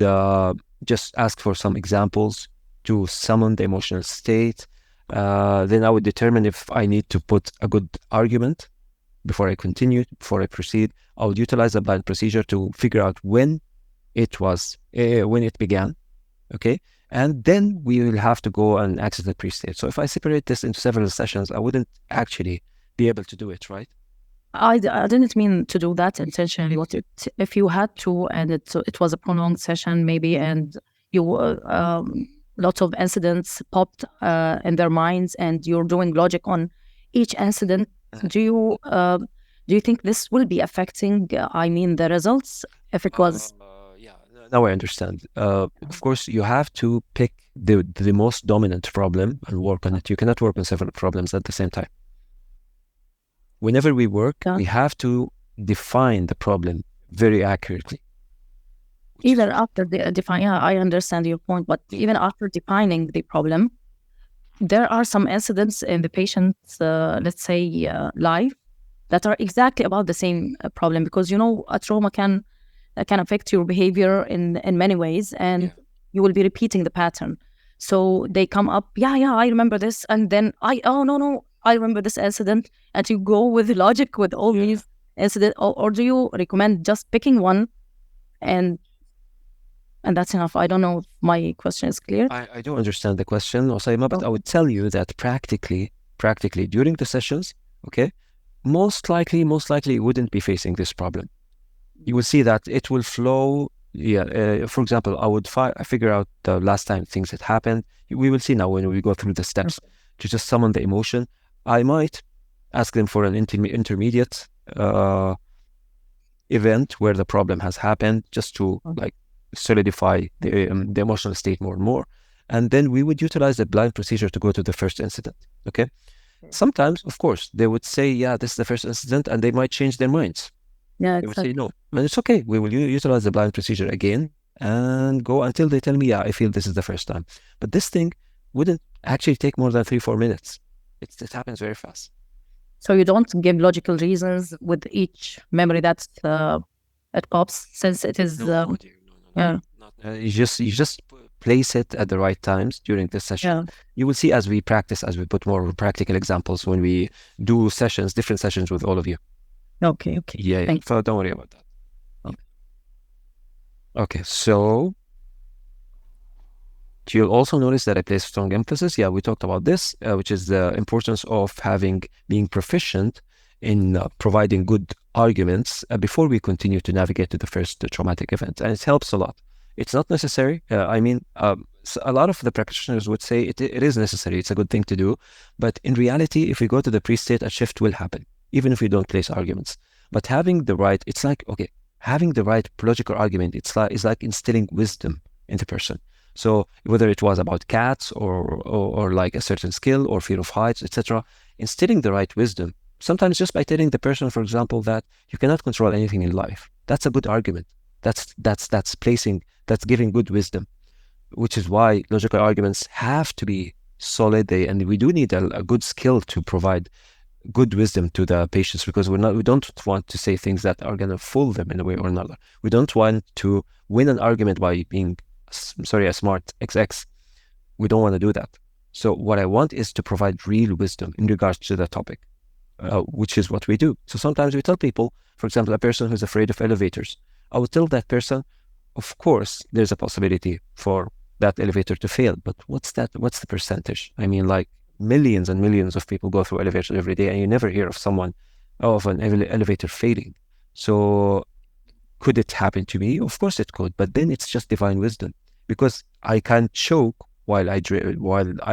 just ask for some examples to summon the emotional state. Then I would determine if I need to put a good argument before I continue, before I proceed. I would utilize a blind procedure to figure out when it began. Okay. And then we will have to go and access the pre-state. So if I separate this into several sessions, I wouldn't actually be able to do it, right? I didn't mean to do that intentionally. If you had to, and it was a prolonged session maybe, and you lots of incidents popped in their minds, and you're doing logic on each incident. Do you think this will be affecting? The results if it was? Now I understand. Of course, you have to pick the most dominant problem and work on it. You cannot work on several problems at the same time. Whenever we work, we have to define the problem very accurately. Even after I understand your point, but even after defining the problem, there are some incidents in the patient's, let's say, life that are exactly about the same problem, because a trauma can affect your behavior in many ways, and you will be repeating the pattern. So they come up, I remember this, and then no, I remember this incident, and you go with logic with all these incidents, or do you recommend just picking one and that's enough? I don't know if my question is clear. I do understand the question, Osama, but I would tell you that practically during the sessions, okay, most likely you wouldn't be facing this problem. You will see that it will flow. For example, I would figure out the last time things had happened. We will see now when we go through the steps to just summon the emotion. I might ask them for an intermediate event where the problem has happened, just to like solidify the emotional state more and more. And then we would utilize the blind procedure to go to the first incident. Okay. Sometimes, of course, they would say, this is the first incident, and they might change their minds. Yeah, they would say no, and it's okay. We will utilize the blind procedure again and go until they tell me, I feel this is the first time. But this thing wouldn't actually take more than 3-4 minutes. It happens very fast. So you don't give logical reasons with each memory that it pops, since it is. No. You just place it at the right times during the session. You will see as we practice, as we put more practical examples when we do different sessions with all of you. Okay. Yeah. So don't worry about that. Okay, so you'll also notice that I place strong emphasis. We talked about this, which is the importance of being proficient in providing good arguments before we continue to navigate to the first traumatic event. And it helps a lot. It's not necessary. A lot of the practitioners would say it is necessary. It's a good thing to do. But in reality, if we go to the pre-state, a shift will happen, even if we don't place arguments. But having the right logical argument, is like instilling wisdom in the person. So whether it was about cats or like a certain skill or fear of heights, etc., instilling the right wisdom, sometimes just by telling the person, for example, that you cannot control anything in life. That's a good argument. That's giving good wisdom, which is why logical arguments have to be solid. And we do need a good skill to provide good wisdom to the patients, because we don't want to say things that are going to fool them in a way or another. We don't want to win an argument by being, a smart XX. We don't want to do that. So what I want is to provide real wisdom in regards to the topic, which is what we do. So sometimes we tell people, for example, a person who's afraid of elevators, I would tell that person, of course, there's a possibility for that elevator to fail, but what's the percentage? Like millions and millions of people go through elevators every day, and you never hear of an elevator failing. So could it happen to me? Of course it could, but then it's just divine wisdom, because I can't choke while I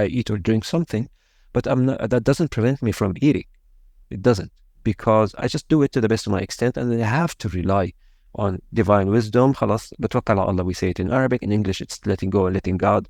eat or drink something, but that doesn't prevent me from eating. It doesn't, because I just do it to the best of my extent, and then I have to rely on divine wisdom. خلاص بتوكل على Allah, we say it in Arabic. In English, it's letting go and letting God.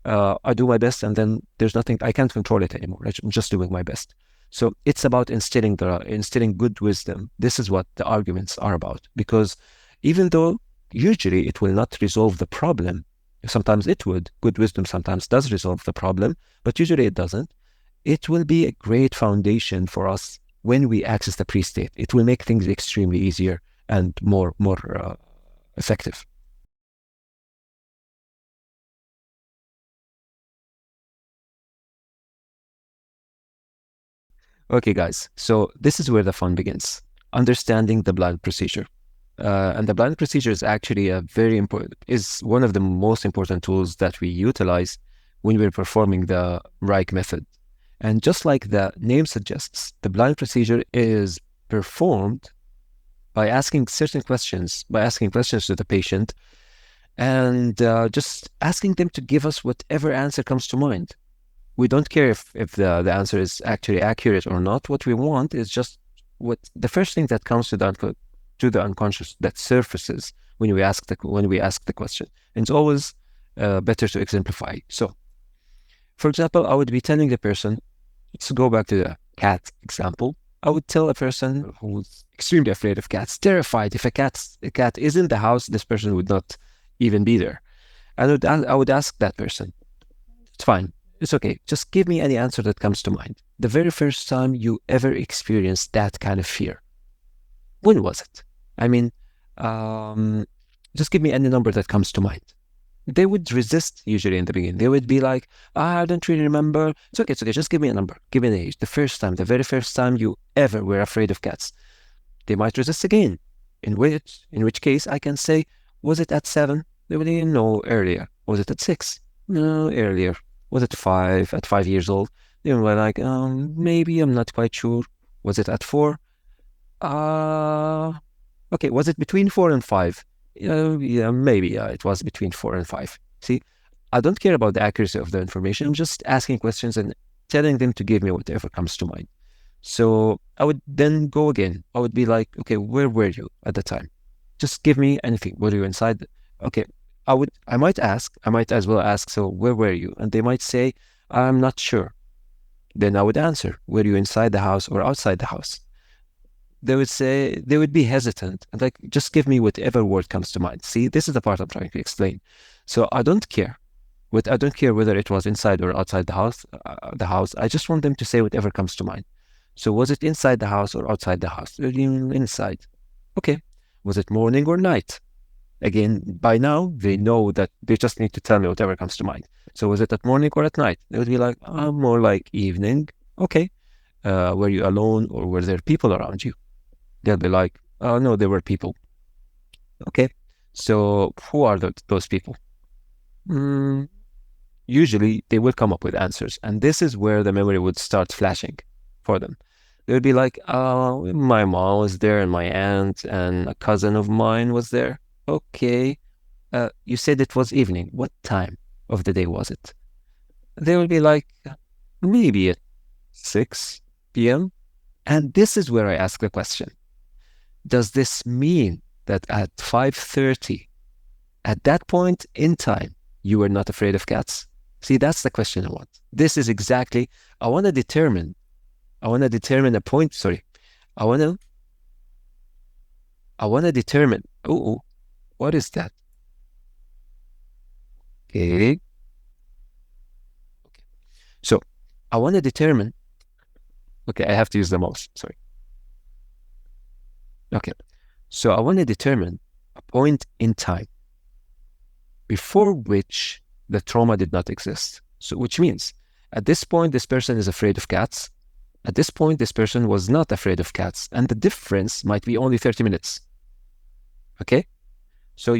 I do my best, and then there's nothing, I can't control it anymore. I'm just doing my best. So it's about instilling good wisdom. This is what the arguments are about, because even though usually it will not resolve the problem, sometimes it would. Good wisdom sometimes does resolve the problem, but usually it doesn't. It will be a great foundation for us when we access the pre-state. It will make things extremely easier and more effective. Okay, guys, so this is where the fun begins. Understanding the blind procedure. And the blind procedure is actually is one of the most important tools that we utilize when we're performing the ReiK method. And just like the name suggests, the blind procedure is performed by asking certain questions, to the patient, and just asking them to give us whatever answer comes to mind. We don't care if the answer is actually accurate or not. What we want is just the first thing that comes to the unconscious, that surfaces when we ask the question. And it's always better to exemplify. So, for example, I would be telling the person, let's go back to the cat example. I would tell a person who's extremely afraid of cats, terrified. If a cat is in the house, this person would not even be there. I would ask that person, it's fine. it's okay. Just give me any answer that comes to mind. The very first time you ever experienced that kind of fear, when was it? I mean, just give me any number that comes to mind. They would resist usually in the beginning. They would be like, I don't really remember. It's okay. Just give me a number. Give me an age. The very first time you ever were afraid of cats. They might resist again. In which case I can say, was it at 7? They would no, earlier. Was it at 6? No, earlier. Was it 5? At 5 years old? They were like, maybe, I'm not quite sure. Was it at 4? Okay, was it between 4 and 5? Yeah, maybe it was between 4 and 5. See, I don't care about the accuracy of the information. I'm just asking questions and telling them to give me whatever comes to mind. So I would then go again. I would be like, okay, where were you at the time? Just give me anything. Were you inside? Okay, I might as well ask, so where were you? And they might say, I'm not sure. Then I would answer, were you inside the house or outside the house? They would be hesitant and like, just give me whatever word comes to mind. See, this is the part I'm trying to explain. So I don't care. I don't care whether it was inside or outside the house. I just want them to say whatever comes to mind. So was it inside the house or outside the house? Inside. Okay. Was it morning or night? Again, by now, they know that they just need to tell me whatever comes to mind. So was it at morning or at night? They would be like, more like evening. Okay. Were you alone or were there people around you? They'll be like, oh, no, there were people. Okay. So who are those people? Usually, they will come up with answers. And this is where the memory would start flashing for them. They would be like, oh, my mom was there and my aunt and a cousin of mine was there. Okay. You said it was evening. What time of the day was it? They would be like, maybe at 6 p.m. And this is where I ask the question. Does this mean that at 5:30, at that point in time, you were not afraid of cats? See, that's the question I want. This is exactly, I want to determine a point, sorry. I want to determine, what is that? Okay. So I want to determine, okay, I have to use the mouse, sorry. Okay, so I want to determine a point in time before which the trauma did not exist. So which means at this point, this person is afraid of cats. At this point, this person was not afraid of cats. And the difference might be only 30 minutes. Okay? So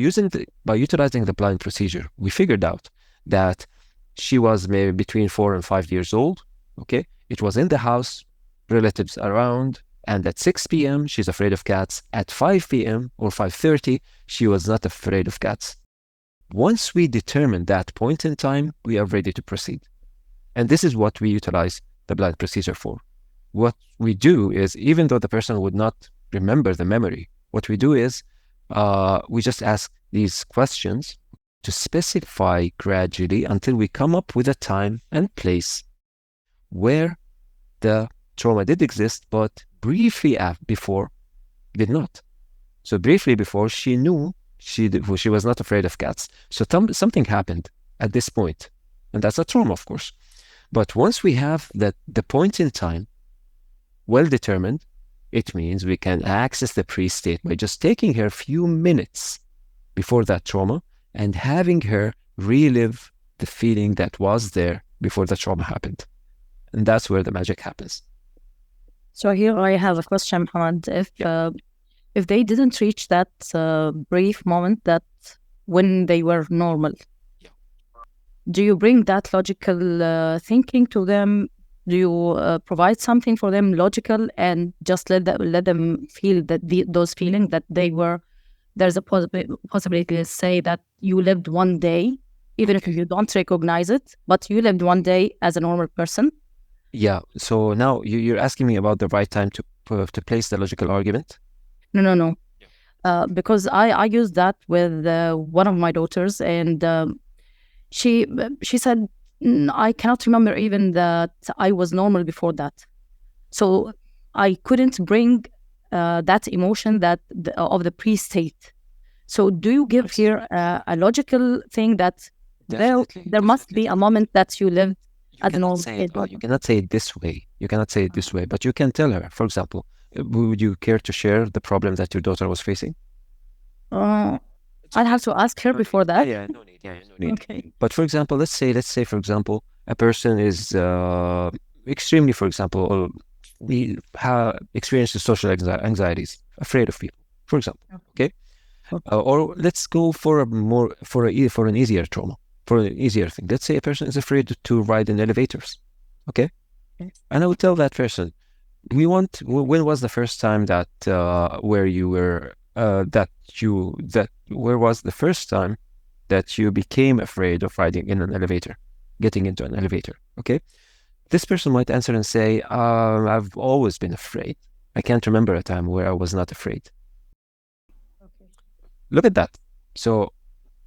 by utilizing the blind procedure, we figured out that she was maybe between 4 and 5 years old. Okay? It was in the house, relatives around, and at 6 p.m., she's afraid of cats. At 5 p.m. or 5:30, she was not afraid of cats. Once we determine that point in time, we are ready to proceed. And this is what we utilize the blind procedure for. What we do is, even though the person would not remember the memory, what we do is we just ask these questions to specify gradually until we come up with a time and place where the trauma did exist, but briefly before did not. So briefly before, she knew she was not afraid of cats. So something happened at this point, and that's a trauma, of course. But once we have the point in time well determined, it means we can access the pre-state by just taking her a few minutes before that trauma and having her relive the feeling that was there before the trauma happened. And that's where the magic happens. So here I have a question, Mohammed. If they didn't reach that brief moment that when they were normal, do you bring that logical thinking to them? Do you provide something for them logical and just let them feel that those feelings that they were? There's a possibility to say that you lived one day, even if you don't recognize it, but you lived one day as a normal person. Yeah. So now you're asking me about the right time to place the logical argument. No. Because I used that with one of my daughters, and she said, I cannot remember even that I was normal before that. So I couldn't bring that emotion of the pre-state. So do you give here a logical thing that there must be a moment that you lived I don't know. You cannot say it this way. You cannot say it this way, but you can tell her, for example, would you care to share the problem that your daughter was facing? I'll have to ask her before that. Yeah, no need. Yeah, no need. Okay. But for example, let's say, for example, a person is extremely, for example, we have experiences social anxieties, afraid of people, for example. Okay. Or let's go for an easier trauma, for an easier thing. Let's say a person is afraid to ride in elevators. Okay. And I would tell that person, when was the first time that where was the first time that you became afraid of riding in an elevator, getting into an elevator? Okay. This person might answer and say, I've always been afraid. I can't remember a time where I was not afraid. Okay. Look at that. So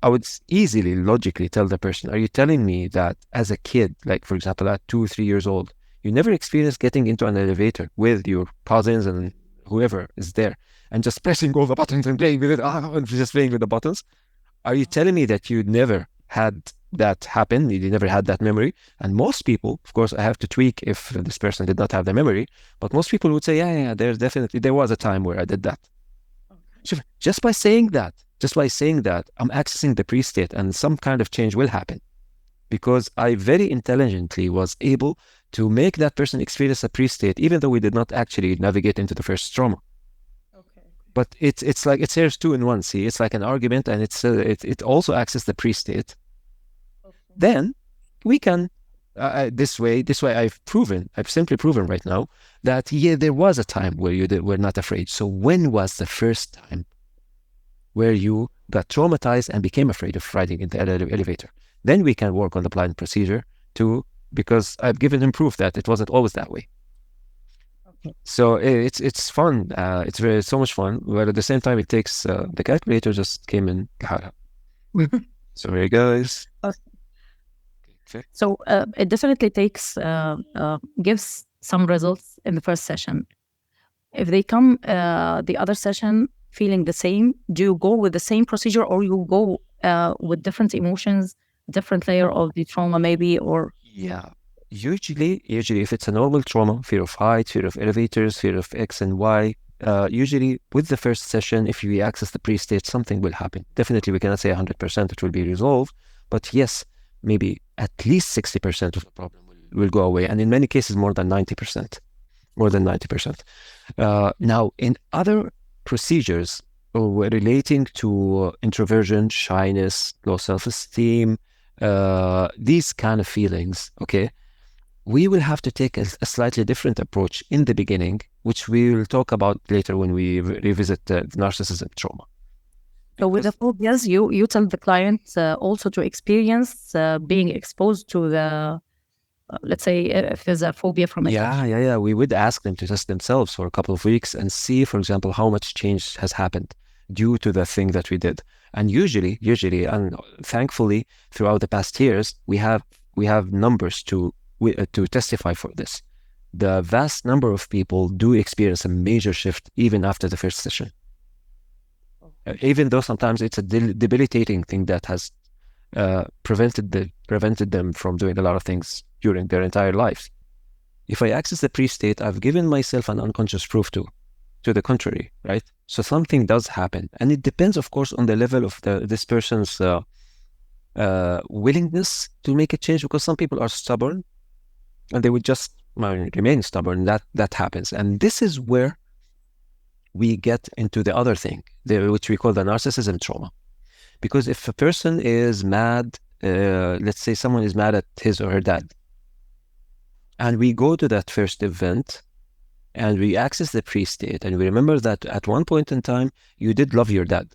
I would easily, logically tell the person, are you telling me that as a kid, like for example, at 2 or 3 years old, you never experienced getting into an elevator with your cousins and whoever is there and just pressing all the buttons and playing with it, and just playing with the buttons? Are you telling me that you never had that happen? You never had that memory? And most people, of course, I have to tweak if this person did not have the memory, but most people would say, yeah, there was a time where I did that. Okay. Just by saying that, I'm accessing the pre-state and some kind of change will happen because I very intelligently was able to make that person experience a pre-state, even though we did not actually navigate into the first trauma. Okay. But it's like it shares two in one. See, it's like an argument, and it also accesses the pre-state. Okay. Then we can this way I've simply proven right now that there was a time where you were not afraid. So when was the first time where you got traumatized and became afraid of riding in the elevator? Then we can work on the blind procedure because I've given him proof that it wasn't always that way. Okay. So it's fun. It's so much fun. But at the same time, it takes the calculator just came in. Sorry, guys. Okay. So it definitely gives some results in the first session. If they come the other session feeling the same, do you go with the same procedure or you go with different emotions, different layer of the trauma maybe, or? Yeah. Usually if it's a normal trauma, fear of height, fear of elevators, fear of X and Y, usually with the first session, if we access the pre-state, something will happen. Definitely we cannot say 100% it will be resolved, but yes, maybe at least 60% of the problem will go away. And in many cases, more than 90%. Now, in other procedures relating to introversion, shyness, low self-esteem, these kind of feelings, okay, we will have to take a slightly different approach in the beginning, which we will talk about later when we revisit the narcissism trauma. So with the phobias, you tell the client also to experience being exposed to the, let's say, if there's a phobia from it. Yeah. We would ask them to test themselves for a couple of weeks and see, for example, how much change has happened due to the thing that we did. And usually, and thankfully, throughout the past years, we have numbers to testify for this. The vast number of people do experience a major shift even after the first session. Even though sometimes it's a debilitating thing that has prevented them from doing a lot of things during their entire lives. If I access the pre-state, I've given myself an unconscious proof to the contrary, right? So something does happen, and it depends, of course, on the level of this person's willingness to make a change. Because some people are stubborn, and they would just remain stubborn. That happens, and this is where we get into the other thing, which we call the narcissism trauma. Because if a person is mad, let's say someone is mad at his or her dad, and we go to that first event and we access the pre-state and we remember that at one point in time, you did love your dad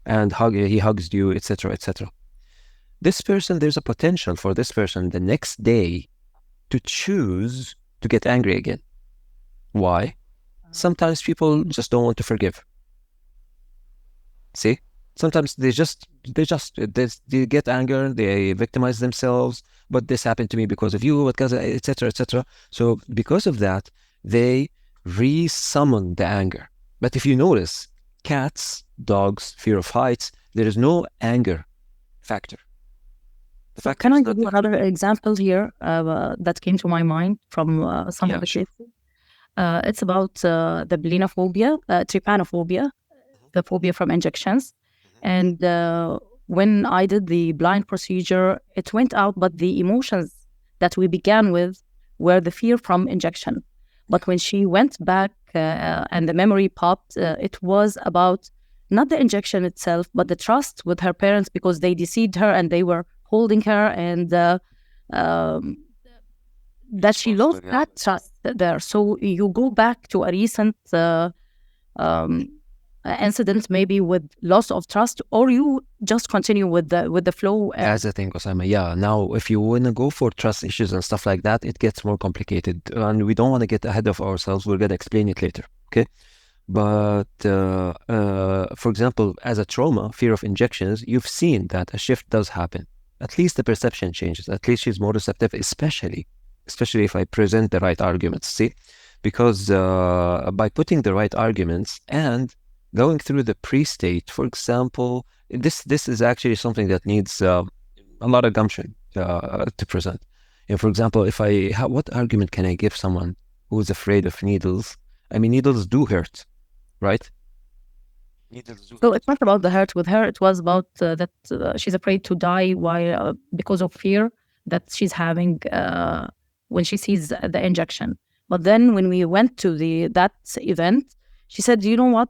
and he hugs you, etc., etc. This person, there's a potential for this person the next day to choose to get angry again. Why? Sometimes people just don't want to forgive. See? Sometimes they get anger, they victimize themselves, but this happened to me because of you, etc., etc. So because of that, they re-summon the anger. But if you notice, cats, dogs, fear of heights, there is no anger factor. The So fact can that I it's give not you another example here that came to my mind from some Yeah, of the sure. cases? It's about the blenophobia, trypanophobia, the phobia from injections. And when I did the blind procedure, it went out, but the emotions that we began with were the fear from injection. But when she went back and the memory popped, it was about not the injection itself, but the trust with her parents, because they deceived her and they were holding her, and um, that she lost Responsible, yeah. that trust there. So you go back to a recent um, incident, maybe with loss of trust, or you just continue with the flow. That's the thing, Osama. Yeah, now if you want to go for trust issues and stuff like that, it gets more complicated, and we don't want to get ahead of ourselves. We're gonna explain it later, okay? But for example, as a trauma, fear of injections, you've seen that a shift does happen. At least the perception changes. At least she's more receptive, especially if I present the right arguments. See, because by putting the right arguments and going through the pre-state, for example, this is actually something that needs a lot of gumption to present. And for example, what argument can I give someone who is afraid of needles? I mean, needles do hurt, right? Needles do So hurt. it's not about the hurt with her. It was about that she's afraid to die while because of fear that she's having when she sees the injection. But then when we went to that event, she said, "You know what?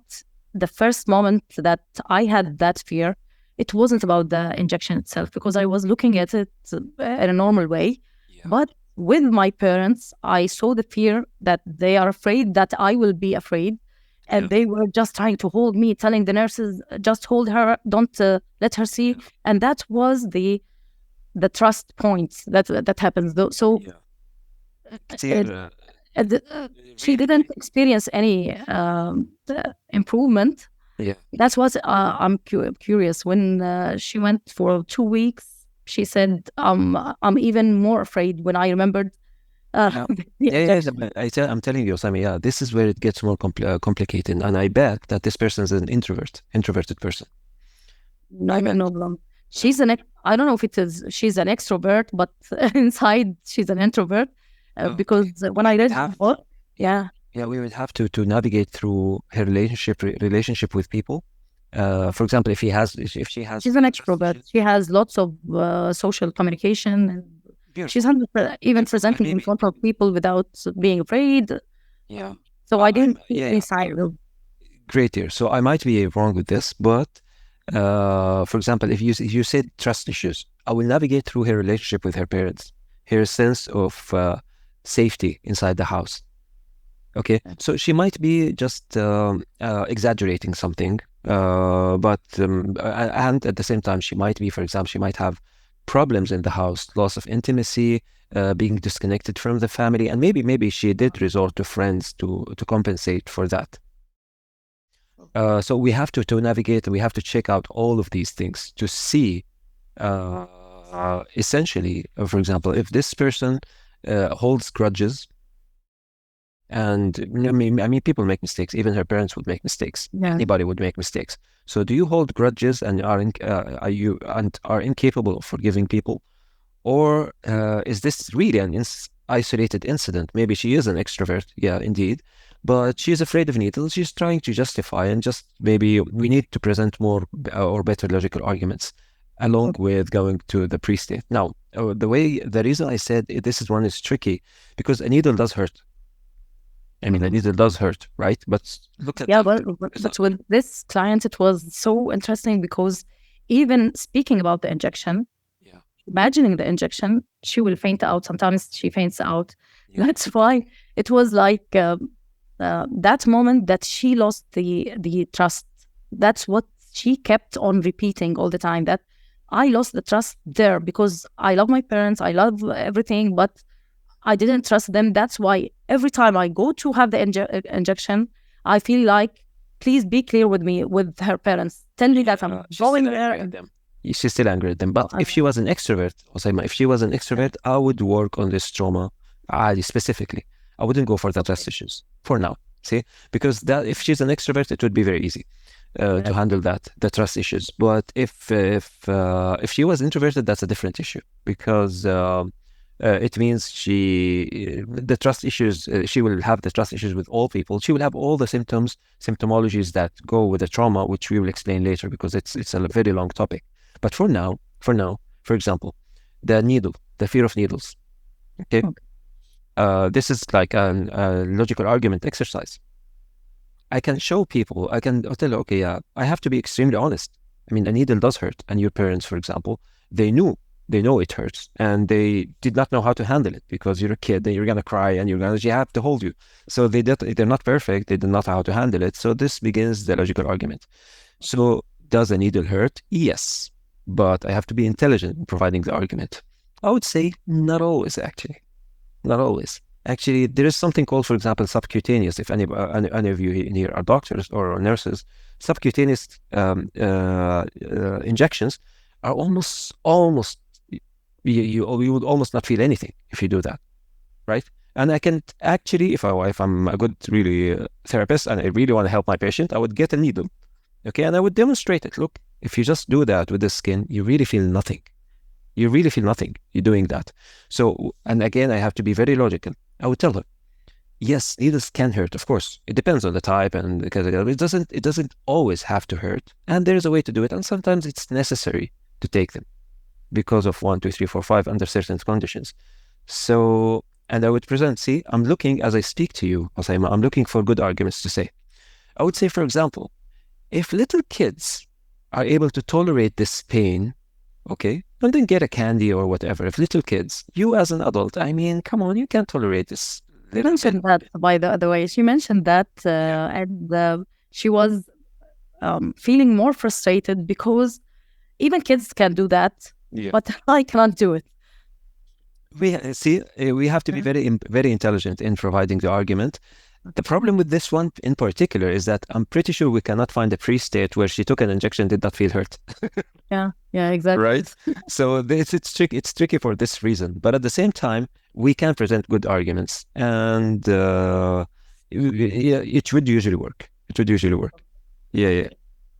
The first moment that I had that fear, it wasn't about the injection itself, because I was looking at it in a normal way. Yeah. But with my parents, I saw the fear that they are afraid that I will be afraid. And Yeah. they were just trying to hold me, telling the nurses, just hold her, don't let her see." Yeah. And that was the trust points that happens. So Yeah. Here, she didn't experience any improvement. Yeah. That's what I'm curious. When she went for 2 weeks, she said, I'm even more afraid when I remembered. Yeah. I'm telling you, Sami, yeah, this is where it gets more complicated. And I bet that this person is an introverted person. No, no. I don't know if she's an extrovert, but inside she's an introvert. Because when I read her book, yeah, we would have to navigate through her relationship with people. For example, if she has, she's an extrovert. She has lots of social communication, and she's even presenting in front of people without being afraid. Yeah. So I didn't see any sign of. Great here. So I might be wrong with this, but for example, if you said trust issues, I will navigate through her relationship with her parents, her sense of safety inside the house. Okay, so she might be just exaggerating something, but and at the same time, she might be, for example, she might have problems in the house, loss of intimacy, being disconnected from the family, and maybe she did resort to friends to compensate for that. So we have to navigate, we have to check out all of these things to see, essentially, for example, if this person holds grudges. And I mean, people make mistakes. Even her parents would make mistakes. Yeah. Anybody would make mistakes. So, do you hold grudges and are incapable of forgiving people, or is this really an isolated incident? Maybe she is an extrovert, yeah, indeed, but she's afraid of needles. She's trying to justify, and just maybe we need to present more or better logical arguments along with going to the pre-state. Now, the reason I said this is tricky because a needle does hurt. I mean, a needle does hurt, right? But look at but with this client, it was so interesting because even speaking about the injection, imagining the injection, she will faint out. Sometimes she faints out. Yeah. That's why it was like that moment that she lost the trust. That's what she kept on repeating all the time, that I lost the trust there because I love my parents, I love everything, but I didn't trust them. That's why every time I go to have the injection, I feel like, please be clear with me, with her parents. Tell me that I'm going there. She's still angry at them. But if she was an extrovert, I would work on this trauma specifically. I wouldn't go for the trust issues for now. See? Because if she's an extrovert, it would be very easy. to handle the trust issues. But if she was introverted, that's a different issue, because it means the trust issues, she will have the trust issues with all people. She will have all the symptomologies that go with the trauma, which we will explain later, because it's a very long topic. But for now, for example, the fear of needles. Okay. This is like a logical argument exercise. I can show people, I'll tell you, okay, yeah, I have to be extremely honest. I mean, a needle does hurt. And your parents, for example, they know it hurts, and they did not know how to handle it, because you're a kid and you're going to cry and you have to hold you. So they're not perfect. They did not know how to handle it. So this begins the logical argument. So does a needle hurt? Yes. But I have to be intelligent in providing the argument. I would say not always, actually. Not always. Actually, there is something called, for example, subcutaneous. If any of you in here are doctors or nurses, subcutaneous injections are almost you would almost not feel anything if you do that, right? And I can actually, if I'm a good really therapist and I really want to help my patient, I would get a needle, okay, and I would demonstrate it. Look, if you just do that with the skin, you really feel nothing. You really feel nothing. You're doing that. So, and again, I have to be very logical. I would tell her, yes, needles can hurt, of course. It depends on the type, and because it doesn't always have to hurt. And there's a way to do it, and sometimes it's necessary to take them because of 1, 2, 3, 4, 5 under certain conditions. So, and I would present, see, I'm looking as I speak to you, Osama, I'm looking for good arguments to say. I would say, for example, if little kids are able to tolerate this pain, okay, and then get a candy or whatever. If little kids, you as an adult, I mean, come on, you can't tolerate this. You mentioned that, by the way. She mentioned that, and she was feeling more frustrated because even kids can do that, but I cannot do it. We have to be very intelligent in providing the argument. The problem with this one in particular is that I'm pretty sure we cannot find a pre-state where she took an injection, did not feel hurt. Yeah, exactly. Right? So it's tricky for this reason. But at the same time, we can present good arguments, and it would usually work. Yeah.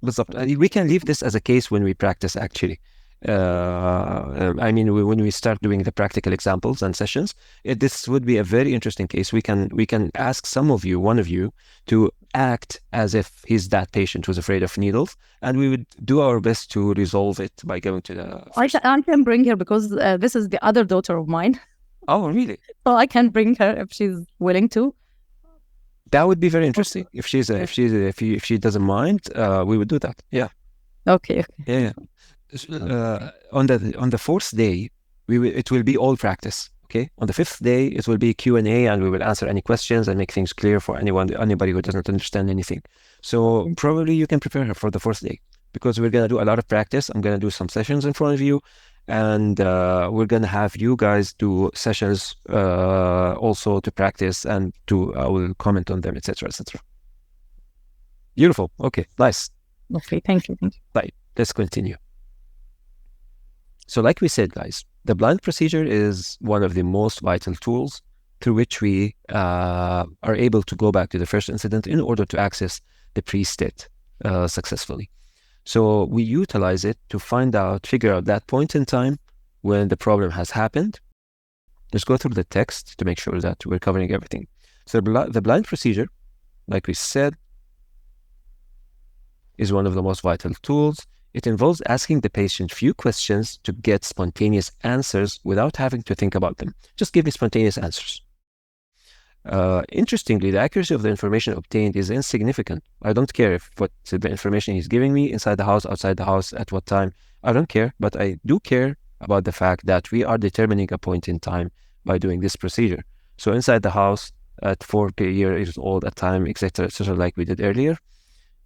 We can leave this as a case when we practice, actually. I mean, when we start doing the practical examples and sessions, this would be a very interesting case. We can ask one of you, to act as if he's that patient who's afraid of needles, and we would do our best to resolve it by going to the... I can bring her, because this is the other daughter of mine. Oh, really? So I can bring her if she's willing to. That would be very interesting. If she doesn't mind, we would do that. Yeah. Okay. Yeah. On the fourth day, it will be all practice. Okay. On the fifth day, it will be Q&A, and we will answer any questions and make things clear for anybody who doesn't understand anything. So probably you can prepare her for the fourth day, because we're gonna do a lot of practice. I'm gonna do some sessions in front of you, and we're gonna have you guys do sessions also to practice, and I will comment on them, etc., etc. Beautiful. Okay. Nice. Okay. Thank you. Right. Let's continue. So like we said, guys, the blind procedure is one of the most vital tools through which we are able to go back to the first incident in order to access the pre-state successfully. So we utilize it to figure out that point in time when the problem has happened. Let's go through the text to make sure that we're covering everything. So the blind procedure, like we said, is one of the most vital tools. It involves asking the patient few questions to get spontaneous answers without having to think about them. Just give me spontaneous answers. Interestingly, the accuracy of the information obtained is insignificant. I don't care what the information he's giving me, inside the house, outside the house, at what time. I don't care, but I do care about the fact that we are determining a point in time by doing this procedure. So inside the house, at 4 years old, at time, etc., like we did earlier.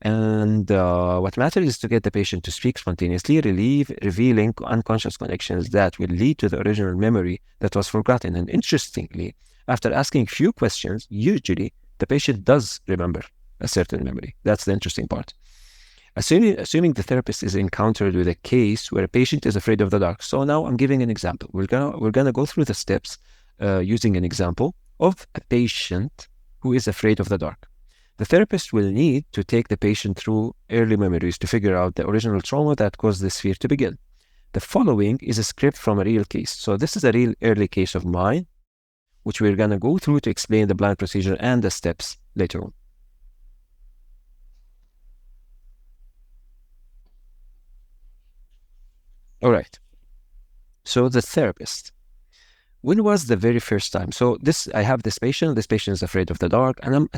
And what matters is to get the patient to speak spontaneously, revealing unconscious connections that will lead to the original memory that was forgotten. And interestingly, after asking few questions, usually the patient does remember a certain memory. That's the interesting part. Assuming the therapist is encountered with a case where a patient is afraid of the dark. So now I'm giving an example. We're gonna go through the steps using an example of a patient who is afraid of the dark. The therapist will need to take the patient through early memories to figure out the original trauma that caused this fear to begin. The following is a script from a real case. So this is a real early case of mine, which we're going to go through to explain the blind procedure and the steps later on. All right. So the therapist. When was the very first time? So I have this patient. This patient is afraid of the dark, and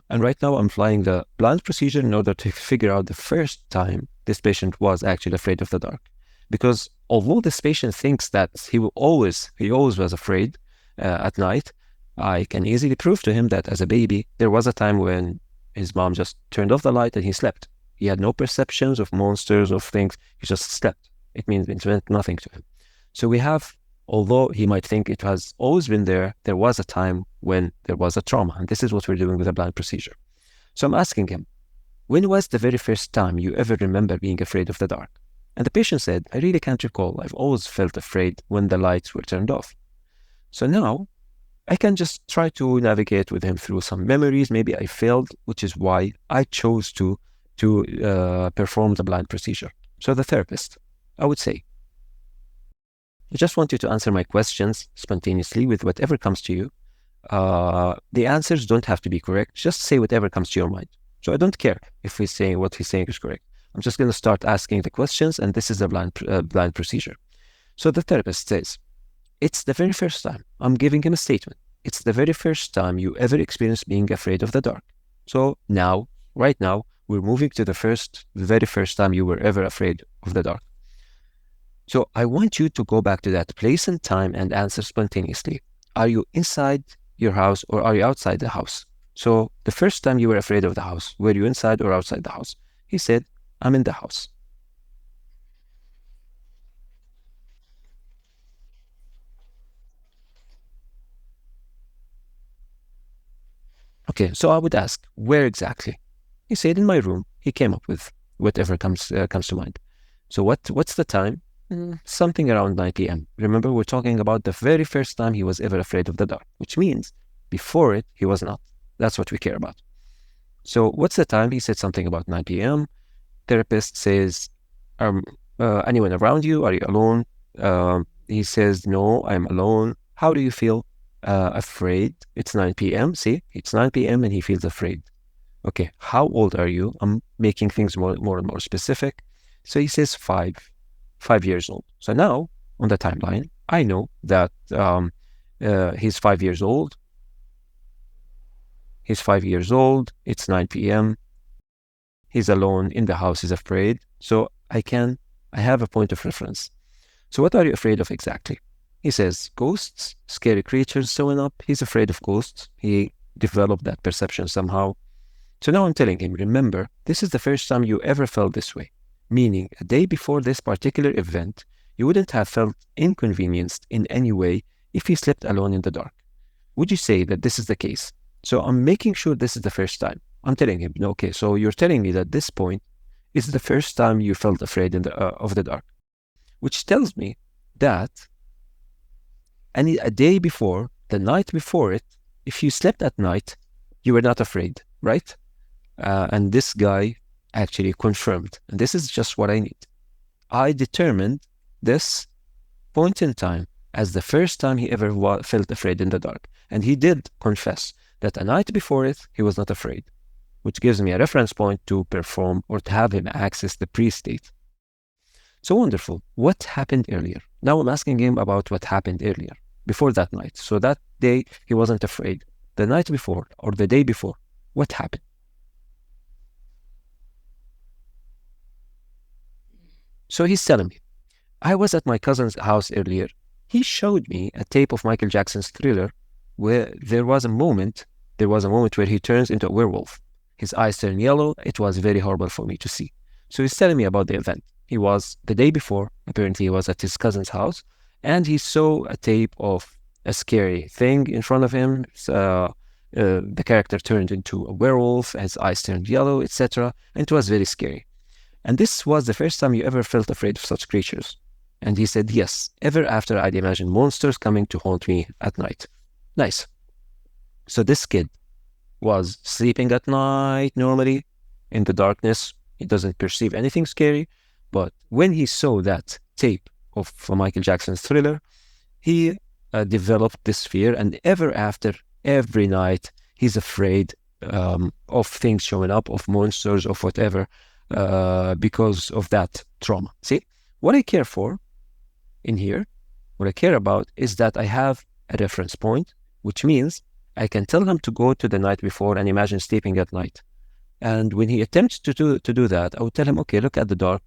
right now I'm applying the blind procedure in order to figure out the first time this patient was actually afraid of the dark. Because although this patient thinks that he always was afraid at night, I can easily prove to him that as a baby there was a time when his mom just turned off the light and he slept. He had no perceptions of monsters, of things. He just slept. It meant nothing to him. So we have, although he might think it has always been there was a time when there was a trauma. And this is what we're doing with a blind procedure. So I'm asking him, when was the very first time you ever remember being afraid of the dark? And the patient said, I really can't recall. I've always felt afraid when the lights were turned off. So now I can just try to navigate with him through some memories. Maybe I failed, which is why I chose to perform the blind procedure. So the therapist, I would say, I just want you to answer my questions spontaneously with whatever comes to you. The answers don't have to be correct. Just say whatever comes to your mind. So I don't care if what he's saying is correct. I'm just going to start asking the questions, and this is a blind procedure. So the therapist says, it's the very first time. I'm giving him a statement. It's the very first time you ever experienced being afraid of the dark. So now, right now, we're moving to the very first time you were ever afraid of the dark. So I want you to go back to that place and time and answer spontaneously. Are you inside your house or are you outside the house? So the first time you were afraid of the house, were you inside or outside the house? He said, I'm in the house. Okay, so I would ask, where exactly? He said, in my room. He came up with whatever comes to mind. So what's the time? Something around 9 p.m. Remember, we're talking about the very first time he was ever afraid of the dark, which means before it, he was not. That's what we care about. So what's the time? He said something about 9 p.m. Therapist says, anyone around you? Are you alone? He says, no, I'm alone. How do you feel? Afraid. It's 9 p.m. See, it's 9 p.m. and he feels afraid. Okay, how old are you? I'm making things more and more specific. So he says 5 years old. So now on the timeline, I know that he's 5 years old. He's 5 years old. It's 9 p.m. He's alone in the house. He's afraid. So I have a point of reference. So what are you afraid of exactly? He says ghosts, scary creatures showing up. He's afraid of ghosts. He developed that perception somehow. So now I'm telling him, remember, this is the first time you ever felt this way. Meaning, a day before this particular event, you wouldn't have felt inconvenienced in any way if you slept alone in the dark. Would you say that this is the case? So I'm making sure this is the first time. I'm telling him, okay, so you're telling me that this point is the first time you felt afraid of the dark, which tells me that a day before, the night before it, if you slept at night, you were not afraid, right? And this guy actually confirmed, and this is just what I need. I determined this point in time as the first time he ever felt afraid in the dark. And he did confess that a night before it, he was not afraid, which gives me a reference point to perform or to have him access the pre-state. So wonderful. What happened earlier? Now I'm asking him about what happened earlier, before that night. So that day, he wasn't afraid. The night before or the day before, what happened? So he's telling me, I was at my cousin's house earlier. He showed me a tape of Michael Jackson's Thriller where there was a moment where he turns into a werewolf. His eyes turn yellow. It was very horrible for me to see. So he's telling me about the event. He was, the day before, apparently he was at his cousin's house, and he saw a tape of a scary thing in front of him. The character turned into a werewolf, his eyes turned yellow, etc. And it was very scary. And this was the first time you ever felt afraid of such creatures. And he said, yes, ever after I'd imagined monsters coming to haunt me at night. Nice. So this kid was sleeping at night normally in the darkness. He doesn't perceive anything scary. But when he saw that tape of Michael Jackson's Thriller, he developed this fear. And ever after, every night, he's afraid of things showing up, of monsters, of whatever, because of that trauma. See, what I care for in here, what I care about is that I have a reference point, which means I can tell him to go to the night before and imagine sleeping at night. And when he attempts to do that, I would tell him, okay, look at the dark.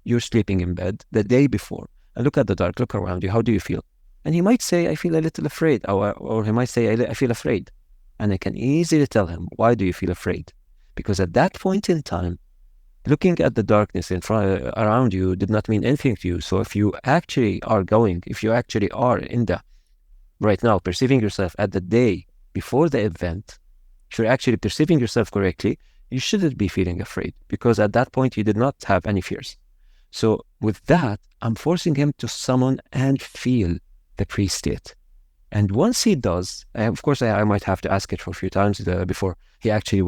You're sleeping in bed the day before. And look at the dark, look around you. How do you feel? And he might say, I feel a little afraid. Or he might say, I feel afraid. And I can easily tell him, why do you feel afraid? Because at that point in time, looking at the darkness in front around you did not mean anything to you. So if you actually are in the right now perceiving yourself at the day before the event, if you're actually perceiving yourself correctly, you shouldn't be feeling afraid, because at that point you did not have any fears. So with that, I'm forcing him to summon and feel the pre-state. And once he does, of course, I might have to ask it for a few times before he actually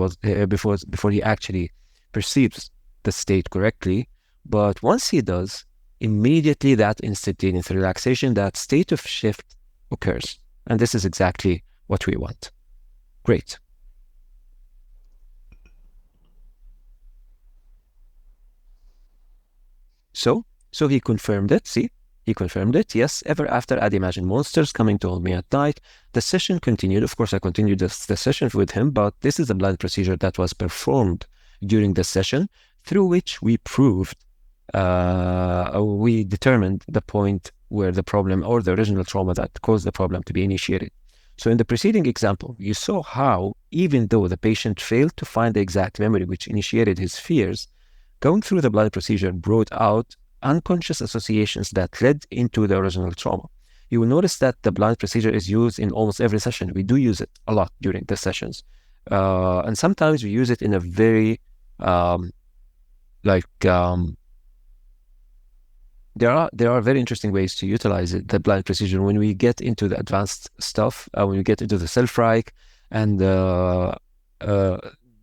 perceives the state correctly. But once he does, immediately that instantaneous relaxation, that state of shift occurs. And this is exactly what we want. Great. So he confirmed it. See, he confirmed it. Yes, ever after I'd imagined monsters coming to hold me at night. The session continued. Of course, I continued the session with him, but this is a blind procedure that was performed during the session, through which we proved, we determined the point where the problem or the original trauma that caused the problem to be initiated. So in the preceding example, you saw how, even though the patient failed to find the exact memory which initiated his fears, going through the blind procedure brought out unconscious associations that led into the original trauma. You will notice that the blind procedure is used in almost every session. We do use it a lot during the sessions. And sometimes we use it in a very, there are very interesting ways to utilize it, the blind procedure, when we get into the advanced stuff, when we get into the self-ReiK, and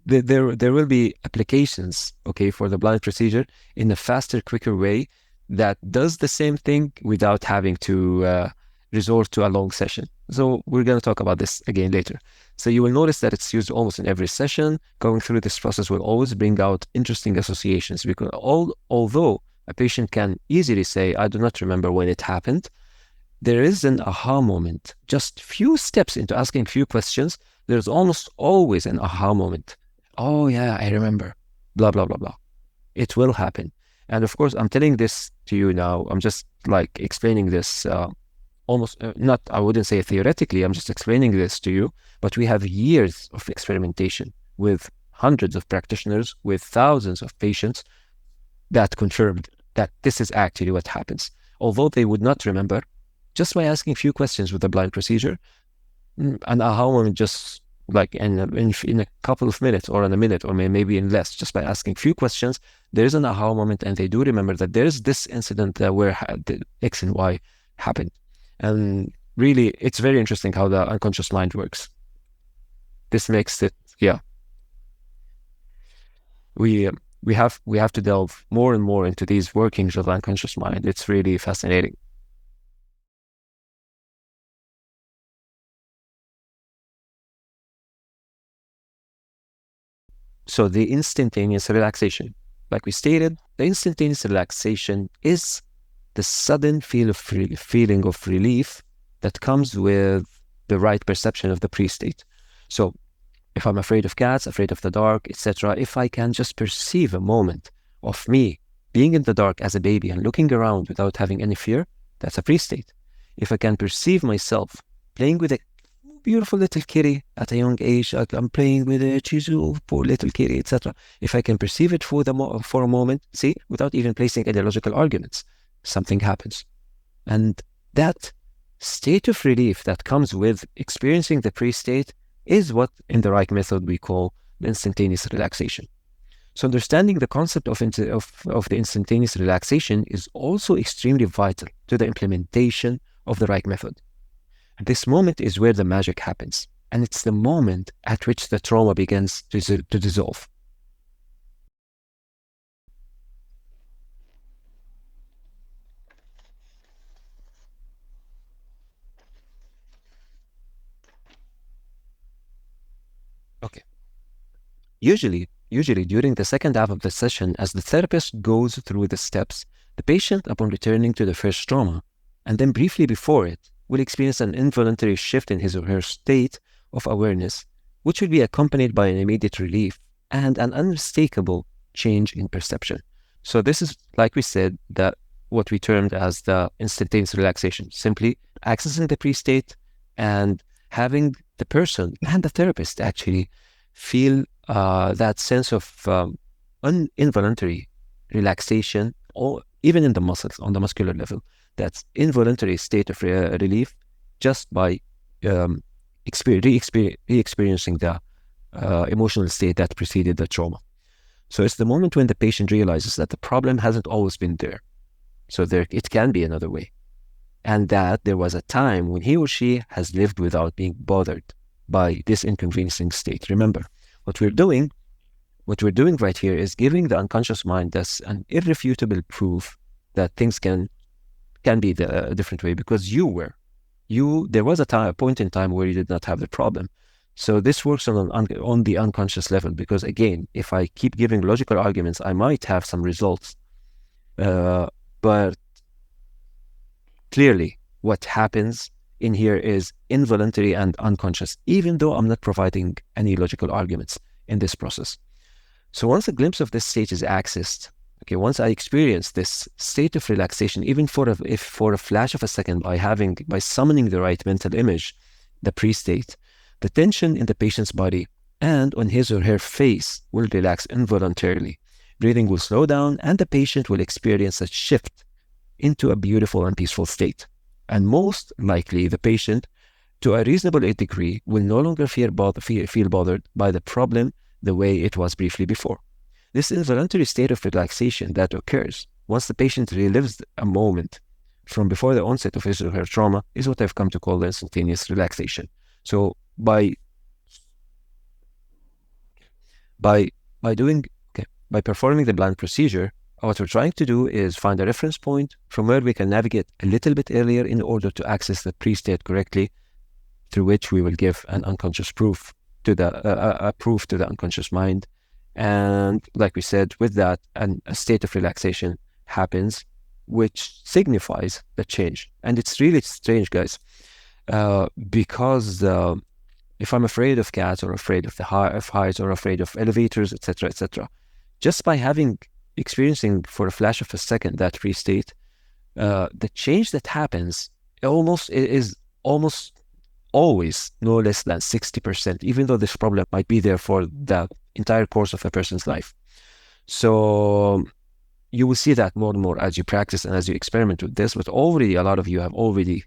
there will be applications, okay, for the blind procedure in a faster, quicker way that does the same thing without having to resort to a long session. So we're going to talk about this again later. So you will notice that it's used almost in every session. Going through this process will always bring out interesting associations, because although a patient can easily say, I do not remember when it happened, there is an aha moment. Just few steps into asking few questions, there's almost always an aha moment. Oh yeah, I remember, blah, blah, blah, blah. It will happen. And of course, I'm telling this to you now. I'm just like explaining this almost not, I wouldn't say theoretically, I'm just explaining this to you, but we have years of experimentation with hundreds of practitioners, with thousands of patients that confirmed that this is actually what happens. Although they would not remember, just by asking a few questions with a blind procedure, an aha moment just like in a couple of minutes, or in a minute, or maybe in less, just by asking a few questions, there is an aha moment, and they do remember that there is this incident where the X and Y happened. And really, it's very interesting how the unconscious mind works. This makes it, yeah. We have to delve more and more into these workings of the unconscious mind. It's really fascinating. So the instantaneous relaxation, like we stated, the instantaneous relaxation is the sudden feeling of relief that comes with the right perception of the pre-state. So if I'm afraid of cats, afraid of the dark, etc., if I can just perceive a moment of me being in the dark as a baby and looking around without having any fear, that's a pre-state. If I can perceive myself playing with a beautiful little kitty at a young age, I'm playing with it, she's a poor little kitty, etc. If I can perceive it for a moment, see, without even placing any logical arguments, something happens. And that state of relief that comes with experiencing the pre-state is what in the ReiK method we call instantaneous relaxation. So understanding the concept of the instantaneous relaxation is also extremely vital to the implementation of the ReiK method. This moment is where the magic happens. and it's the moment at which the trauma begins to dissolve. Okay. Usually during the second half of the session, as the therapist goes through the steps, the patient, upon returning to the first trauma, and then briefly before it, will experience an involuntary shift in his or her state of awareness, which will be accompanied by an immediate relief and an unmistakable change in perception. So this is, like we said, that what we termed as the instantaneous relaxation, simply accessing the pre-state and having the person and the therapist actually feel that sense of involuntary relaxation, or even in the muscles, on the muscular level, that's involuntary state of relief just by re-experiencing the emotional state that preceded the trauma. So it's the moment when the patient realizes that the problem hasn't always been there. So it can be another way. And that there was a time when he or she has lived without being bothered by this inconveniencing state. Remember, what we're doing right here is giving the unconscious mind this an irrefutable proof that things can be a different way, because there was a point in time where you did not have the problem. So this works on the unconscious level, because again, if I keep giving logical arguments, I might have some results, but clearly what happens in here is involuntary and unconscious, even though I'm not providing any logical arguments in this process. So once a glimpse of this state is accessed, okay, once I experience this state of relaxation, even for a flash of a second, by summoning the right mental image, the pre-state, the tension in the patient's body and on his or her face will relax involuntarily. Breathing will slow down, and the patient will experience a shift into a beautiful and peaceful state. And most likely, the patient, to a reasonable degree, will no longer feel bothered by the problem the way it was briefly before. This involuntary state of relaxation that occurs once the patient relives a moment from before the onset of his or her trauma is what I've come to call the instantaneous relaxation. So by performing the blind procedure, what we're trying to do is find a reference point from where we can navigate a little bit earlier in order to access the pre-state correctly, through which we will give an unconscious proof to the unconscious mind. And like we said, with that, a state of relaxation happens, which signifies the change. And it's really strange, guys, because if I'm afraid of cats, or afraid of heights, or afraid of elevators, etc., just by experiencing for a flash of a second that pre-state, the change that happens is almost always no less than 60%, even though this problem might be there for the entire course of a person's life. So you will see that more and more as you practice and as you experiment with this. But already a lot of you have already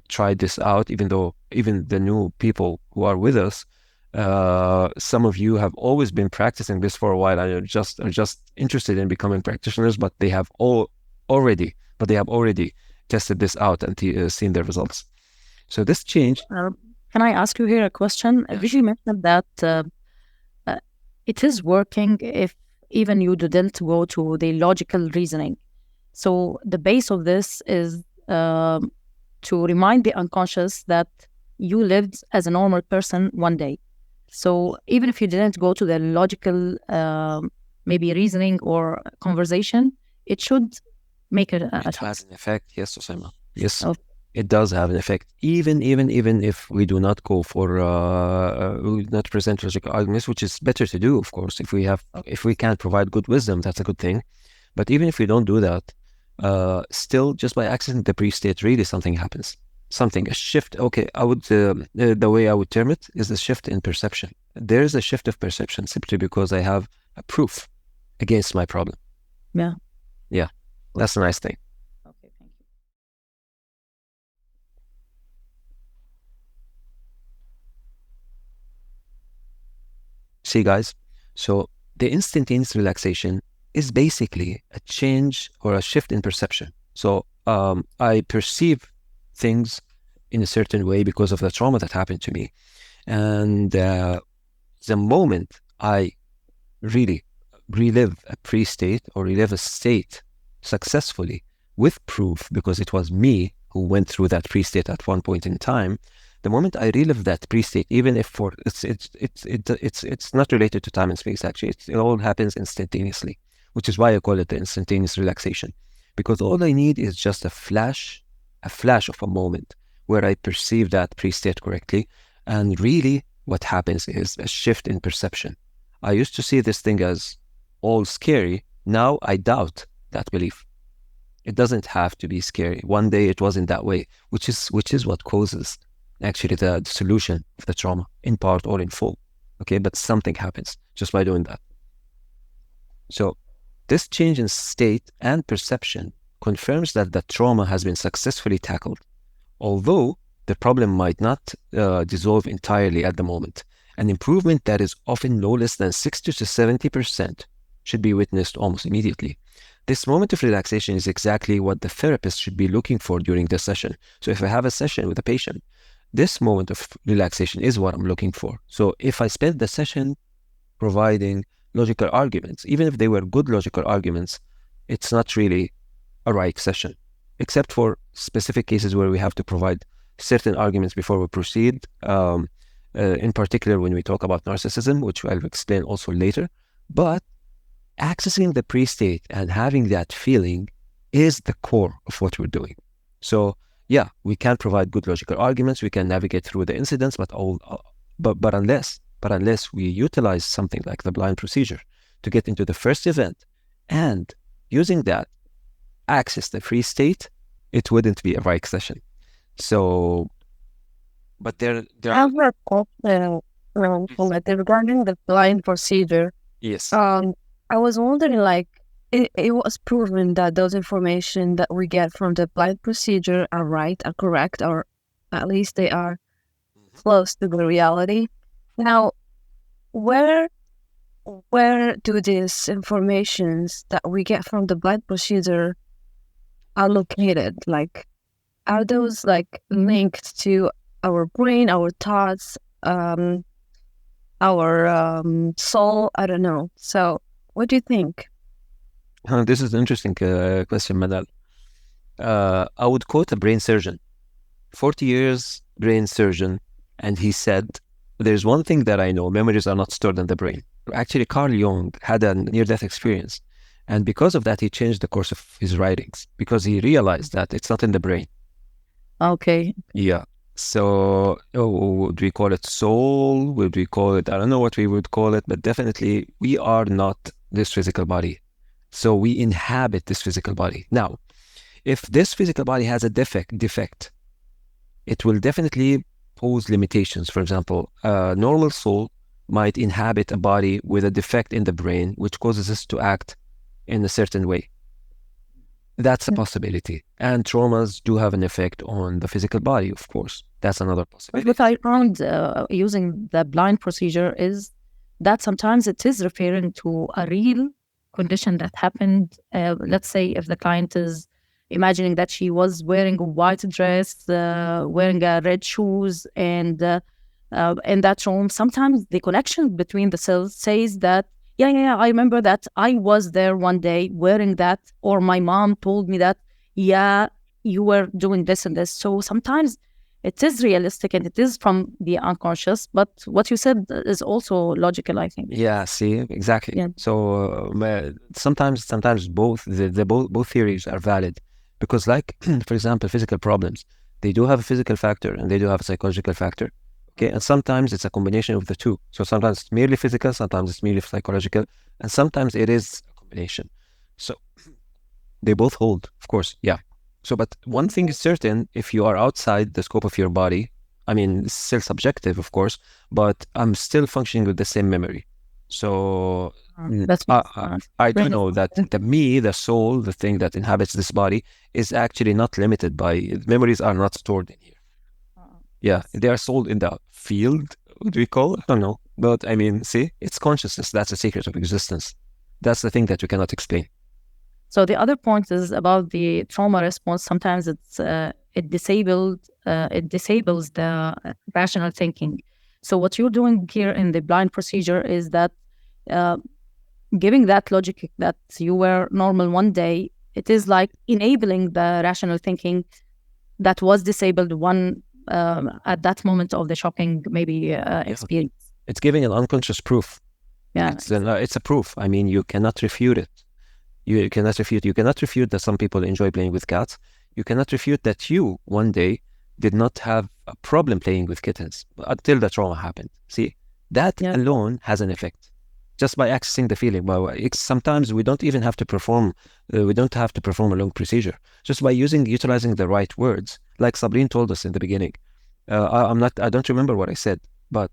tried this out, even the new people who are with us, some of you have always been practicing this for a while and are just interested in becoming practitioners, but they have already tested this out and seen the results. So this change. Can I ask you here a question? Yeah. You mentioned that it is working if even you didn't go to the logical reasoning. So the base of this is to remind the unconscious that you lived as a normal person one day. So even if you didn't go to the logical, maybe reasoning or conversation, it should make it has an effect. Yes, Osama. Yes. Okay. It does have an effect, even if we do not go for we do not present logical arguments, which is better to do, of course. If we can't provide good wisdom, that's a good thing. But even if we don't do that, still, just by accessing the pre-state, really something happens. A shift. Okay, I would the way I would term it is a shift in perception. There is a shift of perception simply because I have a proof against my problem. Yeah, that's a nice thing. Okay, thank you. See, guys, so the instantaneous relaxation is basically a change or a shift in perception. So I perceive things in a certain way because of the trauma that happened to me. And the moment I really relive a pre-state or relive a state successfully with proof, because it was me who went through that pre-state at one point in time, the moment I relive that pre-state, even if it's not related to time and space, actually, it all happens instantaneously, which is why I call it the instantaneous relaxation, because all I need is just a flash of a moment where I perceive that pre-state correctly. And really what happens is a shift in perception. I used to see this thing as all scary. Now I doubt that belief. It doesn't have to be scary. One day it wasn't that way, which is what causes actually the solution of the trauma, in part or in full. Okay, but something happens just by doing that. So this change in state and perception confirms that the trauma has been successfully tackled, although the problem might not dissolve entirely at the moment. An improvement that is often no less than 60 to 70% should be witnessed almost immediately. This moment of relaxation is exactly what the therapist should be looking for during the session. So if I have a session with a patient, this moment of relaxation is what I'm looking for. So if I spend the session providing logical arguments, even if they were good logical arguments, it's not really a ReiK session, except for specific cases where we have to provide certain arguments before we proceed. In particular, when we talk about narcissism, which I'll explain also later. But accessing the pre-state and having that feeling is the core of what we're doing. So yeah, we can provide good logical arguments, we can navigate through the incidents, but unless we utilize something like the blind procedure to get into the first event and using that access the pre-state, it wouldn't be a ReiK session. So, but there I have a question regarding the blind procedure. Yes. I was wondering, like, it was proven that those information that we get from the blind procedure are right, are correct, or at least they are close to the reality. Now, where do these informations that we get from the blind procedure are located? Like, are those like linked to our brain, our thoughts, our soul? I don't know. So what do you think? This is an interesting question, Manal. I would quote a brain surgeon, 40 years brain surgeon, and he said, there's one thing that I know, memories are not stored in the brain. Actually, Carl Jung had a near-death experience, and because of that, he changed the course of his writings, because he realized that it's not in the brain. Okay. Yeah. So, would we call it soul? Would we call it, I don't know what we would call it, but definitely we are not this physical body. So we inhabit this physical body. Now, if this physical body has a defect, it will definitely pose limitations. For example, a normal soul might inhabit a body with a defect in the brain, which causes us to act in a certain way. That's a possibility. And traumas do have an effect on the physical body, of course. That's another possibility. What I found using the blind procedure is that sometimes it is referring to a real condition that happened. Let's say if the client is imagining that she was wearing a white dress, wearing red shoes, and in that room, sometimes the connection between the cells says that, yeah, I remember that I was there one day wearing that, or my mom told me that, yeah, you were doing this and this. So sometimes it is realistic and it is from the unconscious, but what you said is also logical, I think. Yeah, see, exactly. Yeah. So sometimes both both theories are valid, because like, for example, physical problems, they do have a physical factor and they do have a psychological factor. Okay, and sometimes it's a combination of the two. So sometimes it's merely physical, sometimes it's merely psychological, and sometimes it is a combination. So they both hold, of course, yeah. So, but one thing is certain, if you are outside the scope of your body, I mean, it's still subjective, of course, but I'm still functioning with the same memory. So I do know that the soul, the thing that inhabits this body, is actually not limited by, memories are not stored in here. Yeah, they are sold in the field, what do we call it? I don't know. But I mean, see, it's consciousness. That's the secret of existence. That's the thing that we cannot explain. So the other point is about the trauma response. Sometimes it disables the rational thinking. So what you're doing here in the blind procedure is that giving that logic that you were normal one day, it is like enabling the rational thinking that was disabled at that moment of the shocking maybe experience. It's giving an unconscious proof. Yeah, it's a proof. I mean, you cannot refute it. You cannot refute that some people enjoy playing with cats. You cannot refute that you one day did not have a problem playing with kittens until the trauma happened. See, that alone has an effect. Just by accessing the feeling. Well, sometimes we don't even have to perform. We don't have to perform a long procedure. Just by utilizing the right words, like Sabrine told us in the beginning. I don't remember what I said, but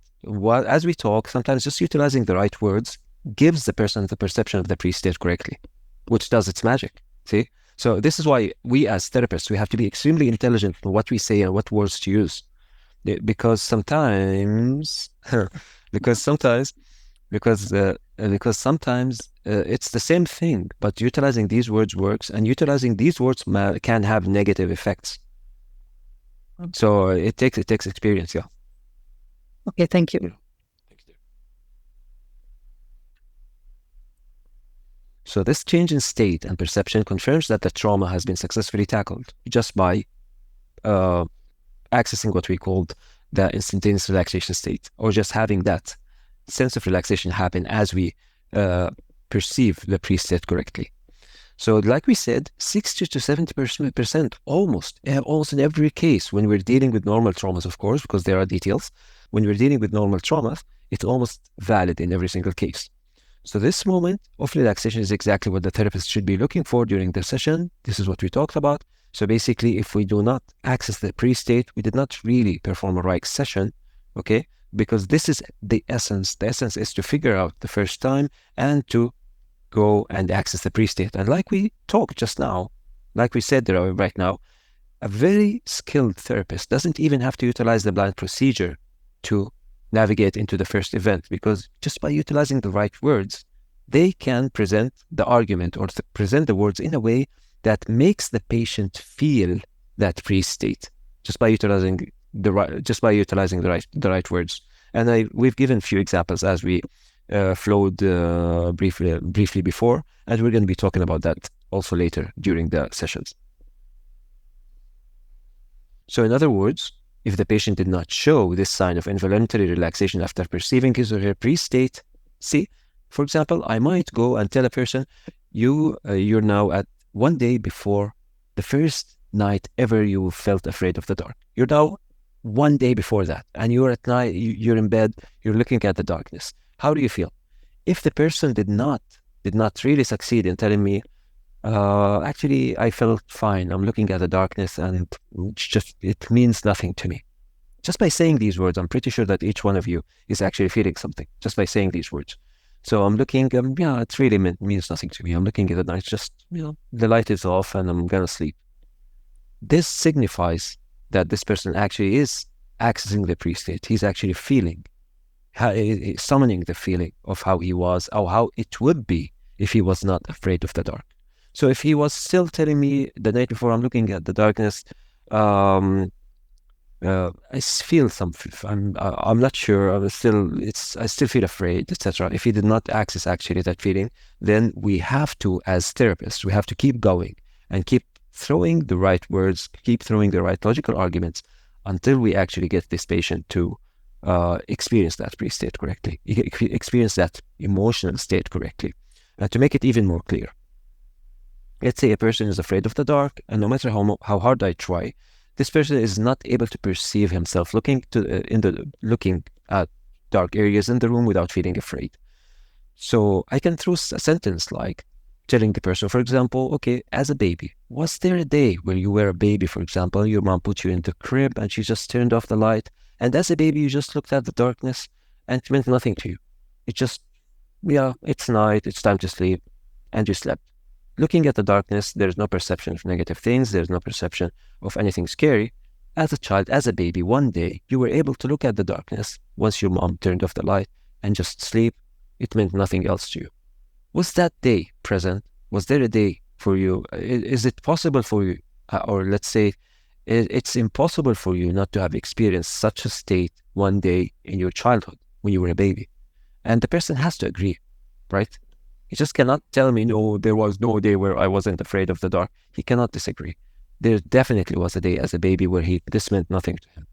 as we talk, sometimes just utilizing the right words gives the person the perception of the pre-state correctly, which does its magic. See, so this is why we as therapists we have to be extremely intelligent in what we say and what words to use, because sometimes it's the same thing, but utilizing these words works, and utilizing these words can have negative effects. So it takes experience. Yeah. Okay, thank you. So this change in state and perception confirms that the trauma has been successfully tackled just by accessing what we called the instantaneous relaxation state, or just having that sense of relaxation happen as we perceive the pre-state correctly. So like we said, 60 to 70% almost in every case when we're dealing with normal traumas, of course, because there are details. When we're dealing with normal traumas, it's almost valid in every single case. So this moment of relaxation is exactly what the therapist should be looking for during the session. This is what we talked about. So basically, if we do not access the pre-state, we did not really perform a ReiK session, okay? Because this is the essence. The essence is to figure out the first time and to go and access the pre-state. And like we talked just now, like we said there right now, a very skilled therapist doesn't even have to utilize the blind procedure to navigate into the first event, because just by utilizing the right words, they can present the argument or present the words in a way that makes the patient feel that pre-state just by utilizing the right words. And we've given a few examples as we flowed briefly before, and we're going to be talking about that also later during the sessions. So in other words, if the patient did not show this sign of involuntary relaxation after perceiving his or her pre-state, see, for example, I might go and tell a person, you're now at 1 day before the first night ever you felt afraid of the dark. You're now 1 day before that, and you're at night, you're in bed, you're looking at the darkness. How do you feel? If the person did not really succeed in telling me, actually, I felt fine, I'm looking at the darkness and it means nothing to me. Just by saying these words, I'm pretty sure that each one of you is actually feeling something, just by saying these words. So I'm looking, it really means nothing to me. I'm looking at the night, the light is off and I'm gonna sleep. This signifies that this person actually is accessing the pre-state. He's actually feeling, summoning the feeling of how he was, or how it would be if he was not afraid of the dark. So if he was still telling me the night before, I'm looking at the darkness, I feel something. I'm not sure. I still feel afraid, etc. If he did not access actually that feeling, then we have to, as therapists, we have to keep going and keep throwing the right words, keep throwing the right logical arguments until we actually get this patient to experience that pre-state correctly, experience that emotional state correctly. And to make it even more clear, let's say a person is afraid of the dark, and no matter how hard I try, this person is not able to perceive himself looking at dark areas in the room without feeling afraid. So I can throw a sentence like telling the person, for example, okay, as a baby, was there a day where you were a baby, for example, your mom put you in the crib and she just turned off the light, and as a baby you just looked at the darkness and it meant nothing to you? It just, it's night, it's time to sleep, and you slept. Looking at the darkness, there's no perception of negative things, there's no perception of anything scary. As a child, as a baby, one day, you were able to look at the darkness once your mom turned off the light and just sleep. It meant nothing else to you. Was that day present? Was there a day for you? Is it possible for you, or let's say, it's impossible for you not to have experienced such a state one day in your childhood when you were a baby. And the person has to agree, right? He just cannot tell me, no, there was no day where I wasn't afraid of the dark. He cannot disagree. There definitely was a day as a baby where this meant nothing to him.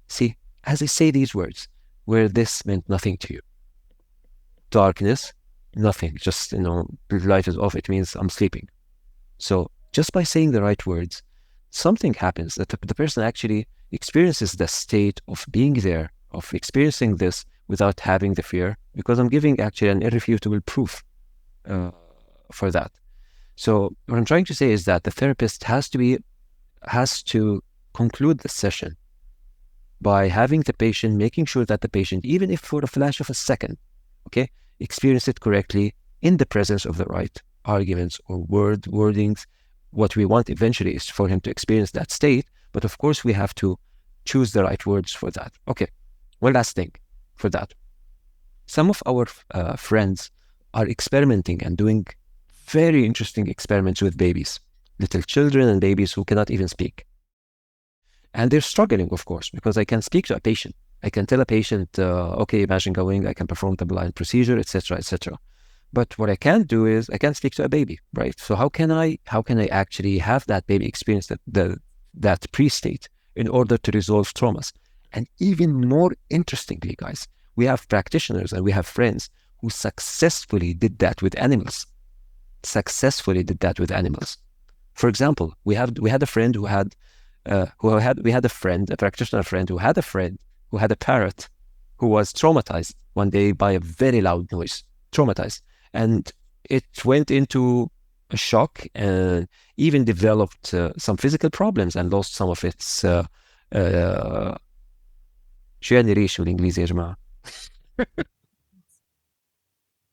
See, as I say these words, where this meant nothing to you. Darkness, nothing. Just, the light is off. It means I'm sleeping. So just by saying the right words, something happens that the person actually experiences the state of being there, of experiencing this without having the fear, because I'm giving actually an irrefutable proof for that. So what I'm trying to say is that the therapist has to conclude the session by having the patient, making sure that the patient, even if for a flash of a second, okay, experience it correctly in the presence of the right arguments or wordings. What we want eventually is for him to experience that state, but of course we have to choose the right words for that. Okay, one last thing for that. Some of our friends are experimenting and doing very interesting experiments with babies, little children and babies who cannot even speak. And they're struggling, of course, because I can speak to a patient. I can tell a patient, okay, imagine going, I can perform the blind procedure, etc., etc. But what I can't do is I can't speak to a baby, right? So how can I actually have that baby experience that pre-state in order to resolve traumas? And even more interestingly, guys, we have practitioners and we have friends who successfully did that with animals. For example, we had a friend a practitioner friend who had a friend who had a parrot who was traumatized one day by a very loud noise, traumatized. And it went into a shock and even developed some physical problems and lost some of its شو يعني ريش بالإنجليزي يا جماعة؟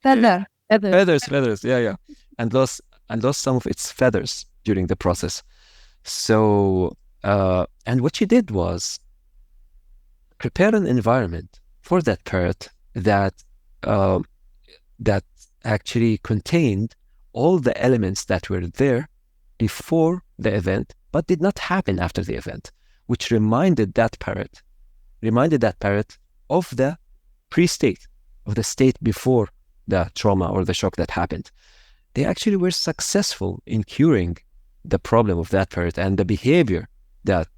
feathers, yeah. And lost some of its feathers during the process. So, and what she did was prepare an environment for that parrot that actually contained all the elements that were there before the event, but did not happen after the event, which reminded that parrot of the pre-state, of the state before the trauma or the shock that happened. They actually were successful in curing the problem of that parrot, and the behavior that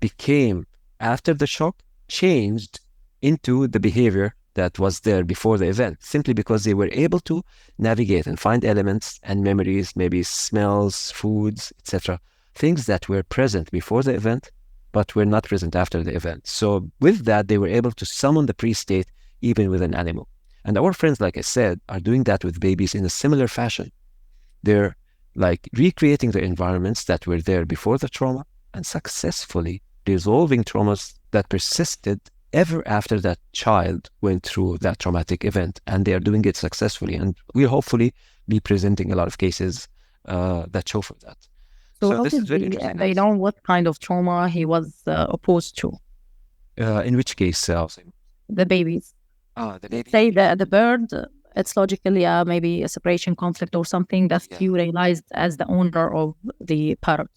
became after the shock changed into the behavior that was there before the event, simply because they were able to navigate and find elements and memories, maybe smells, foods, etc., things that were present before the event but were not present after the event. So with that, they were able to summon the pre-state even with an animal. And our friends, like I said, are doing that with babies in a similar fashion. They're like recreating the environments that were there before the trauma and successfully resolving traumas that persisted ever after that child went through that traumatic event. And they are doing it successfully. And we'll hopefully be presenting a lot of cases that show for that. So this is very interesting. They know what kind of trauma he was opposed to. In which case? The babies. The baby. Say the bird, it's logically maybe a separation conflict or something that you realized as the owner of the parrot.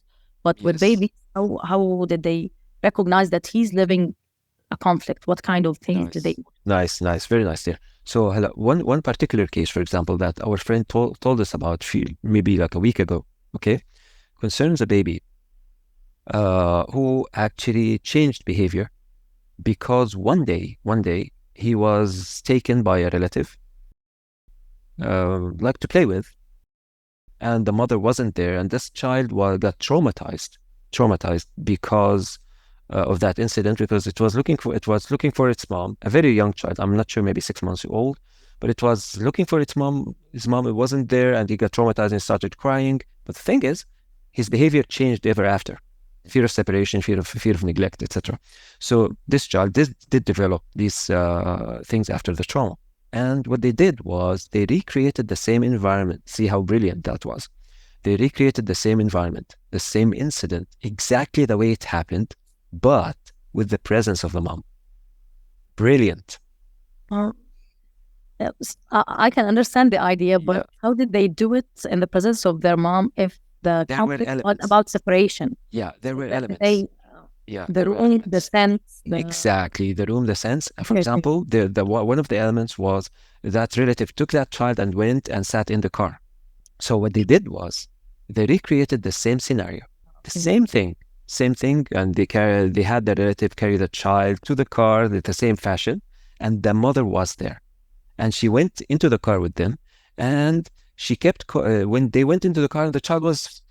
But with babies, how did they recognize that he's living a conflict? What kind of things did they? Nice, very nice there. So one particular case, for example, that our friend told us about maybe like a week ago, okay, concerns a baby who actually changed behavior because one day he was taken by a relative like to play with, and the mother wasn't there, and this child got traumatized because of that incident, because it was looking for its mom, a very young child, I'm not sure, maybe 6 months old, but it was looking for its mom. His mom wasn't there, and he got traumatized and started crying. But the thing is, his behavior changed ever after. Fear of separation, fear of neglect, etc. So this child did develop these things after the trauma. And what they did was they recreated the same environment. See how brilliant that was. They recreated the same environment, the same incident, exactly the way it happened, but with the presence of the mom. Brilliant. I can understand the idea, but how did they do it in the presence of their mom if the conflict was about separation? Yeah, there were elements. Yeah. The room, the sense. Exactly. The room, the sense. For example, one of the elements was that relative took that child and went and sat in the car. So what they did was they recreated the same scenario, the same thing, and they had the relative carry the child to the car in the same fashion, and the mother was there, and she went into the car with them, and she kept when they went into the car, and the child was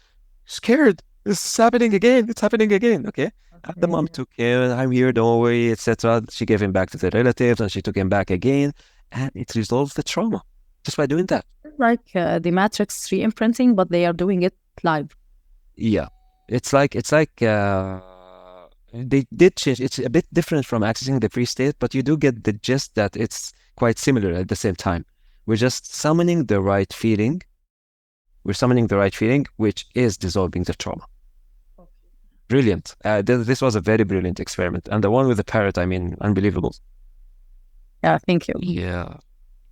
scared. This is happening again. It's happening again. Okay. And the mom took him. I'm here. Don't worry, etc. She gave him back to the relatives, and she took him back again, and it resolved the trauma just by doing that. Like the Matrix re-imprinting, but they are doing it live. Yeah, it's like they did change. It's a bit different from accessing the free state, but you do get the gist that it's quite similar at the same time. We're just summoning the right feeling. We're summoning the right feeling, which is dissolving the trauma. Brilliant. This was a very brilliant experiment. And the one with the parrot, I mean, unbelievable. Yeah, thank you. Yeah.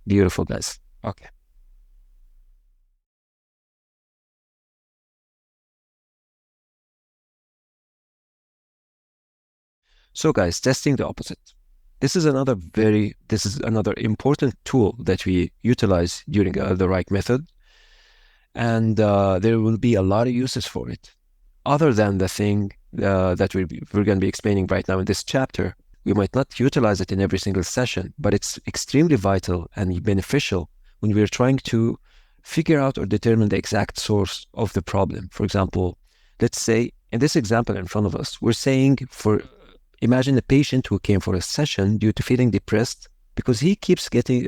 Beautiful, guys. Okay. So guys, testing the opposite. This is another important tool that we utilize during the ReiK method. And there will be a lot of uses for it. Other than the thing that we're going to be explaining right now in this chapter, we might not utilize it in every single session, but it's extremely vital and beneficial when we're trying to figure out or determine the exact source of the problem. For example, let's say in this example in front of us, we're saying imagine a patient who came for a session due to feeling depressed because he keeps getting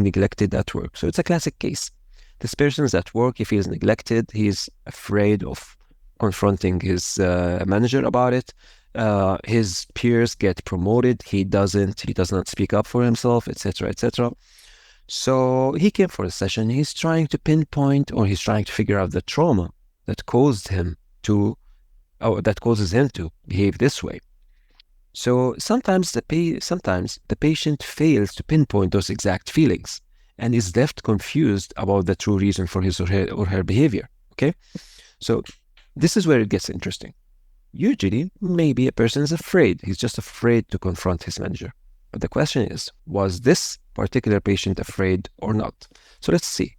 neglected at work. So it's a classic case. This person's at work, he feels neglected, he's afraid of confronting his manager about it. His peers get promoted, he does not speak up for himself, etc., etc. So he came for a session. He's trying to pinpoint, or he's trying to figure out the trauma that causes him to behave this way. So sometimes the patient fails to pinpoint those exact feelings and is left confused about the true reason for his or her behavior. Okay, so this is where it gets interesting. Usually, maybe a person is afraid. He's just afraid to confront his manager. But the question is, was this particular patient afraid or not? So let's see.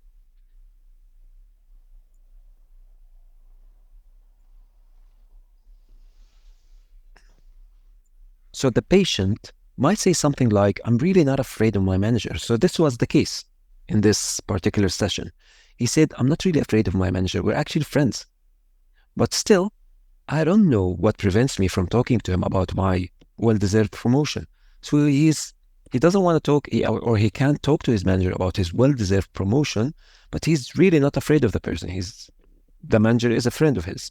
So the patient might say something like, I'm really not afraid of my manager. So this was the case in this particular session. He said, I'm not really afraid of my manager. We're actually friends. But still, I don't know what prevents me from talking to him about my well-deserved promotion. So he doesn't want to talk, or he can't talk to his manager about his well-deserved promotion, but he's really not afraid of the person. The manager is a friend of his.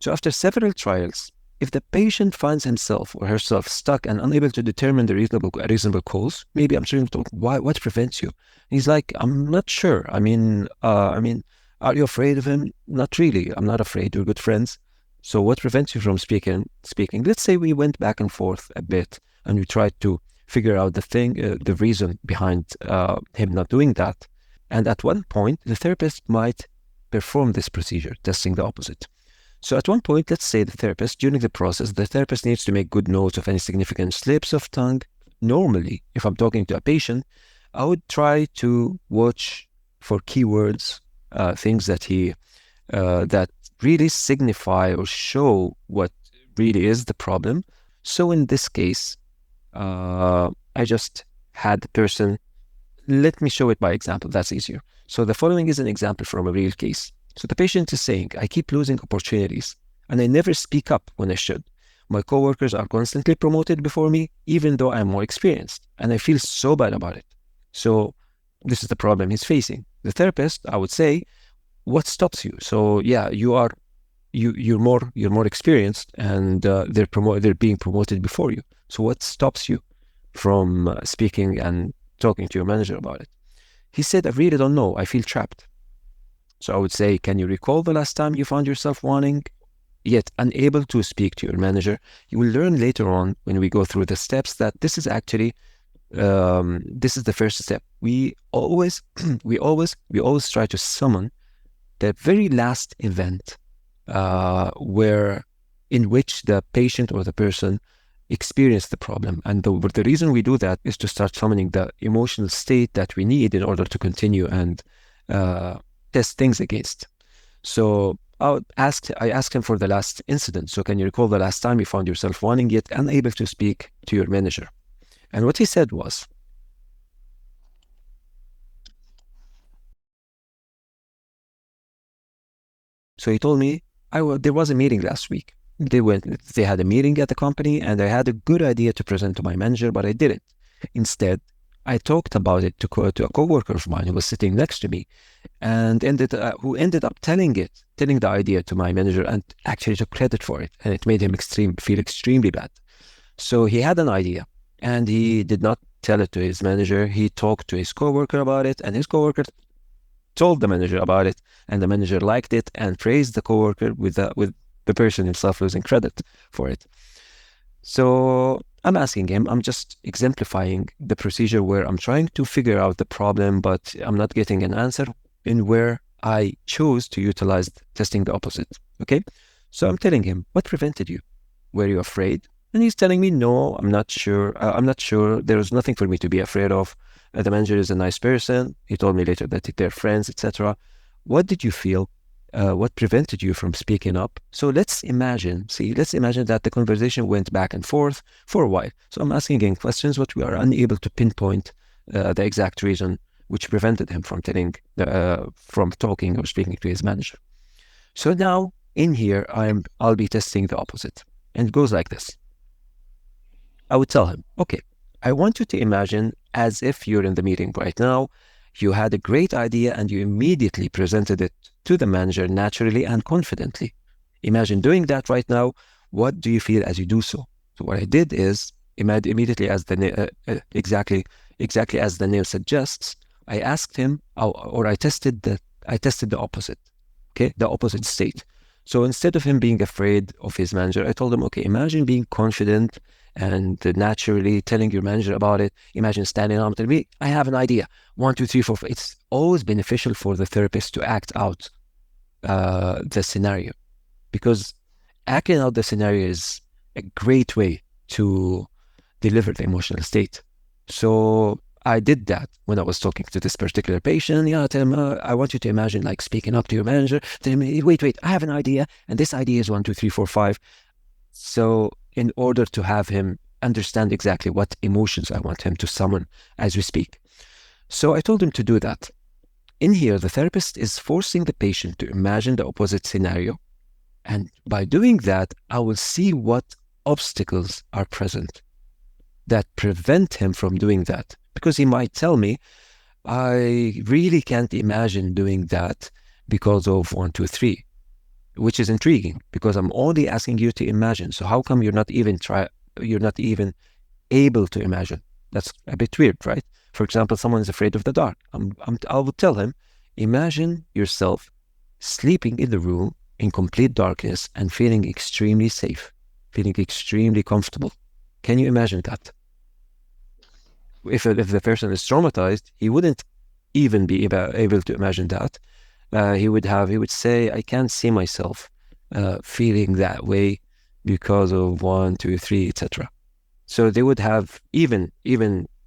So after several trials, if the patient finds himself or herself stuck and unable to determine the reasonable cause, maybe I'm sure what prevents you? He's like, I'm not sure. I mean, are you afraid of him? Not really. I'm not afraid. We're good friends. So what prevents you from speaking? Let's say we went back and forth a bit and we tried to figure out the reason behind him not doing that. And at one point, the therapist might perform this procedure, testing the opposite. So at one point, let's say during the process, the therapist needs to make good notes of any significant slips of tongue. Normally, if I'm talking to a patient, I would try to watch for keywords, things that really signify or show what really is the problem. So in this case, I just had the person, let me show it by example, that's easier. So the following is an example from a real case. So the patient is saying, I keep losing opportunities and I never speak up when I should. My coworkers are constantly promoted before me, even though I'm more experienced, and I feel so bad about it. So this is the problem he's facing. The therapist, I would say, what stops you? So yeah, you're more experienced, and they're being promoted before you. So what stops you from speaking and talking to your manager about it? He said, I really don't know. I feel trapped. So I would say, can you recall the last time you found yourself wanting yet unable to speak to your manager? You will learn later on when we go through the steps that this is actually this is the first step. We always try to summon the very last event where in which the patient or the person experienced the problem. And the reason we do that is to start summoning the emotional state that we need in order to continue and test things against. So I asked him for the last incident. So can you recall the last time you found yourself wanting yet unable to speak to your manager? And what he said was, so he told me, there was a meeting last week. They had a meeting at the company, and I had a good idea to present to my manager, but I didn't. Instead, I talked about it to a coworker of mine who was sitting next to me, and who ended up telling the idea to my manager and actually took credit for it, and it made him feel extremely bad. So he had an idea, and he did not tell it to his manager. He talked to his coworker about it, and his coworker told the manager about it, and the manager liked it and praised the coworker with the person himself losing credit for it. So I'm asking him, I'm just exemplifying the procedure where I'm trying to figure out the problem, but I'm not getting an answer, in where I chose to utilize testing the opposite. Okay. So I'm telling him, what prevented you? Were you afraid? And he's telling me, no, I'm not sure. There was nothing for me to be afraid of. The manager is a nice person. He told me later that they're friends, etc. What did you feel? What prevented you from speaking up? So let's imagine that the conversation went back and forth for a while. So I'm asking him questions, but we are unable to pinpoint the exact reason which prevented him from talking or speaking to his manager. So now in here, I'll be testing the opposite, and it goes like this. I would tell him, okay, I want you to imagine as if you're in the meeting right now. You had a great idea and you immediately presented it to the manager naturally and confidently. Imagine doing that right now. What do you feel as you do so? So what I did is, immediately as exactly as the name suggests, I asked him, or I tested the opposite, okay, the opposite state. So instead of him being afraid of his manager, I told him, okay, imagine being confident and naturally telling your manager about it. Imagine standing up and telling me, I have an idea. 1, 2, 3, 4, 5. It's always beneficial for the therapist to act out the scenario, because acting out the scenario is a great way to deliver the emotional state. So I did that when I was talking to this particular patient. Yeah, I tell him, I want you to imagine like speaking up to your manager. Tell him, wait, I have an idea, and this idea is 1, 2, 3, 4, 5. So in order to have him understand exactly what emotions I want him to summon as we speak. So I told him to do that. In here, the therapist is forcing the patient to imagine the opposite scenario. And by doing that, I will see what obstacles are present that prevent him from doing that. Because he might tell me, I really can't imagine doing that because of 1, 2, 3. Which is intriguing, because I'm only asking you to imagine. So how come you're not even able to imagine? That's a bit weird, right? For example, someone is afraid of the dark. I will tell him, imagine yourself sleeping in the room in complete darkness and feeling extremely safe, feeling extremely comfortable. Can you imagine that? If the person is traumatized, he wouldn't even be able to imagine that. He would say, I can't see myself feeling that way because of 1, 2, 3, etc. So they would have even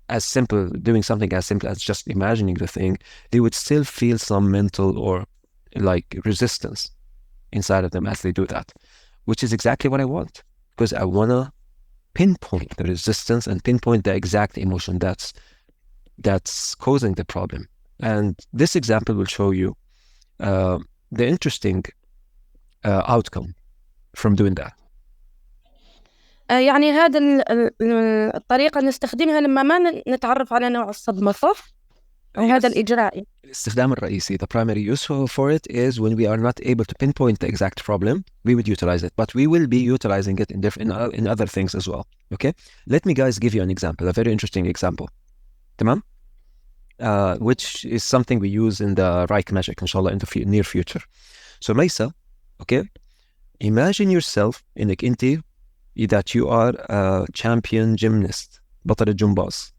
as simple, doing something as simple as just imagining the thing, they would still feel some mental or like resistance inside of them as they do that, which is exactly what I want, because I want to pinpoint the resistance and pinpoint the exact emotion that's causing the problem. And this example will show you the interesting outcome from doing that. يعني هذا الطريقة نستخدمها لما ما نتعرف على نوع الصدمة، صح؟ هذا الإجراء. الاستخدام الرئيسي, the primary use for it is when we are not able to pinpoint the exact problem, we would utilize it, but we will be utilizing it in other things as well. Okay, let me guys give you an example, a very interesting example. تمام? Which is something we use in the ReiK magic, inshallah, in the near future. So Maisa, okay, imagine yourself انك انت that you are a champion gymnast, بطل الجمباز.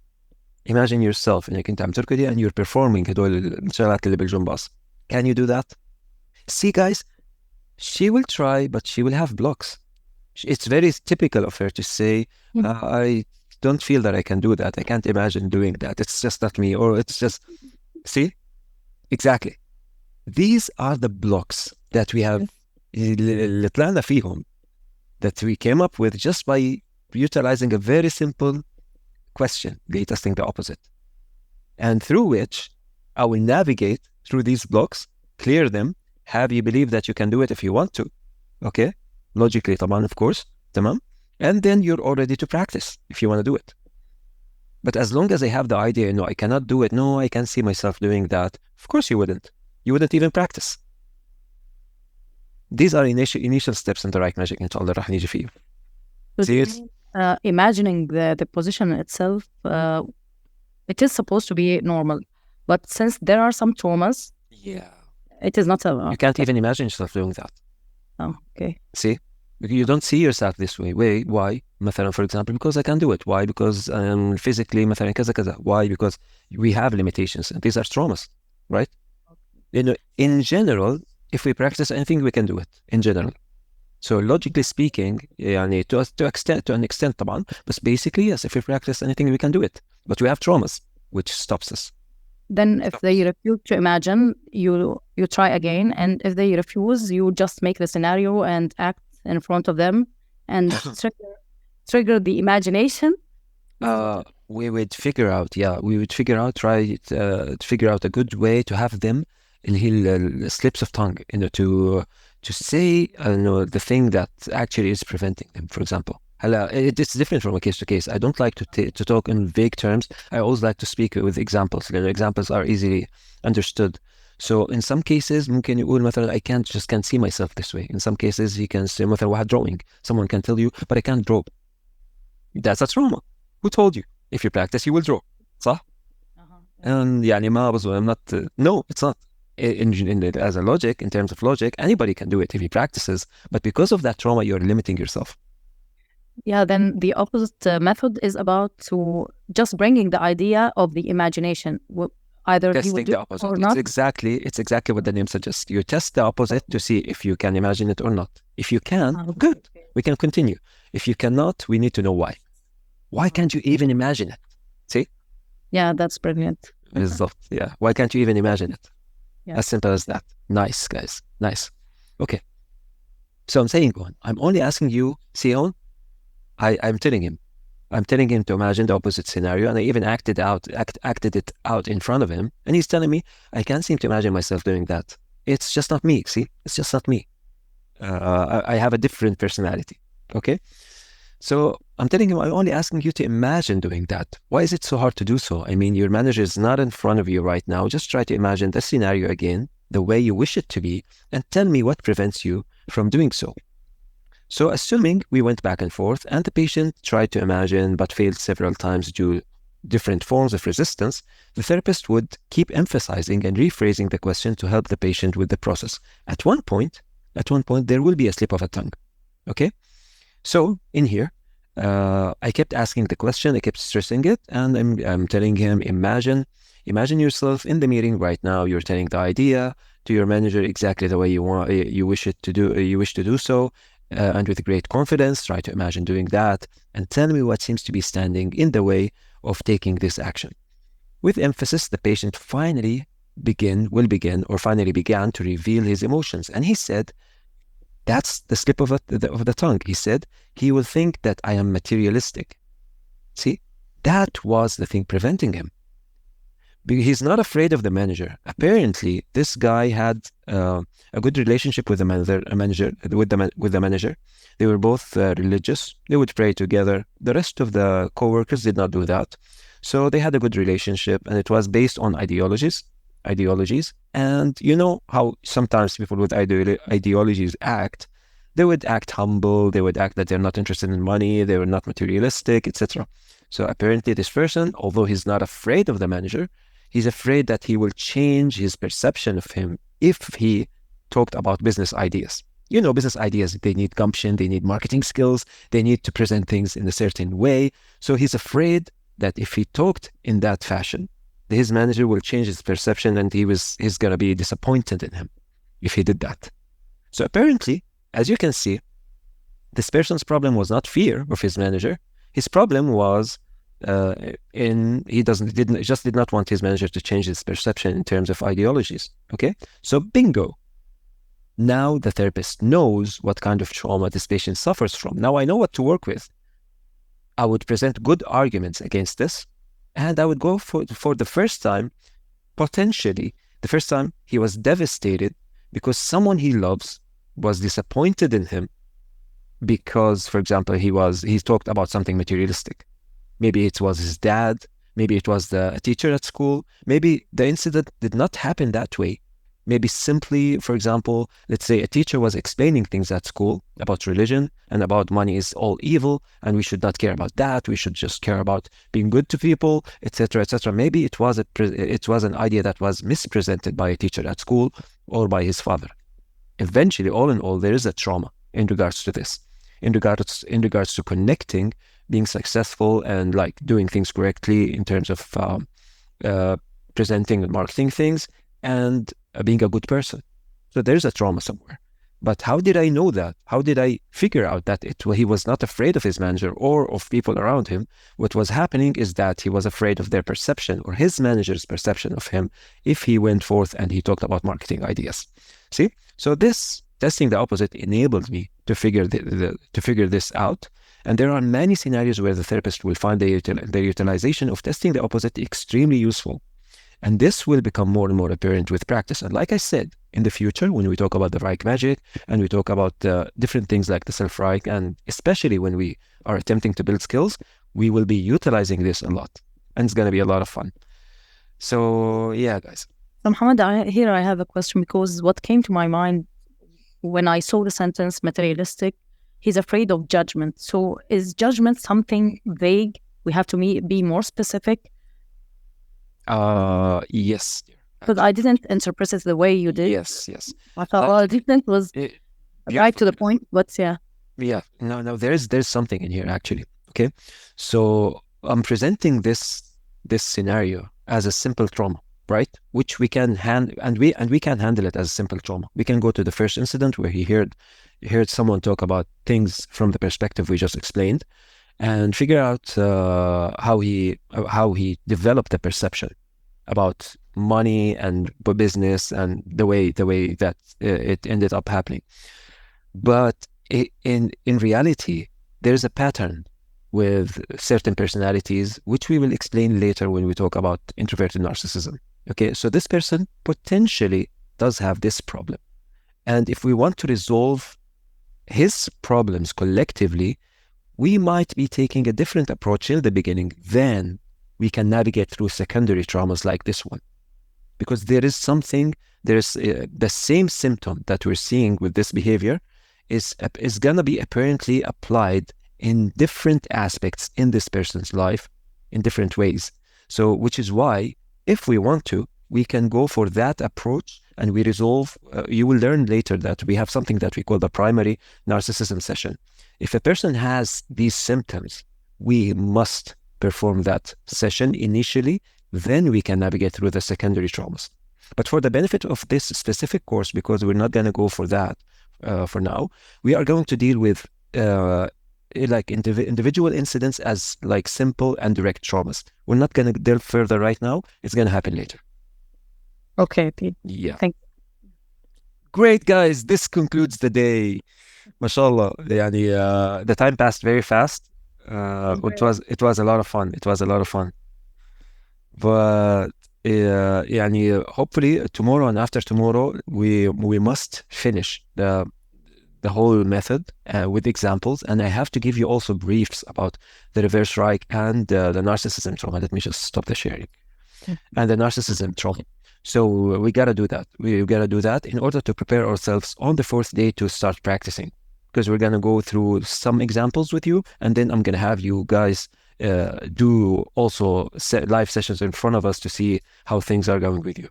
Imagine yourself انك انت عم تركضي and you're performing هدول الشغلات اللي بالجمباز. Can you do that? See guys, she will try, but she will have blocks. It's very typical of her to say, I don't feel that I can do that. I can't imagine doing that. It's just not me. Or it's just, see? Exactly. These are the blocks that we have اللي طلعنا فيهم, that we came up with just by utilizing a very simple question, testing the opposite, and through which I will navigate through these blocks, clear them, have you believe that you can do it if you want to, okay? Logically, طبعا, of course, تمام? And then you're all ready to practice if you want to do it. But as long as I have the idea, no, I cannot do it, no, I can't see myself doing that, of course you wouldn't. You wouldn't even practice. These are initial steps in the ReiK magic, إن شاء الله راح نيجي فيه. See it? Imagining the position itself, it is supposed to be normal. But since there are some traumas, it is not a... You can't even imagine yourself doing that. Oh, okay. See? You don't see yourself this way. Wait, why? مثلا, for example, because I can do it. Why? Because physically, مثلا, كذا كذا. Why? Because we have limitations. And these are traumas, right? You know, in general, if we practice anything, we can do it. In general. So logically speaking, يعني, to an extent طبعا, but basically, yes, if we practice anything, we can do it. But we have traumas, which stops us. Then if they refuse to imagine, you try again. And if they refuse, you just make the scenario and act in front of them and trigger the imagination. We would figure out, try to figure out a good way to have them in slips of tongue, you know, to say, the thing that actually is preventing them, for example. It's different from a case to case. I don't like to talk in vague terms. I always like to speak with examples. The examples are easily understood. So in some cases, ممكن يقول مثلا, I can't see myself this way. In some cases, he can say مثلا واحد drawing. Someone can tell you, but I can't draw. That's a trauma. Who told you? If you practice, you will draw. صح? And يعني ما بظن, I'm not. No, it's not. As a logic, in terms of logic, anybody can do it if he practices. But because of that trauma, you're limiting yourself. Yeah, then the opposite method is about to just bringing the idea of the imagination. Either he will do the opposite. or not. It's exactly what the name suggests. You test the opposite to see if you can imagine it or not. If you can, good. We can continue. If you cannot, we need to know why. Why can't you even imagine it? See? Yeah, that's brilliant. Yeah. Why can't you even imagine it? Yeah. As simple as that. Nice, guys. Nice. Okay. So I'm saying, I'm only asking you, Sion, I'm telling him to imagine the opposite scenario, and I even acted it out in front of him, and he's telling me I can't seem to imagine myself doing that. It's just not me. See, it's just not me. I have a different personality. Okay, so I'm telling him I'm only asking you to imagine doing that. Why is it so hard to do so? I mean, your manager is not in front of you right now. Just try to imagine the scenario again, the way you wish it to be, and tell me what prevents you from doing so. So assuming we went back and forth and the patient tried to imagine but failed several times due to different forms of resistance, the therapist would keep emphasizing and rephrasing the question to help the patient with the process. At one point, there will be a slip of a tongue. Okay? So in here, I kept asking the question, I kept stressing it, and I'm telling him, imagine yourself in the meeting right now. You're telling the idea to your manager exactly the way you wish to do so. And with great confidence, try to imagine doing that and tell me what seems to be standing in the way of taking this action. With emphasis, the patient finally began to reveal his emotions. And he said, that's the slip of the tongue. He said, he will think that I am materialistic. See, that was the thing preventing him. He's not afraid of the manager. Apparently, this guy had a good relationship with the manager. They were both religious. They would pray together. The rest of the co-workers did not do that. So they had a good relationship, and it was based on ideologies. And you know how sometimes people with ideologies act. They would act humble. They would act that they're not interested in money. They were not materialistic, etc. So apparently this person, although he's not afraid of the manager, he's afraid that he will change his perception of him if he talked about business ideas. You know, business ideas, they need gumption, they need marketing skills, they need to present things in a certain way. So he's afraid that if he talked in that fashion, his manager will change his perception and he's going to be disappointed in him if he did that. So apparently, as you can see, this person's problem was not fear of his manager. His problem was he just did not want his manager to change his perception in terms of ideologies. Okay, so bingo. Now the therapist knows what kind of trauma this patient suffers from. Now I know what to work with. I would present good arguments against this, and I would go for the first time, potentially the first time he was devastated because someone he loves was disappointed in him because, for example, he talked about something materialistic. Maybe it was his dad, maybe it was a teacher at school, maybe the incident did not happen that way. Maybe simply, for example, let's say a teacher was explaining things at school about religion and about money is all evil and we should not care about that. We should just care about being good to people, etc., etc. Maybe it was an idea that was mispresented by a teacher at school or by his father. Eventually, all in all, there is a trauma in regards to this, in regards to connecting, being successful and like doing things correctly in terms of presenting and marketing things and being a good person. So there's a trauma somewhere. But how did I know that? How did I figure out that he was not afraid of his manager or of people around him? What was happening is that he was afraid of their perception or his manager's perception of him if he went forth and he talked about marketing ideas. See? So this testing the opposite enabled me to figure this out. And there are many scenarios where the therapist will find the utilization of testing the opposite extremely useful. And this will become more and more apparent with practice. And like I said, in the future, when we talk about the ReiK magic and we talk about different things like the self-ReiK, and especially when we are attempting to build skills, we will be utilizing this a lot. And it's going to be a lot of fun. So, yeah, guys. So, Mohammed, I have a question because what came to my mind when I saw the sentence materialistic, he's afraid of judgment. So is judgment something vague? We have to be more specific? Yes. Because I didn't interpret it the way you did. Yes. I thought different was right to the point, but yeah. Yeah, no, there's something in here actually. Okay, so I'm presenting this scenario as a simple trauma, right? Which we can handle, and we can handle it as a simple trauma. We can go to the first incident where he heard someone talk about things from the perspective we just explained, and figure out how he developed a perception about money and business and the way that it ended up happening. But in reality, there's a pattern with certain personalities, which we will explain later when we talk about introverted narcissism. Okay, so this person potentially does have this problem. And if we want to resolve his problems collectively, we might be taking a different approach in the beginning than we can navigate through secondary traumas like this one. Because there is the same symptom that we're seeing with this behavior is going to be apparently applied in different aspects in this person's life in different ways. So, which is why, if we want to, we can go for that approach and we resolve. You will learn later that we have something that we call the primary narcissism session. If a person has these symptoms, we must perform that session initially, then we can navigate through the secondary traumas. But for the benefit of this specific course, because we're not going to go for that for now, we are going to deal with like individual incidents as like simple and direct traumas. We're not going to delve further right now. It's going to happen later. Okay, Pete. Yeah. Thank you. Great, guys. This concludes the day. MashaAllah. The time passed very fast. It was a lot of fun. But hopefully tomorrow and after tomorrow we must finish the whole method with examples, and I have to give you also briefs about the reverse ReiK and the narcissism trauma. Let me just stop the sharing. And the narcissism trauma. So we gotta do that. We gotta do that in order to prepare ourselves on the fourth day to start practicing, because we're gonna go through some examples with you, and then I'm gonna have you guys do also live sessions in front of us to see how things are going with you.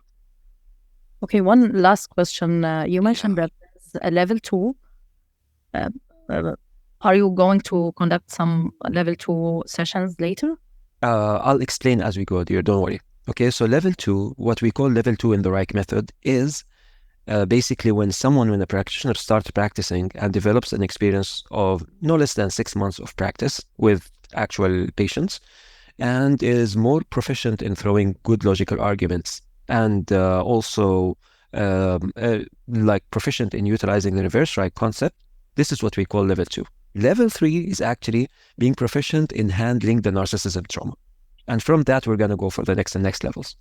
Okay, one last question. You mentioned that there's a level 2. Are you going to conduct some level 2 sessions later? I'll explain as we go, dear. Don't worry. Okay, so level 2, what we call level 2 in the ReiK method, is basically when a practitioner starts practicing and develops an experience of no less than 6 months of practice with actual patients, and is more proficient in throwing good logical arguments, and also like proficient in utilizing the reverse Reich concept, this is what we call level 2. Level 3 is actually being proficient in handling the narcissism trauma. And from that, we're going to go for the next levels.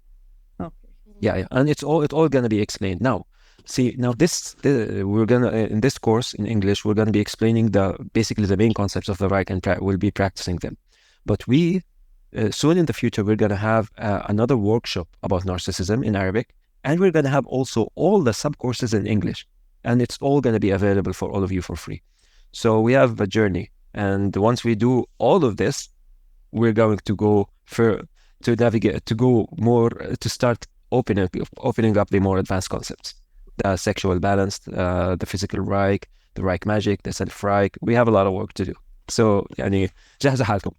Okay. Yeah. And it's all going to be explained. Now, see, we're going to, in this course in English, we're going to be explaining basically the main concepts of the Reich, and we'll be practicing them. But soon in the future, we're going to have another workshop about narcissism in Arabic, and we're going to have also all the sub-courses in English, and it's all going to be available for all of you for free. So we have a journey, and once we do all of this, we're going to go to navigate, to go more, to start opening up the more advanced concepts, the sexual balance, the physical Reich, the Reich magic, the self Reich. We have a lot of work to do. So, يعني جهزوا حالكم.